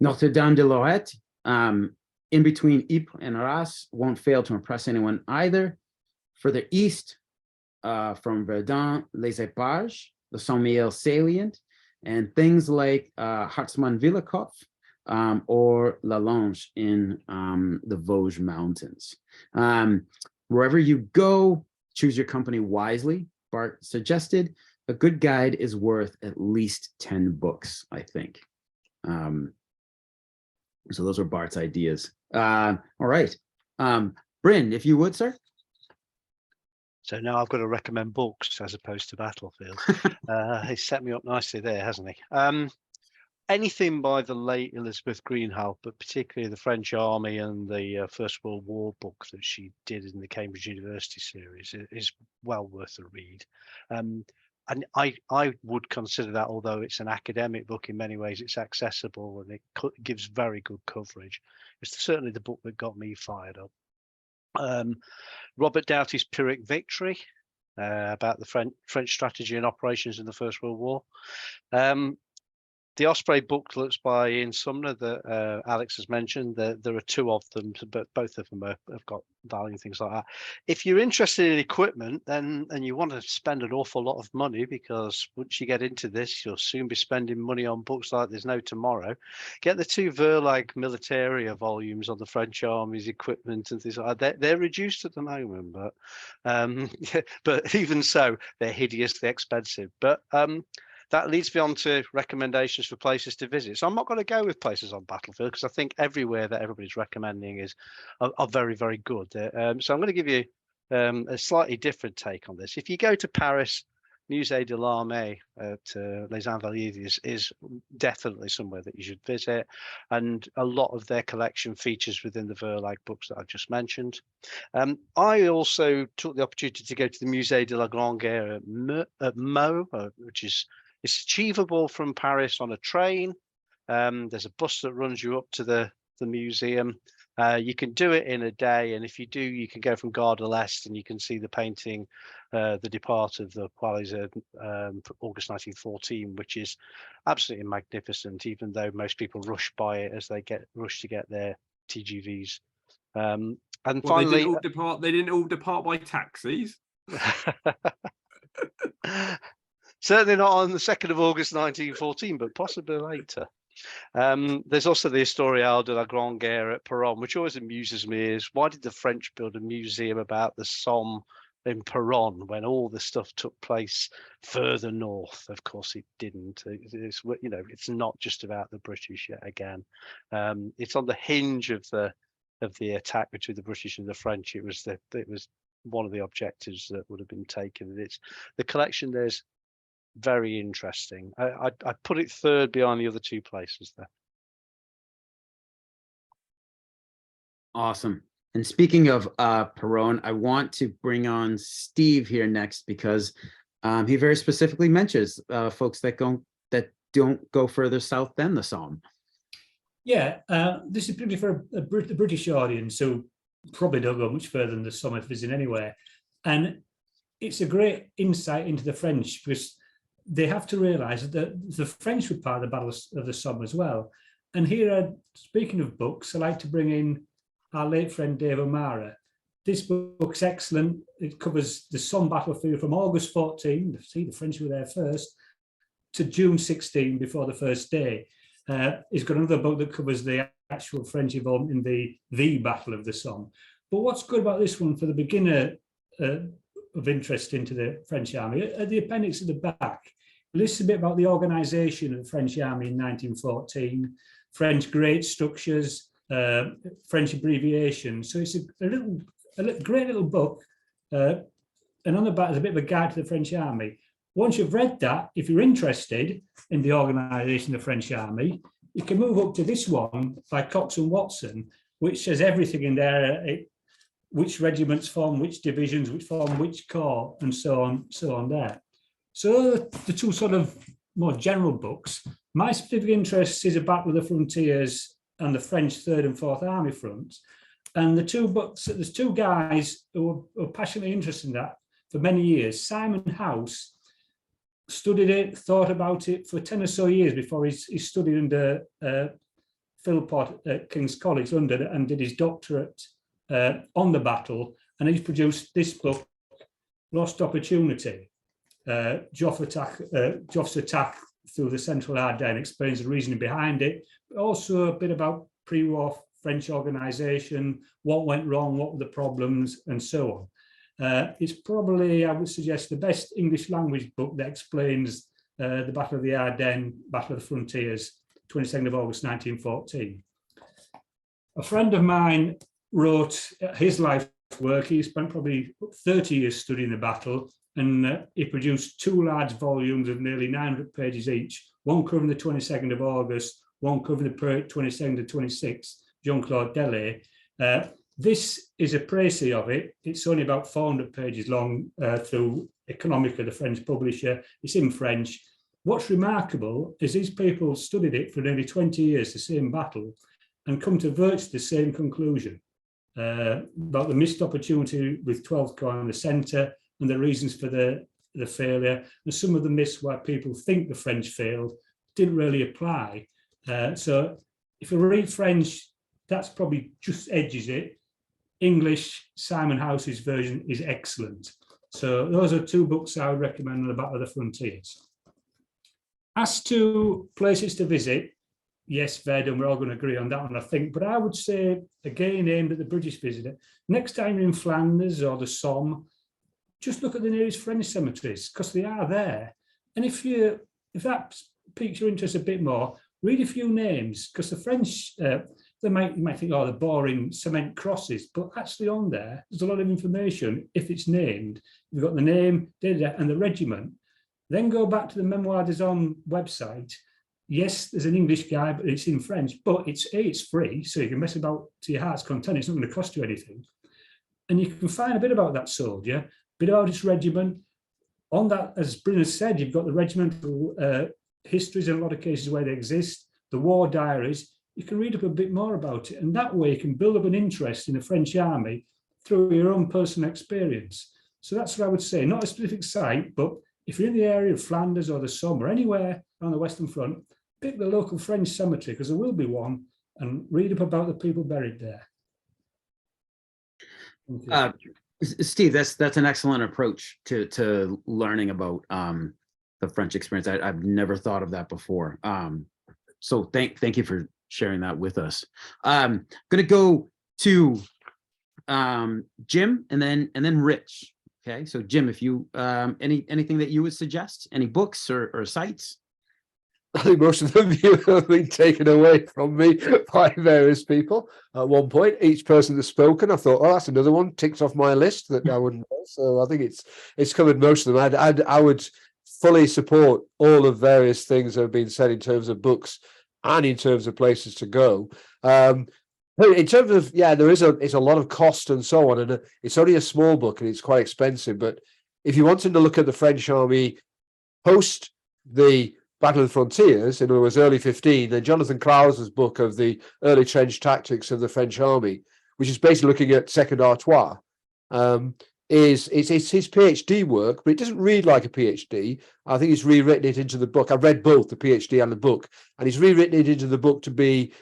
Notre Dame de Lorette, in between Ypres and Arras, won't fail to impress anyone either. Further east, from Verdun, Les Epages, the Saint-Mihiel salient, and things like Hartmann-Villekopf, or La Lange in the Vosges Mountains. Wherever you go, choose your company wisely. Bart suggested a good guide is worth at least 10 books, I think. So those are Bart's ideas. All right. Bryn, if you would, sir. So now I've got to recommend books as opposed to battlefield. He's set me up nicely there, hasn't he? Anything by the late Elizabeth Greenhalgh, but particularly the French Army and the First World War book that she did in the Cambridge University series is well worth a read. And I would consider that, although it's an academic book, in many ways it's accessible and it gives very good coverage. It's certainly the book that got me fired up. Robert Doughty's Pyrrhic Victory, about the French strategy and operations in the First World War. The Osprey booklets by Ian Sumner that Alex has mentioned, there are two of them, but both of them have got value and things like that. If you're interested in equipment, then and you want to spend an awful lot of money, because once you get into this, you'll soon be spending money on books like there's no tomorrow. Get the two Verlag Militaria volumes on the French Army's equipment and things like that. They're reduced at the moment, but even so, they're hideously expensive. But that leads me on to recommendations for places to visit. So I'm not going to go with places on battlefield, because I think everywhere that everybody's recommending are very, very good. So I'm going to give you a slightly different take on this. If you go to Paris, Musée de l'Armée at Les Invalides is definitely somewhere that you should visit. And a lot of their collection features within the Verlag books that I've just mentioned. I also took the opportunity to go to the Musée de la Grande Guerre at Meaux, which is it's achievable from Paris on a train. There's a bus that runs you up to the museum. You can do it in a day, and if you do, you can go from Gare de l'Est and you can see the painting, The Depart of the Poilus, August 1914, which is absolutely magnificent, even though most people rush by it as they rush to get their TGVs. And well, finally, they didn't all depart by taxis. Certainly not on the 2nd of August 1914, but possibly later. There's also the Historiale de la Grande Guerre at Péronne, which always amuses me. Is why did the French build a museum about the Somme in Péronne when all the stuff took place further north? Of course, it didn't. It's not just about the British yet again. It's on the hinge of the attack between the British and the French. It was one of the objectives that would have been taken. It's the collection. There's very interesting. I put it third behind the other two places there. Awesome. And speaking of Péronne, I want to bring on Steve here next, because he very specifically mentions folks that don't go further south than the Somme. Yeah, this is pretty for the British audience, who probably don't go much further than the Somme if visiting anywhere. And it's a great insight into the French, because they have to realise that the French were part of the Battle of the Somme as well. And here, speaking of books, I like to bring in our late friend Dave O'Mara. This book's excellent. It covers the Somme battlefield from August 14, see, the French were there first, to June 16 before the first day. He's got another book that covers the actual French involvement in the Battle of the Somme. But what's good about this one for the beginner of interest into the French army, at the appendix at the back, it lists a bit about the organisation of the French army in 1914, French grade structures, French abbreviations. So it's a great little book. And on the back is a bit of a guide to the French army. Once you've read that, if you're interested in the organisation of the French army, you can move up to this one by Cox and Watson, which says everything in there, which regiments form which divisions, which form which corps, and so on there. So the two sort of more general books. My specific interest is a Battle of the Frontiers and the French 3rd and 4th Army fronts. And the two books, there's two guys who were passionately interested in that for many years. Simon House studied it, thought about it for 10 or so years before he studied under Philpott at King's College London and did his doctorate on the battle. And he's produced this book, Lost Opportunity. Joffre's attack through the Central Ardennes explains the reasoning behind it, but also a bit about pre-war French organisation, what went wrong, what were the problems, and so on. It's probably, I would suggest, the best English language book that explains the Battle of the Ardennes, Battle of the Frontiers, 22nd of August 1914. A friend of mine wrote his life work. He spent probably 30 years studying the battle, and he produced 2 large volumes of nearly 900 pages each, one covering the 22nd of August, one covering the 22nd to 26th, Jean-Claude Delay. This is a précis of it. It's only about 400 pages long through Economica, the French publisher. It's in French. What's remarkable is these people studied it for nearly 20 years, the same battle, and come to virtually the same conclusion about the missed opportunity with 12th Corps in the centre and the reasons for the failure. And some of the myths why people think the French failed didn't really apply. So if you read French, that's probably just edges it. English, Simon House's version is excellent. So those are 2 books I would recommend on the Battle of the Frontiers. As to places to visit, yes, Verdun, we're all going to agree on that one, I think. But I would say, again, aimed at the British visitor, next time you're in Flanders or the Somme, just look at the nearest French cemeteries, because they are there. And if that piques your interest a bit more, read a few names, because the French, you might think, oh, the boring cement crosses, but actually on there's a lot of information. If it's named, you've got the name, data, and the regiment. Then go back to the Memoir des Hommes website. Yes, there's an English guy, but it's in French, but it's free, so you can mess about to your heart's content. It's not going to cost you anything. And you can find a bit about that soldier, a bit about his regiment. On that, as Bryn has said, you've got the regimental histories in a lot of cases where they exist, the war diaries. You can read up a bit more about it, and that way you can build up an interest in the French army through your own personal experience. So that's what I would say, not a specific site, but if you're in the area of Flanders or the Somme or anywhere on the Western Front, pick the local French cemetery, because there will be one, and read up about the people buried there. Steve, that's an excellent approach to learning about the French experience. I've never thought of that before. So thank you for sharing that with us. I'm going to go to Jim and then Rich. Okay, so Jim, if you anything that you would suggest, any books or sites? I think most of them have been taken away from me by various people at one point. Each person that's spoken, I thought, oh, that's another one ticked off my list that I wouldn't know. So I think it's covered most of them. I would fully support all of various things that have been said in terms of books and in terms of places to go. In terms of, it's a lot of cost and so on, and it's only a small book and it's quite expensive. But if you wanted to look at the French army post the Battle of the Frontiers, in other words, early 15, then Jonathan Claus's book of the early trench tactics of the French army, which is basically looking at Second Artois, it's his PhD work, but it doesn't read like a PhD. I think he's rewritten it into the book. I've read both the PhD and the book, and he's rewritten it into the book to be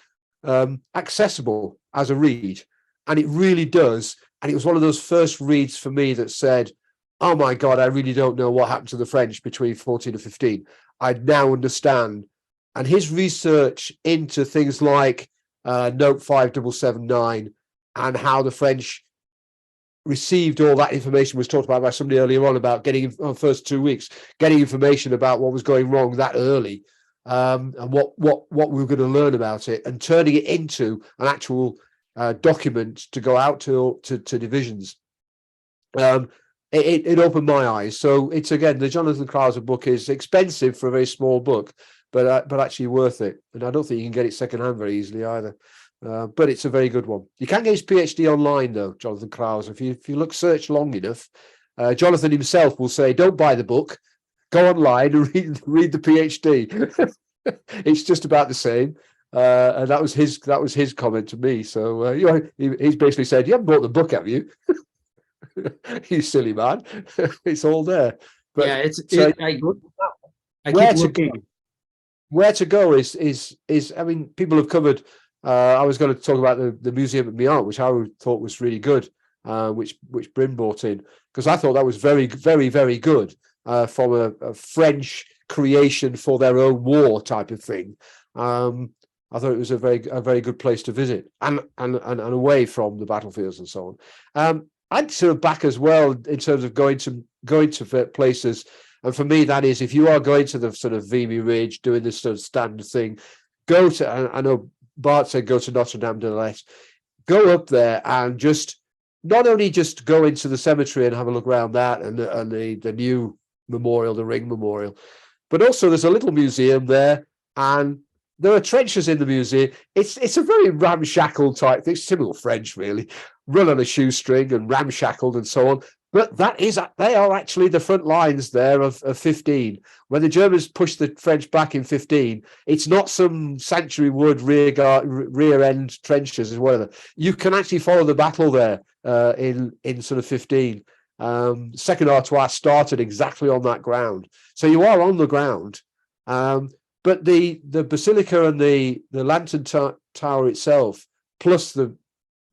accessible as a read, and it really does. And it was one of those first reads for me that said, oh my God, I really don't know what happened to the French between 14 and 15. I now understand. And his research into things like Note 5779 and how the French received all that information was talked about by somebody earlier on about getting on first 2 weeks, getting information about what was going wrong that early, and what we were going to learn about it, and turning it into an actual document to go out to divisions. It opened my eyes. So it's, again, the Jonathan Claus book is expensive for a very small book, but actually worth it. And I don't think you can get it secondhand very easily either. But it's a very good one. You can get his PhD online though, Jonathan Claus. If you search long enough, Jonathan himself will say, don't buy the book, go online and read the PhD. It's just about the same. And that was his comment to me. So he's basically said, you haven't bought the book, have you? You silly man. It's all there. But yeah, I keep looking. Where to go is I mean, people have covered. I was going to talk about the Museum of Miant, which I thought was really good, which Bryn brought in, because I thought that was very, very, very good from a French creation for their own war type of thing. I thought it was a very good place to visit and away from the battlefields and so on. I'd sort of back as well in terms of going to places. And for me, that is, if you are going to the sort of Vimy Ridge, doing this sort of standard thing, go to, I know Bart said, go to Notre Dame de Lorette. Go up there and just not only just go into the cemetery and have a look around that and the new memorial, the Ring Memorial, but also there's a little museum there, and there are trenches in the museum. It's a very ramshackle type thing. It's typical French, really, run on a shoestring and ramshackled and so on. But they are actually the front lines there of 15. When the Germans pushed the French back in 15, it's not some sanctuary wood rear end trenches or whatever. You can actually follow the battle there in sort of 15. Second Artois started exactly on that ground, so you are on the ground. But the basilica and the lantern tower itself, plus the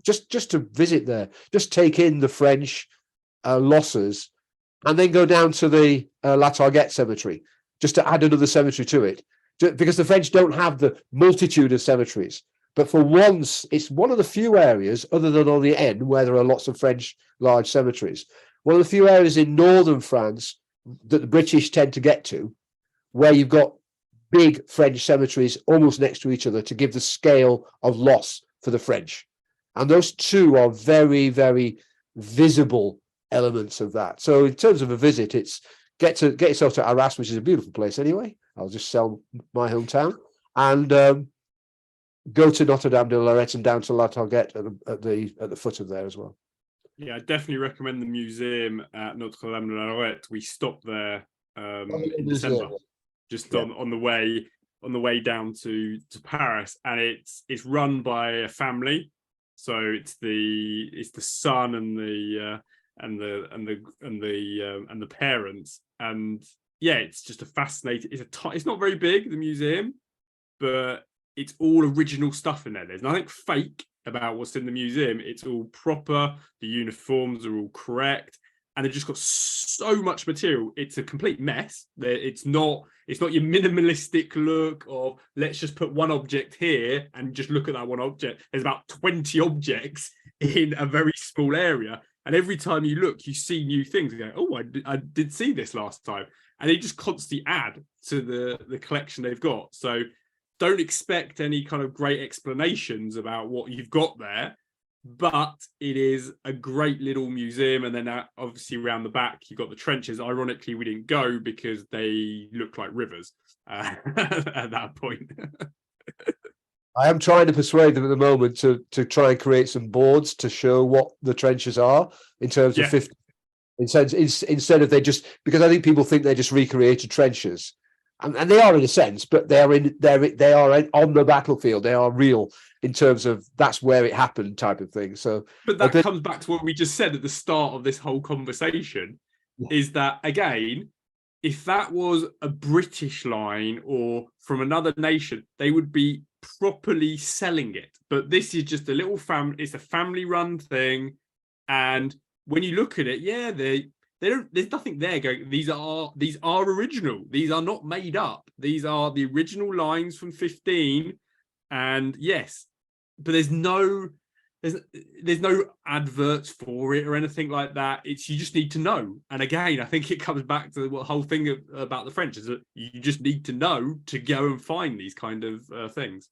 just to visit there, just take in the French losses, and then go down to the La Targette cemetery, just to add another cemetery to it, because the French don't have the multitude of cemeteries. But for once, it's one of the few areas, other than on the Aisne, where there are lots of French large cemeteries, one of the few areas in northern France that the British tend to get to, where you've got big French cemeteries almost next to each other to give the scale of loss for the French. And those two are very, very visible elements of that. So in terms of a visit, it's get yourself to Arras, which is a beautiful place anyway. I'll just sell my hometown, and go to Notre Dame de Lorette and down to La Targette at the foot of there as well. Yeah, I definitely recommend the museum at Notre Dame de Lorette. We stopped there in December, just on the way down to Paris, and it's run by a family. So it's the son and the parents, and yeah, it's just a fascinating. It's not very big, the museum, but it's all original stuff in there. There's nothing fake about what's in the museum. It's all proper. The uniforms are all correct, and they've just got so much material. It's a complete mess. It's not your minimalistic look of let's just put one object here and just look at that one object. There's about 20 objects in a very small area. And every time you look, you see new things. You go, oh, I did see this last time. And they just constantly add to the collection they've got. So don't expect any kind of great explanations about what you've got there. But it is a great little museum. And then obviously around the back, you've got the trenches. Ironically, we didn't go because they look like rivers at that point. I am trying to persuade them at the moment to try and create some boards to show what the trenches are in terms of 50. Instead of they just, because I think people think they just recreated trenches, and they are in a sense, but they are on the battlefield. They are real in terms of that's where it happened type of thing. So, but that comes back to what we just said at the start of this whole conversation, is that again, if that was a British line or from another nation, they would be properly selling it. But this is just a little family. It's a family-run thing, and when you look at it, there's nothing there going. These are original. These are not made up. These are the original lines from 15, and yes, but there's no adverts for it or anything like that. You just need to know. And again, I think it comes back to the whole thing about the French is that you just need to know to go and find these kind of things.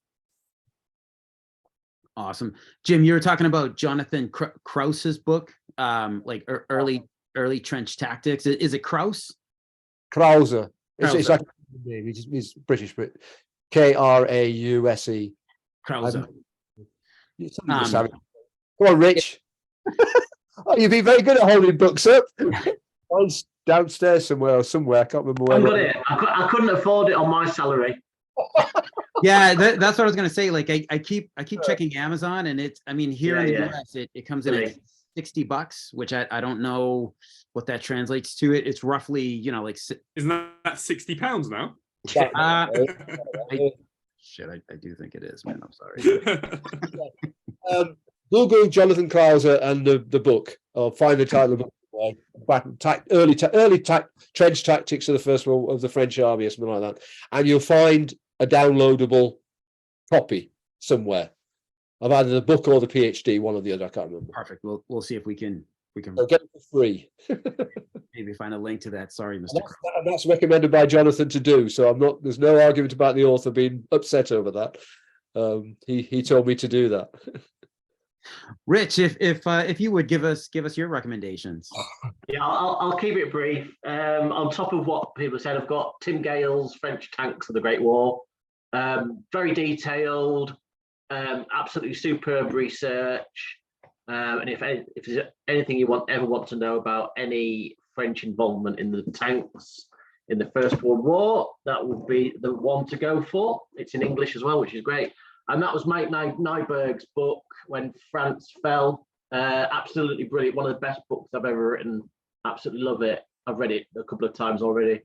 Awesome. Jim, you were talking about Jonathan Krause's book, early trench tactics. Is it Krause? Krause. It's like he's British, but Krause. Krause. Come on, Rich. Oh, you've been very good at holding books up. Mine's downstairs somewhere. I can't remember where. I got it. I couldn't afford it on my salary. Yeah, that's what I was gonna say. Like I keep checking Amazon, and it's here in the US it comes in at $60, which I don't know what that translates to. It's roughly isn't that £60 now? I do think it is, man. I'm sorry. Google Jonathan Krause and the book, or find the title of the book, early trench tactics of the First World of the French Army or something like that, and you'll find a downloadable copy somewhere of either the book or the PhD, one or the other. I can't remember. Perfect. We'll see if we can get it for free. Maybe find a link to that. Sorry, Mr. That's recommended by Jonathan to do. So there's no argument about the author being upset over that. He told me to do that. Rich, if you would give us your recommendations. Yeah, I'll keep it brief. On top of what people said, I've got Tim Gale's French Tanks of the Great War. Very detailed, absolutely superb research. And if there's anything you ever want to know about any French involvement in the tanks in the First World War, that would be the one to go for. It's in English as well, which is great. And that was Mike Nyberg's book, When France Fell. Absolutely brilliant. One of the best books I've ever written. Absolutely love it. I've read it a couple of times already,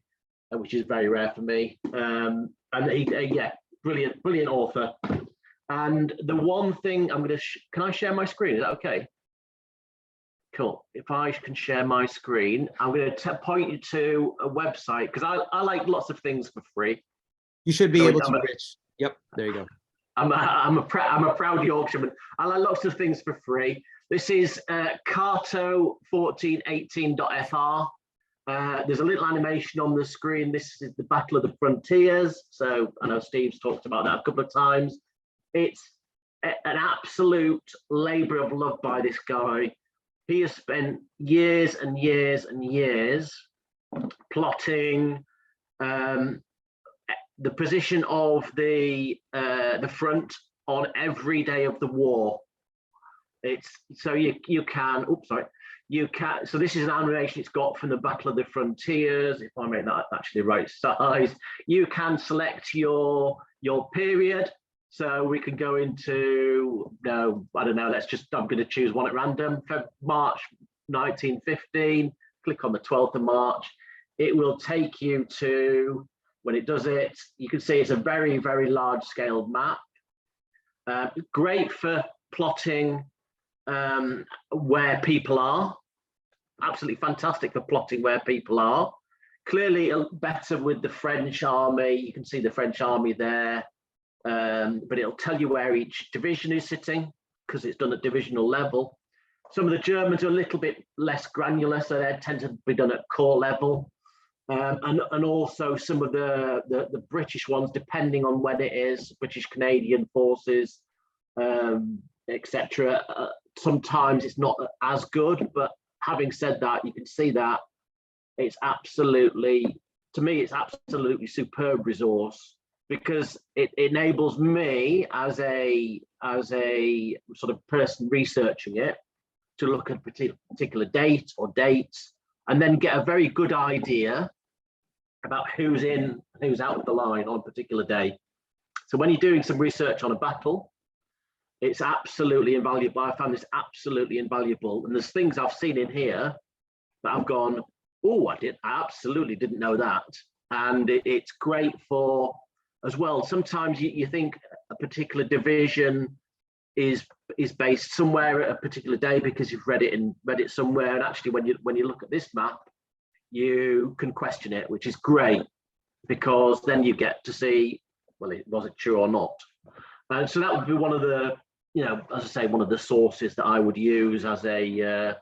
which is very rare for me. And yeah, brilliant author. And the one thing I'm going to, can I share my screen? Is that okay? Cool. If I can share my screen, I'm going to point you to a website, because I like lots of things for free. You should be able to, Rich. Yep, there you go. I'm a proud Yorkshireman. I like lots of things for free. This is Carto1418.fr. There's a little animation on the screen. This is the Battle of the Frontiers. So I know Steve's talked about that a couple of times. It's an absolute labor of love by this guy. He has spent years and years and years plotting the position of the front on every day of the war. It's so you can. Oops, sorry. You can. So this is an animation it's got from the Battle of the Frontiers. If I make that actually the right size, you can select your period. So we can go into, no, I don't know. I'm going to choose one at random. March 1915. Click on the 12th of March. It will take you to. When it does it, you can see it's a very, very large scale map. Great for plotting where people are. Absolutely fantastic for plotting where people are. Clearly better with the French army. You can see the French army there, but it'll tell you where each division is sitting because it's done at divisional level. Some of the Germans are a little bit less granular, so they tend to be done at corps level. And also some of the British ones, depending on when it is, British Canadian forces, etc. Sometimes it's not as good, but having said that, you can see that it's absolutely, to me, it's absolutely superb resource, because it enables me as a sort of person researching it to look at a particular date or dates, and then get a very good idea about who's in, who's out of the line on a particular day. So when you're doing some research on a battle, it's absolutely invaluable. I found this absolutely invaluable. And there's things I've seen in here that I've gone, oh, I absolutely didn't know that. And it's great for, as well, sometimes you think a particular division is based somewhere at a particular day because you've read it somewhere, and actually when you look at this map, you can question it, which is great, because then you get to see, well, was it true or not? And so that would be one of the, as I say, one of the sources that I would use as a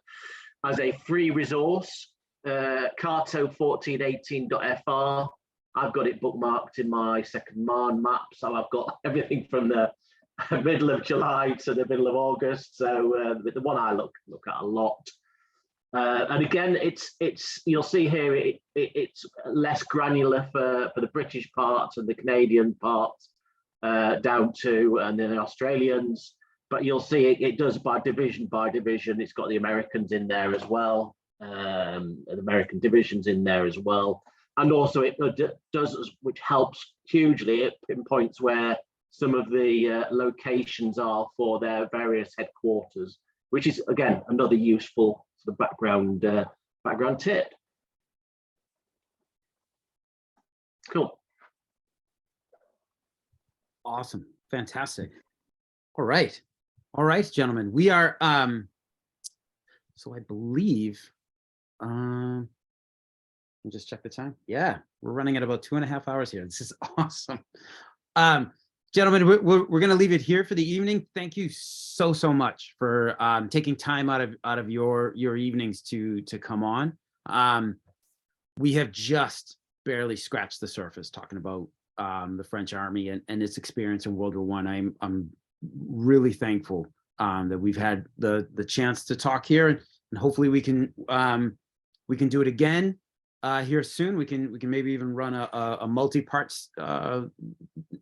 free resource. Carto1418.fr. I've got it bookmarked in my second Marne map, so I've got everything from the middle of July to the middle of August. So the one I look at a lot. And again, it's you'll see here it's less granular for the British parts and the Canadian parts down to, and then the Australians. But you'll see it does by division. It's got the Americans in there as well, the American divisions in there as well. And also it does, which helps hugely, it pinpoints where some of the locations are for their various headquarters, which is, again, another useful sort of background tip. Cool. Awesome. Fantastic. All right, gentlemen. We are, so I believe, let me just check the time. Yeah, we're running at about 2.5 hours here. This is awesome. Gentlemen, we're going to leave it here for the evening. Thank you so much for taking time out of your evenings to come on. We have just barely scratched the surface talking about the French army and its experience in World War I. I'm really thankful that we've had the chance to talk here, and hopefully we can do it again here soon. We can maybe even run a multi-part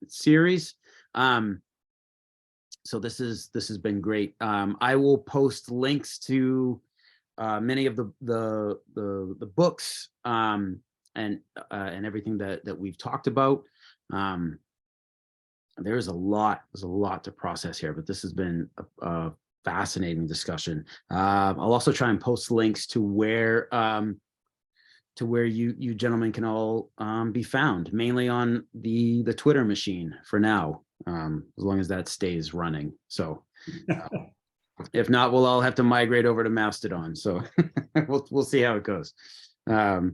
series. So this has been great. I will post links to many of the books and everything that we've talked about. There's a lot to process here, but this has been a fascinating discussion. I'll also try and post links to where you gentlemen can all be found, mainly on the Twitter machine for now, as long as that stays running. So if not, we'll all have to migrate over to Mastodon. So we'll see how it goes. All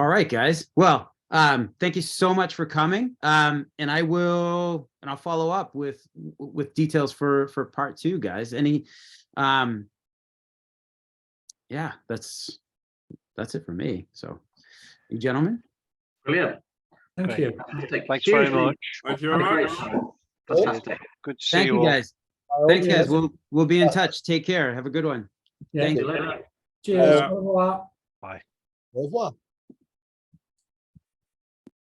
right, guys. Well, thank you so much for coming. And I'll follow up with details for part 2, guys. Yeah, that's it for me. So, you gentlemen. Brilliant. Thank Great. you. Thanks very Hugely- much. Thank you very much. Fantastic. Good to see Thank you, all. guys. Thanks, guys. Yes. We'll be in touch. Take care. Have a good one. Yeah. Thank See you. you later. Cheers. Yeah. Au revoir. Au revoir.